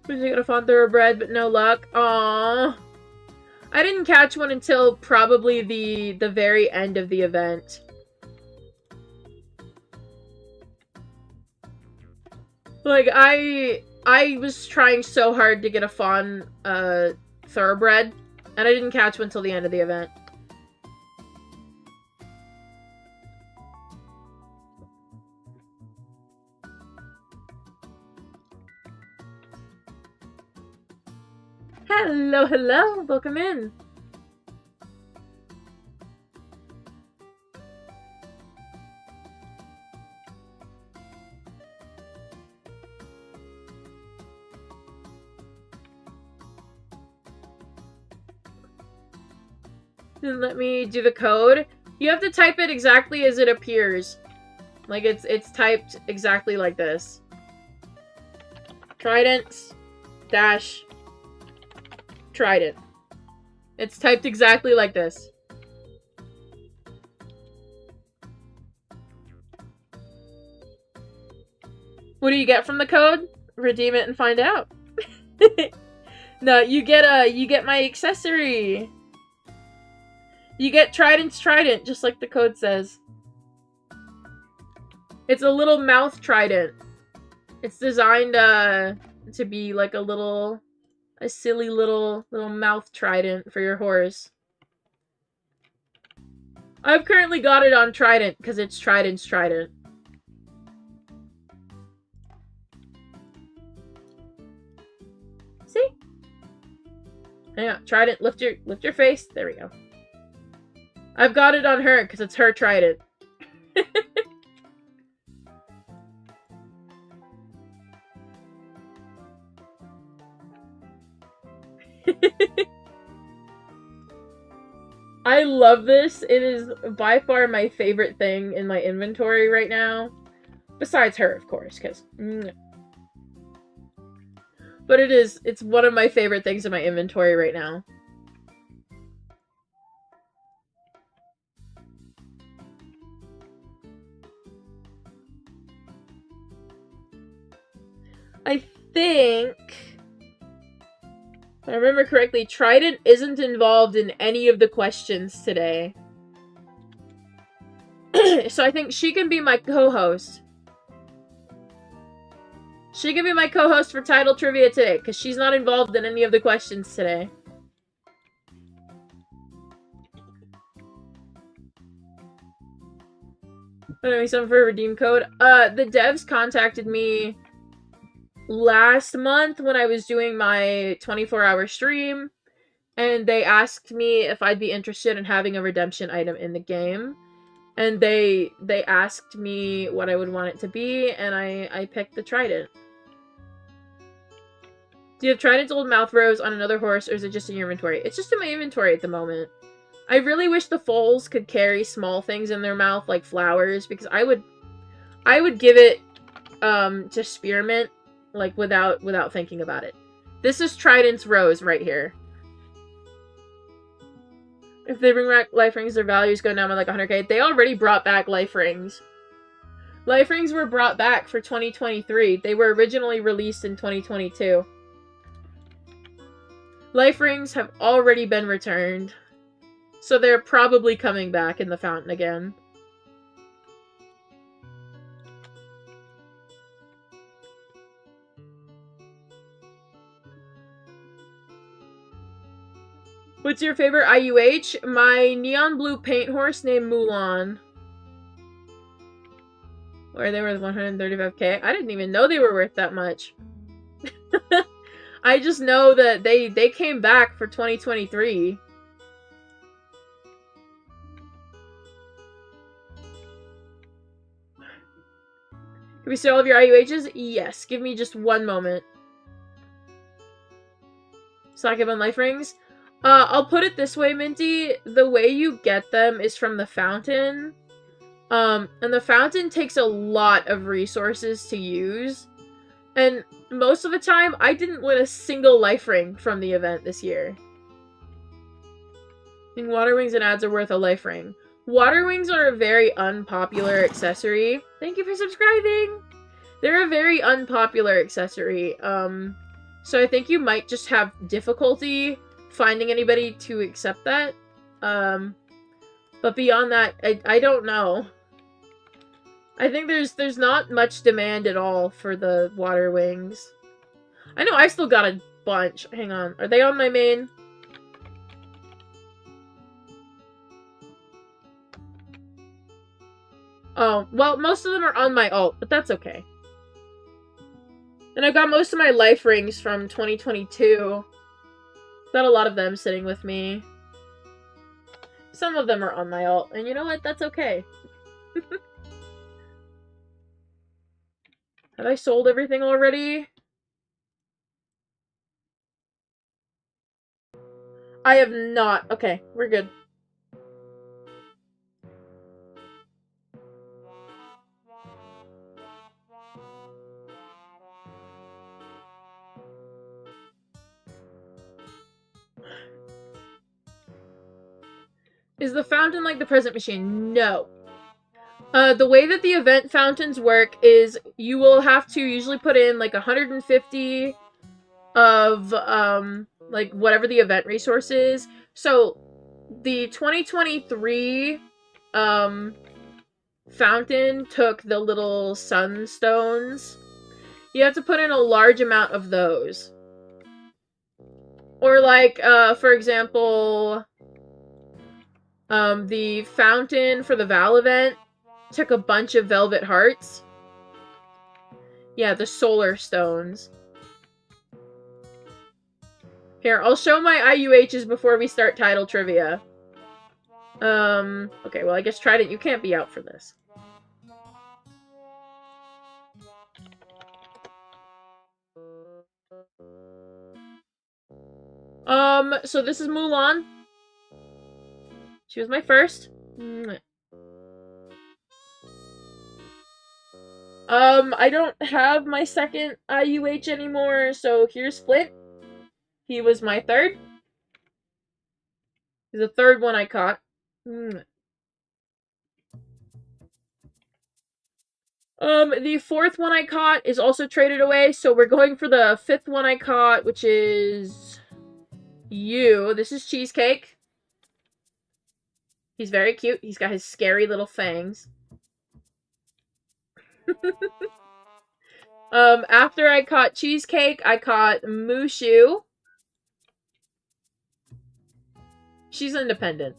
Was gonna find thoroughbred, but no luck. Aww. I didn't catch one until probably the very end of the event. Like, I was trying so hard to get a fawn thoroughbred, and I didn't catch one until the end of the event. Hello, hello! Welcome in! Let me do the code. You have to type it exactly as it appears. Like, it's typed exactly like this. Trident dash Trident. It's typed exactly like this. What do you get from the code? Redeem it and find out. No, you get my accessory. You get Trident's Trident, just like the code says. It's a little mouth trident. It's designed to be like a silly little mouth trident for your horse. I've currently got it on Trident because it's Trident's Trident. See? Yeah, Trident, lift your face. There we go. I've got it on her because it's her Trident. I love this. It is by far my favorite thing in my inventory right now. Besides her, of course, because... But it's one of my favorite things in my inventory right now. I think, if I remember correctly, Trident isn't involved in any of the questions today. So I think she can be my co-host. She can be my co-host for Tidal Trivia today, because she's not involved in any of the questions today. Anyway, something for a redeem code. The devs contacted me last month when I was doing my 24-hour stream, and they asked me if I'd be interested in having a redemption item in the game. And they asked me what I would want it to be, and I picked the Trident. Do you have Trident's old mouth rose on another horse, or is it just in your inventory? It's just in my inventory at the moment. I really wish the foals could carry small things in their mouth, like flowers, because I would give it to Spearmint, like, without thinking about it. This is Trident's rose right here. If they bring back life rings, their values go down by like 100k. They already brought back life rings. Life rings were brought back for 2023. They were originally released in 2022. Life rings have already been returned. So they're probably coming back in the fountain again. What's your favorite IUH? My neon blue paint horse named Mulan. Or they were 135k. I didn't even know they were worth that much. I just know that they came back for 2023. Can we see all of your IUHs? Yes. Give me just one moment. Stock up on life rings. I'll put it this way, Minty. The way you get them is from the fountain. And the fountain takes a lot of resources to use. And most of the time, I didn't win a single life ring from the event this year. I think water wings and ads are worth a life ring. Water wings are a very unpopular accessory. Thank you for subscribing! They're a very unpopular accessory. So I think you might just have difficulty finding anybody to accept that. But beyond that, I don't know. I think there's not much demand at all for the water wings. I know I still got a bunch. Hang on. Are they on my main? Oh, well, most of them are on my alt, but that's okay. And I got most of my life rings from 2022. Got a lot of them sitting with me. Some of them are on my alt, and you know what? That's okay. Have I sold everything already? I have not. Okay, we're good. Is the fountain like the present machine? No. The way that the event fountains work is you will have to usually put in like 150 of like whatever the event resource is. So the 2023 fountain took the little sunstones. You have to put in a large amount of those. Or like for example, the fountain for the Val event took a bunch of velvet hearts. Yeah, the solar stones. Here, I'll show my IUHs before we start title trivia. Okay, well, I guess Trident, you can't be out for this. So this is Mulan. She was my first. I don't have my second IUH anymore, so here's Flint. He was my third. He's the third one I caught. The fourth one I caught is also traded away, so we're going for the fifth one I caught, which is you. This is Cheesecake. He's very cute. He's got his scary little fangs. After I caught Cheesecake, I caught Mushu. She's independent.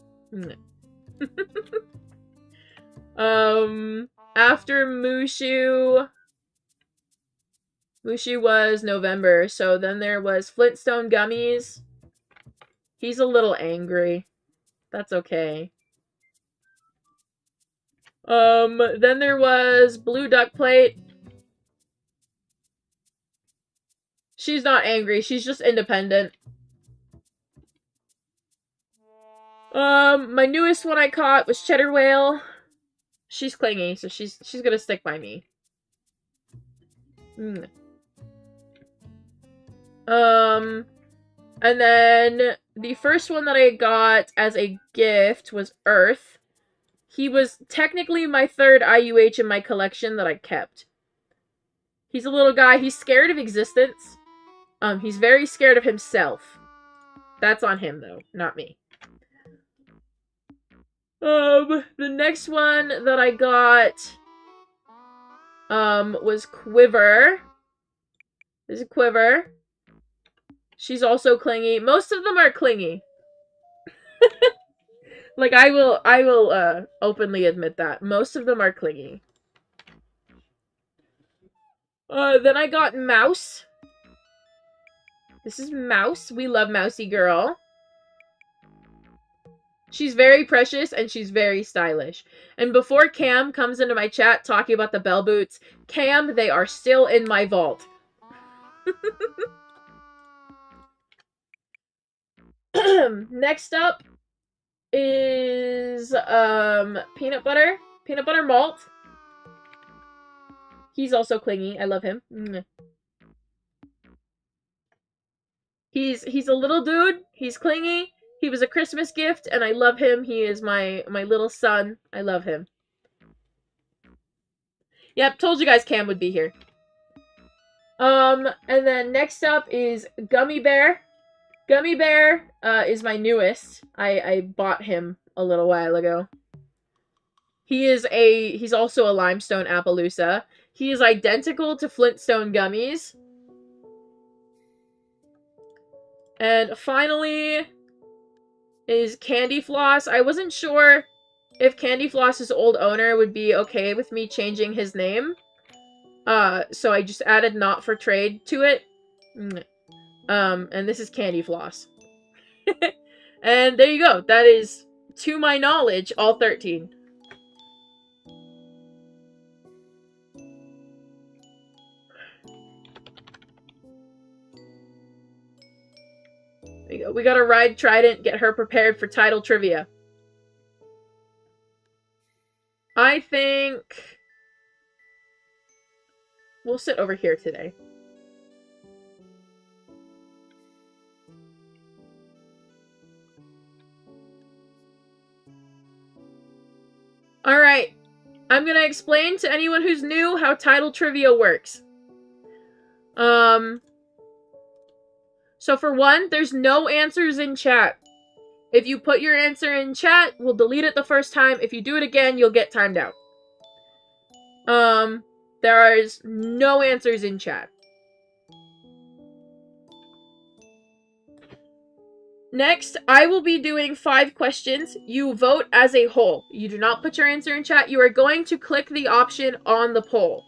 After Mushu was November, so then there was Flintstone Gummies. He's a little angry. That's okay. Then there was Blue Duck Plate. She's not angry, she's just independent. My newest one I caught was Cheddar Whale. She's clingy, so she's gonna stick by me. And then the first one that I got as a gift was Earth. He was technically my third IUH in my collection that I kept. He's a little guy. He's scared of existence. He's very scared of himself. That's on him, though, not me. The next one that I got, was Quiver. This is Quiver. She's also clingy. Most of them are clingy. Like, I will, openly admit that. Most of them are clingy. Then I got Mouse. This is Mouse. We love Mousy Girl. She's very precious, and she's very stylish. And before Cam comes into my chat talking about the bell boots, Cam, they are still in my vault. Next up is peanut butter malt. He's also clingy. I love him. He's a little dude. He's clingy. He was a Christmas gift, and I love him. He is my little son. I love him. Yep, told you guys Cam would be here. And then next up is Gummy Bear. Gummy Bear is my newest. I bought him a little while ago. He's also a limestone Appaloosa. He is identical to Flintstone gummies. And finally is Candy Floss. I wasn't sure if Candy Floss's old owner would be okay with me changing his name. So I just added not for trade to it. And this is Candy Floss. And there you go. That is, to my knowledge, all 13. There you go. We gotta ride Trident, get her prepared for title trivia. I think we'll sit over here today. Alright, I'm gonna explain to anyone who's new how title trivia works. So for one, there's no answers in chat. If you put your answer in chat, we'll delete it the first time. If you do it again, you'll get timed out. There is no answers in chat. Next, I will be doing 5 questions. You vote as a whole. You do not put your answer in chat. You are going to click the option on the poll.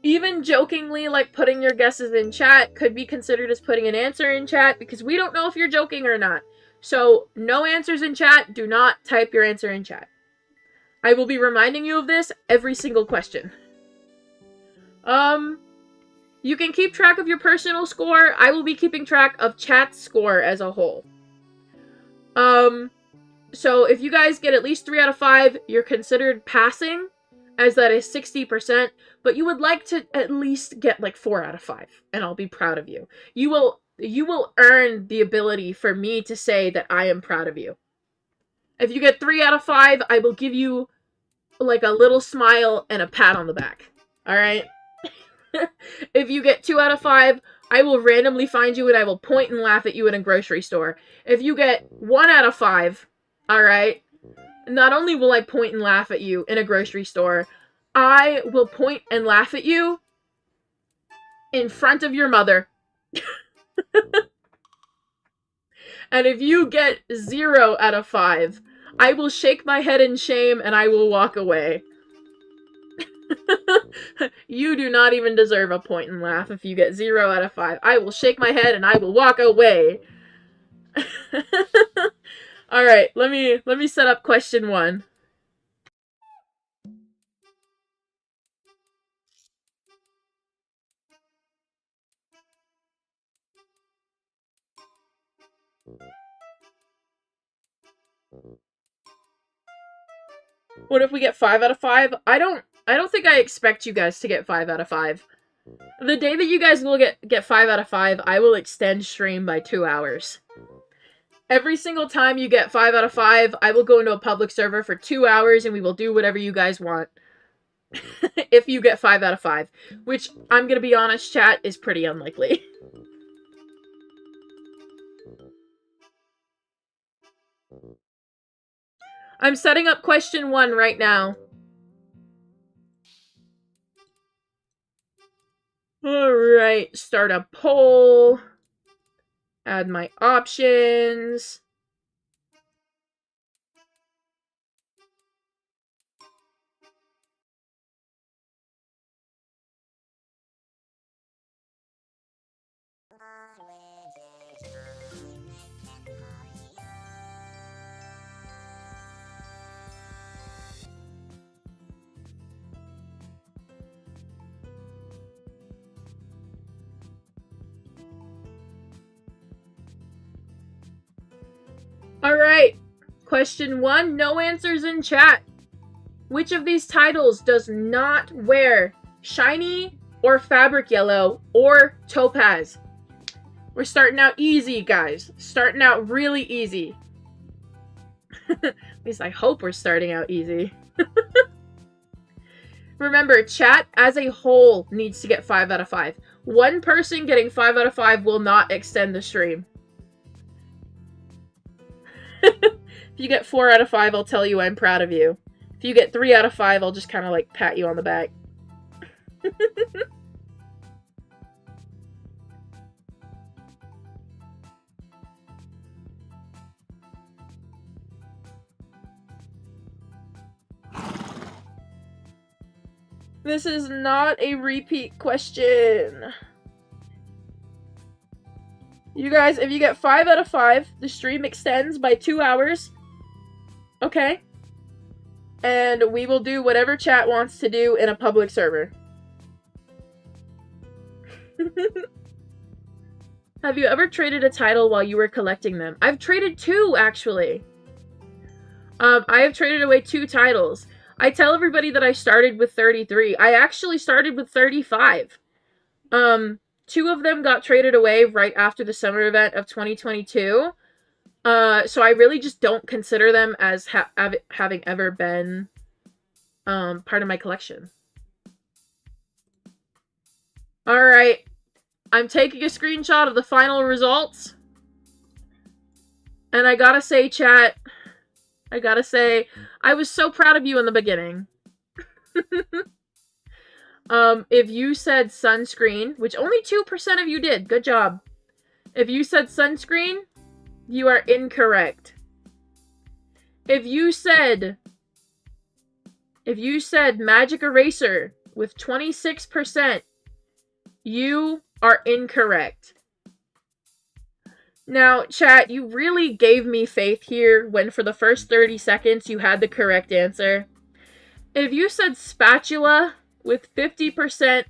Even jokingly, like putting your guesses in chat could be considered as putting an answer in chat because we don't know if you're joking or not. So, no answers in chat. Do not type your answer in chat. I will be reminding you of this every single question. You can keep track of your personal score. I will be keeping track of chat's score as a whole. So if you guys get at least 3 out of 5, you're considered passing, as that is 60%, but you would like to at least get like 4 out of 5, and I'll be proud of you. You will earn the ability for me to say that I am proud of you. If you get 3 out of 5, I will give you like a little smile and a pat on the back. Alright? If you get 2 out of 5, I will randomly find you and I will point and laugh at you in a grocery store. If you get 1 out of 5, alright, not only will I point and laugh at you in a grocery store, I will point and laugh at you in front of your mother. And if you get 0 out of 5, I will shake my head in shame and I will walk away. You do not even deserve a point and laugh if you get 0 out of 5. I will shake my head and I will walk away. Alright, let me set up question 1. What if we get 5 out of 5? I don't think I expect you guys to get 5 out of 5. The day that you guys will get 5 out of 5, I will extend stream by 2 hours. Every single time you get 5 out of 5, I will go into a public server for 2 hours and we will do whatever you guys want. If you get 5 out of 5. Which, I'm gonna be honest, chat, is pretty unlikely. I'm setting up question 1 right now. Alright, start a poll. Add my options. Question 1, no answers in chat. Which of these titles does not wear shiny or fabric yellow or topaz? We're starting out easy, guys. Starting out really easy. At least I hope we're starting out easy. Remember, chat as a whole needs to get 5 out of 5. One person getting 5 out of 5 will not extend the stream. If you get 4 out of 5, I'll tell you I'm proud of you. If you get 3 out of 5, I'll just kind of like pat you on the back. This is not a repeat question. You guys, if you get 5 out of 5, the stream extends by 2 hours. Okay? And we will do whatever chat wants to do in a public server. Have you ever traded a title while you were collecting them? I've traded 2, actually. I have traded away 2 titles. I tell everybody that I started with 33. I actually started with 35. 2 of them got traded away right after the summer event of 2022. So I really just don't consider them as having ever been part of my collection. Alright. I'm taking a screenshot of the final results. And I gotta say, chat, I was so proud of you in the beginning. If you said sunscreen, which only 2% of you did, good job. If you said sunscreen, you are incorrect. If you said magic eraser with 26%, you are incorrect. Now, chat, you really gave me faith here when for the first 30 seconds you had the correct answer. If you said spatula with 50%,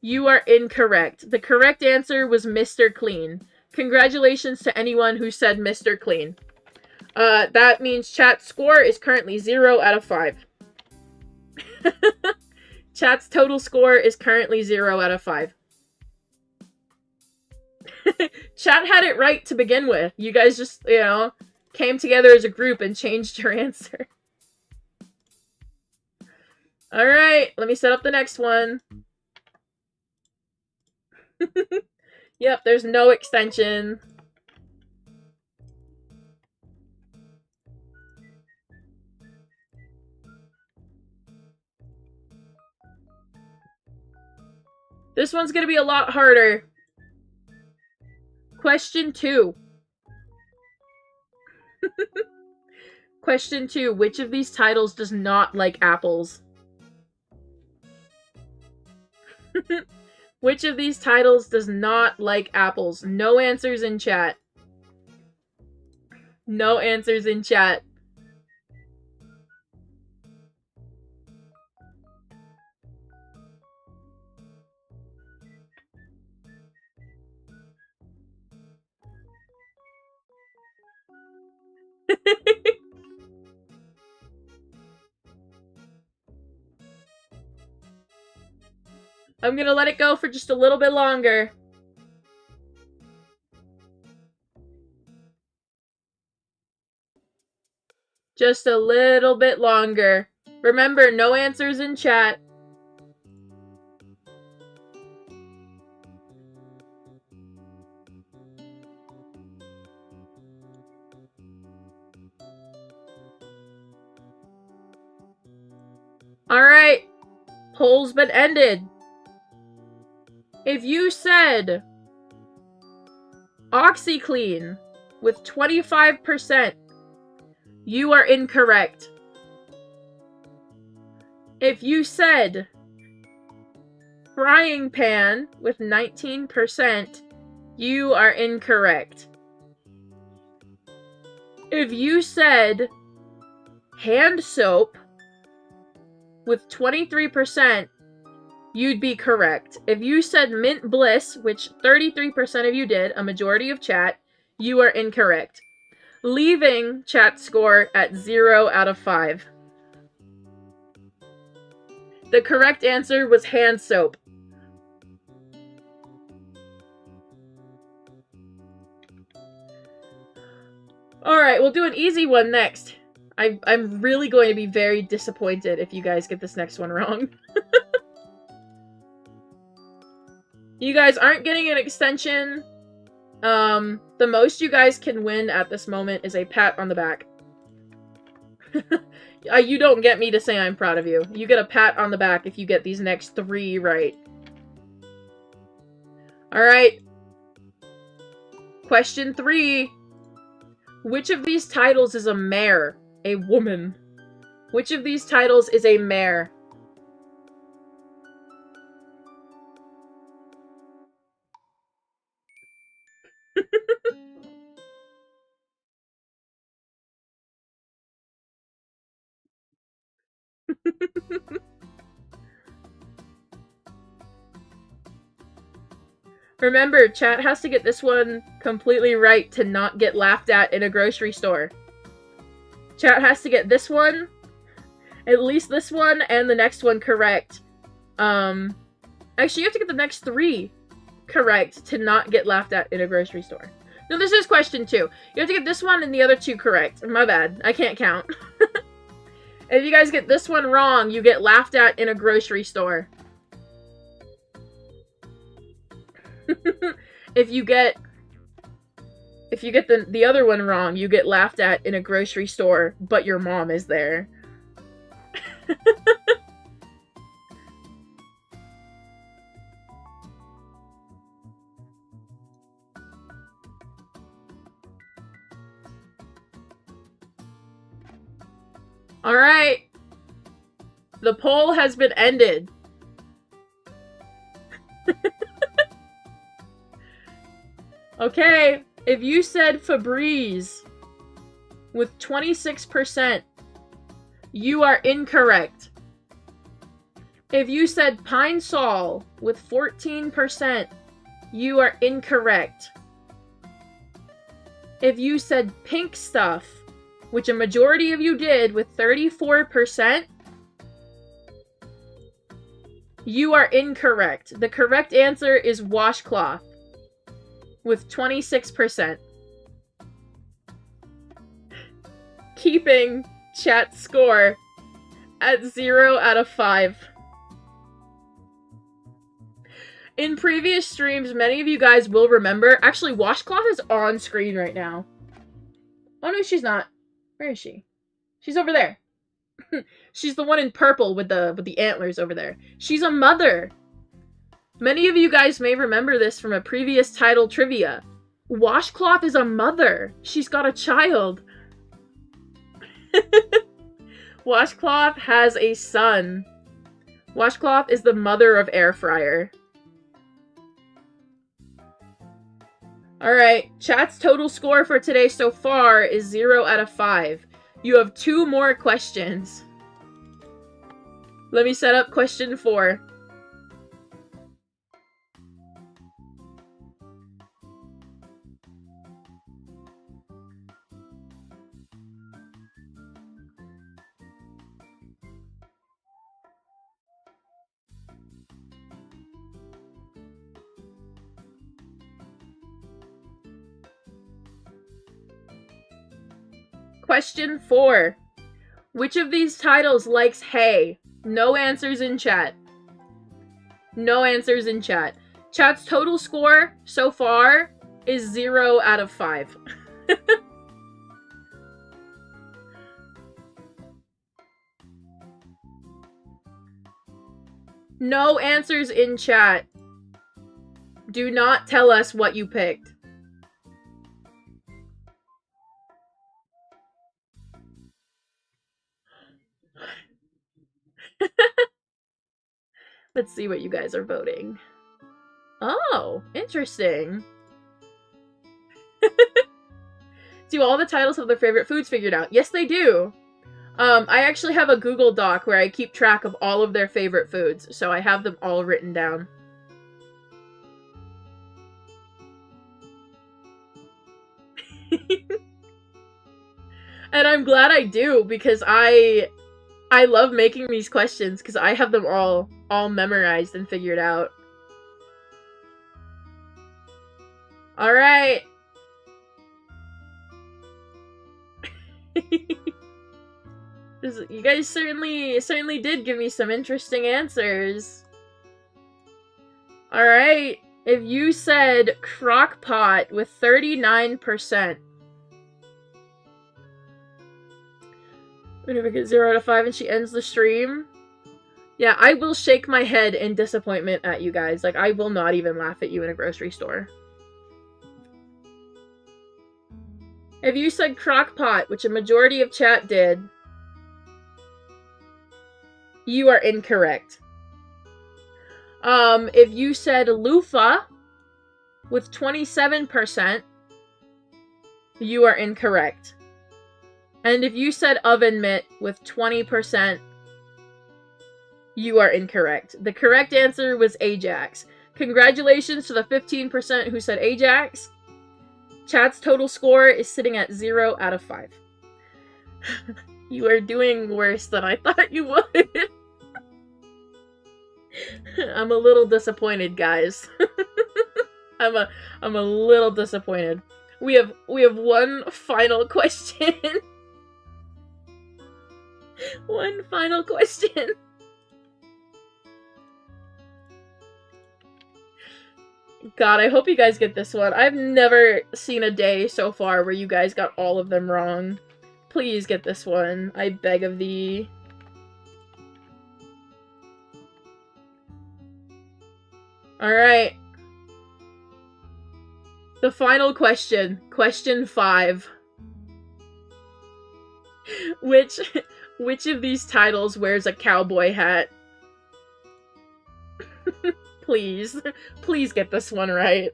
you are incorrect. The correct answer was Mr. Clean. Congratulations to anyone who said Mr. Clean. That means chat's score is currently 0 out of 5. Chat's total score is currently 0 out of 5. Chat had it right to begin with. You guys just, you know, came together as a group and changed your answer. Alright, let me set up the next one. Yep, there's no extension. This one's gonna be a lot harder. Question 2. Question 2. Which of these titles does not like apples? Which of these titles does not like apples? No answers in chat. No answers in chat. I'm gonna let it go for just a little bit longer. Just a little bit longer. Remember, no answers in chat. Alright. Poll's been ended. If you said OxyClean with 25%, you are incorrect. If you said frying pan with 19%, you are incorrect. If you said hand soap with 23%, you'd be correct. If you said mint bliss, which 33% of you did, a majority of chat, you are incorrect. leaving chat score at 0 out of 5. The correct answer was hand soap. Alright, we'll do an easy one next. I'm really going to be very disappointed if you guys get this next one wrong. You guys aren't getting an extension. The most you guys can win at this moment is a pat on the back. You don't get me to say I'm proud of you. You get a pat on the back if you get these next 3 right. Alright. Question 3. Which of these titles is a mare? A woman. Which of these titles is a mare? Remember, chat has to get this one completely right to not get laughed at in a grocery store. Chat has to get this one, at least this one, and the next one correct. Actually, you have to get the next 3 correct to not get laughed at in a grocery store. No, this is question 2. You have to get this one and the other 2 correct. My bad. I can't count. If you guys get this one wrong, you get laughed at in a grocery store. If you get the other one wrong, you get laughed at in a grocery store, but your mom is there. Alright. The poll has been ended. Okay, if you said Febreze with 26%, you are incorrect. If you said Pine Sol with 14%, you are incorrect. If you said Pink Stuff, which a majority of you did with 34%, you are incorrect. The correct answer is washcloth with 26%. Keeping chat score at 0 out of 5. In previous streams, many of you guys will remember, actually washcloth is on screen right now. Oh no, she's not. Where is she? She's over there. She's the one in purple with the antlers over there. She's a mother. Many of you guys may remember this from a previous title trivia. Washcloth is a mother. She's got a child. Washcloth has a son. Washcloth is the mother of air fryer. Alright, chat's total score for today so far is 0 out of 5. You have 2 more questions. Let me set up question 4. Question 4. Which of these titles likes hay? No answers in chat. No answers in chat. Chat's total score so far is 0 out of 5. No answers in chat. Do not tell us what you picked. Let's see what you guys are voting. Oh, interesting. Do all the titles have their favorite foods figured out? Yes, they do. I actually have a Google Doc where I keep track of all of their favorite foods, so I have them all written down. And I'm glad I do, because I love making these questions, because I have them all memorized and figured out. Alright. You guys certainly did give me some interesting answers. Alright. If you said crock pot with 39%. Whenever we get 0 out of 5 and she ends the stream. Yeah, I will shake my head in disappointment at you guys. Like, I will not even laugh at you in a grocery store. If you said crock pot, which a majority of chat did, you are incorrect. If you said loofah with 27%, you are incorrect. And if you said oven mitt with 20%, you are incorrect. The correct answer was Ajax. Congratulations to the 15% who said Ajax. Chat's total score is sitting at 0 out of 5. You are doing worse than I thought you would. I'm a little disappointed, guys. I'm a little disappointed. We have one final question. One final question. God, I hope you guys get this one. I've never seen a day so far where you guys got all of them wrong. Please get this one. I beg of thee. Alright. The final question. Question 5. Which of these titles wears a cowboy hat? Please. Please get this one right.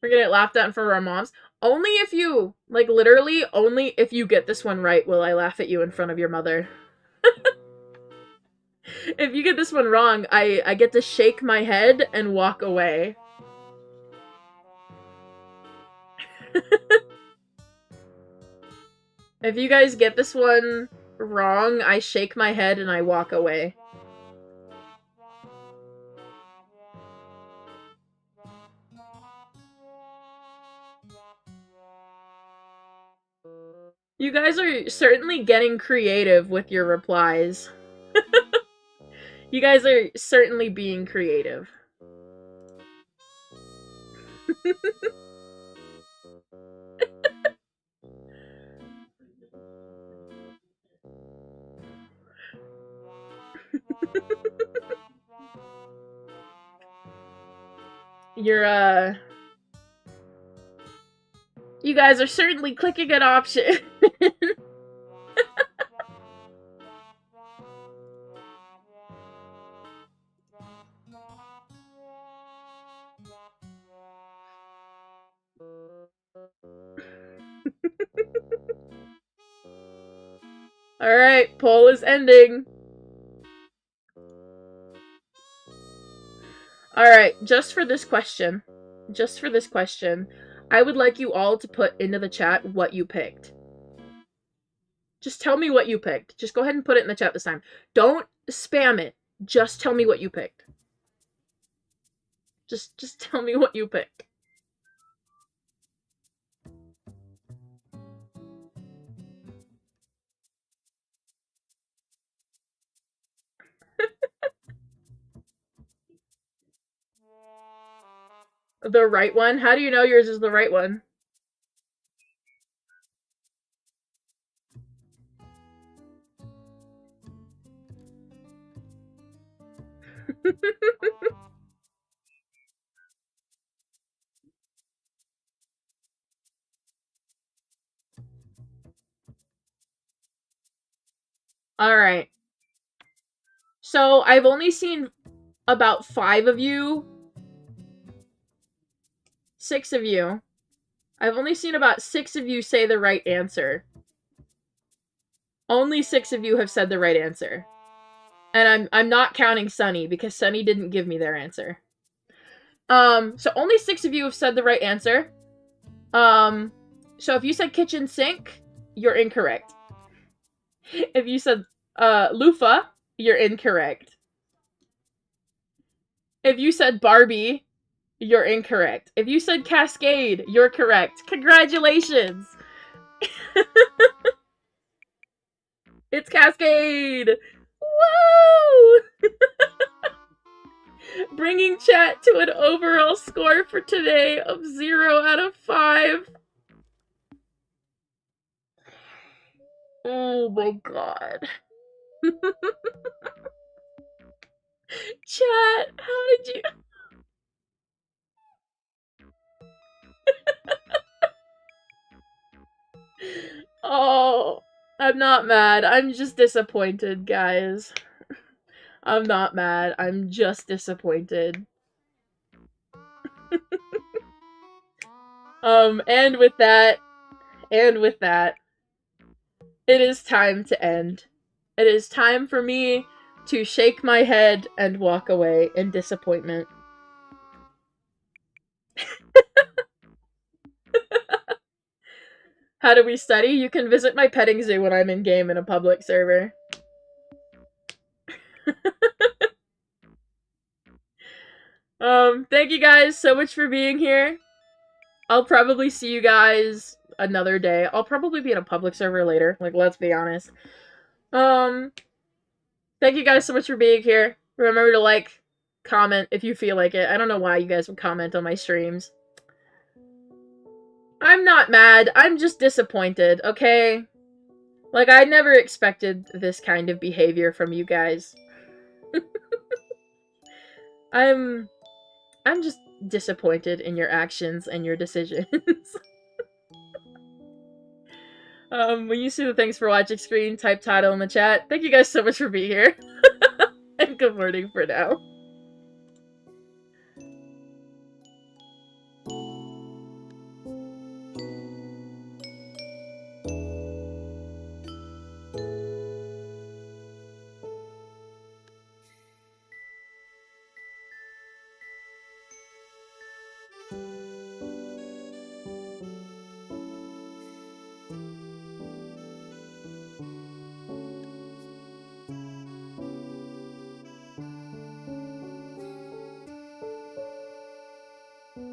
We're gonna get laughed at in front of our moms. Only if you, like, literally, only if you get this one right will I laugh at you in front of your mother. If you get this one wrong, I get to shake my head and walk away. If you guys get this one wrong, I shake my head and I walk away. You guys are certainly getting creative with your replies. You guys are certainly being creative. You guys are certainly clicking an option. Alright, poll is ending. Alright, just for this question, I would like you all to put into the chat what you picked. Just tell me what you picked. Just go ahead and put it in the chat this time. Don't spam it. Just tell me what you picked. Just tell me what you picked. The right one? How do you know yours is the right one? Alright. So, I've only seen about 5 of you. 6 of you. I've only seen about 6 of you say the right answer. Only 6 of you have said the right answer. And I'm not counting Sunny, because Sunny didn't give me their answer. So only 6 of you have said the right answer. So if you said kitchen sink, you're incorrect. If you said loofah, you're incorrect. If you said Barbie, you're incorrect. If you said Cascade, you're correct. Congratulations! It's Cascade! Woo! Bringing chat to an overall score for today of 0 out of 5. Oh my god. Chat, how did you... Oh, I'm not mad. I'm just disappointed, guys. I'm not mad. I'm just disappointed. and with that, it is time to end. It is time for me to shake my head and walk away in disappointment. How do we study? You can visit my petting zoo when I'm in-game in a public server. Thank you guys so much for being here. I'll probably see you guys another day. I'll probably be in a public server later. Like, let's be honest. Thank you guys so much for being here. Remember to like, comment if you feel like it. I don't know why you guys would comment on my streams. I'm not mad. I'm just disappointed, okay? Like, I never expected this kind of behavior from you guys. I'm just disappointed in your actions and your decisions. When you see the thanks for watching screen, type title in the chat. Thank you guys so much for being here. And good morning for now.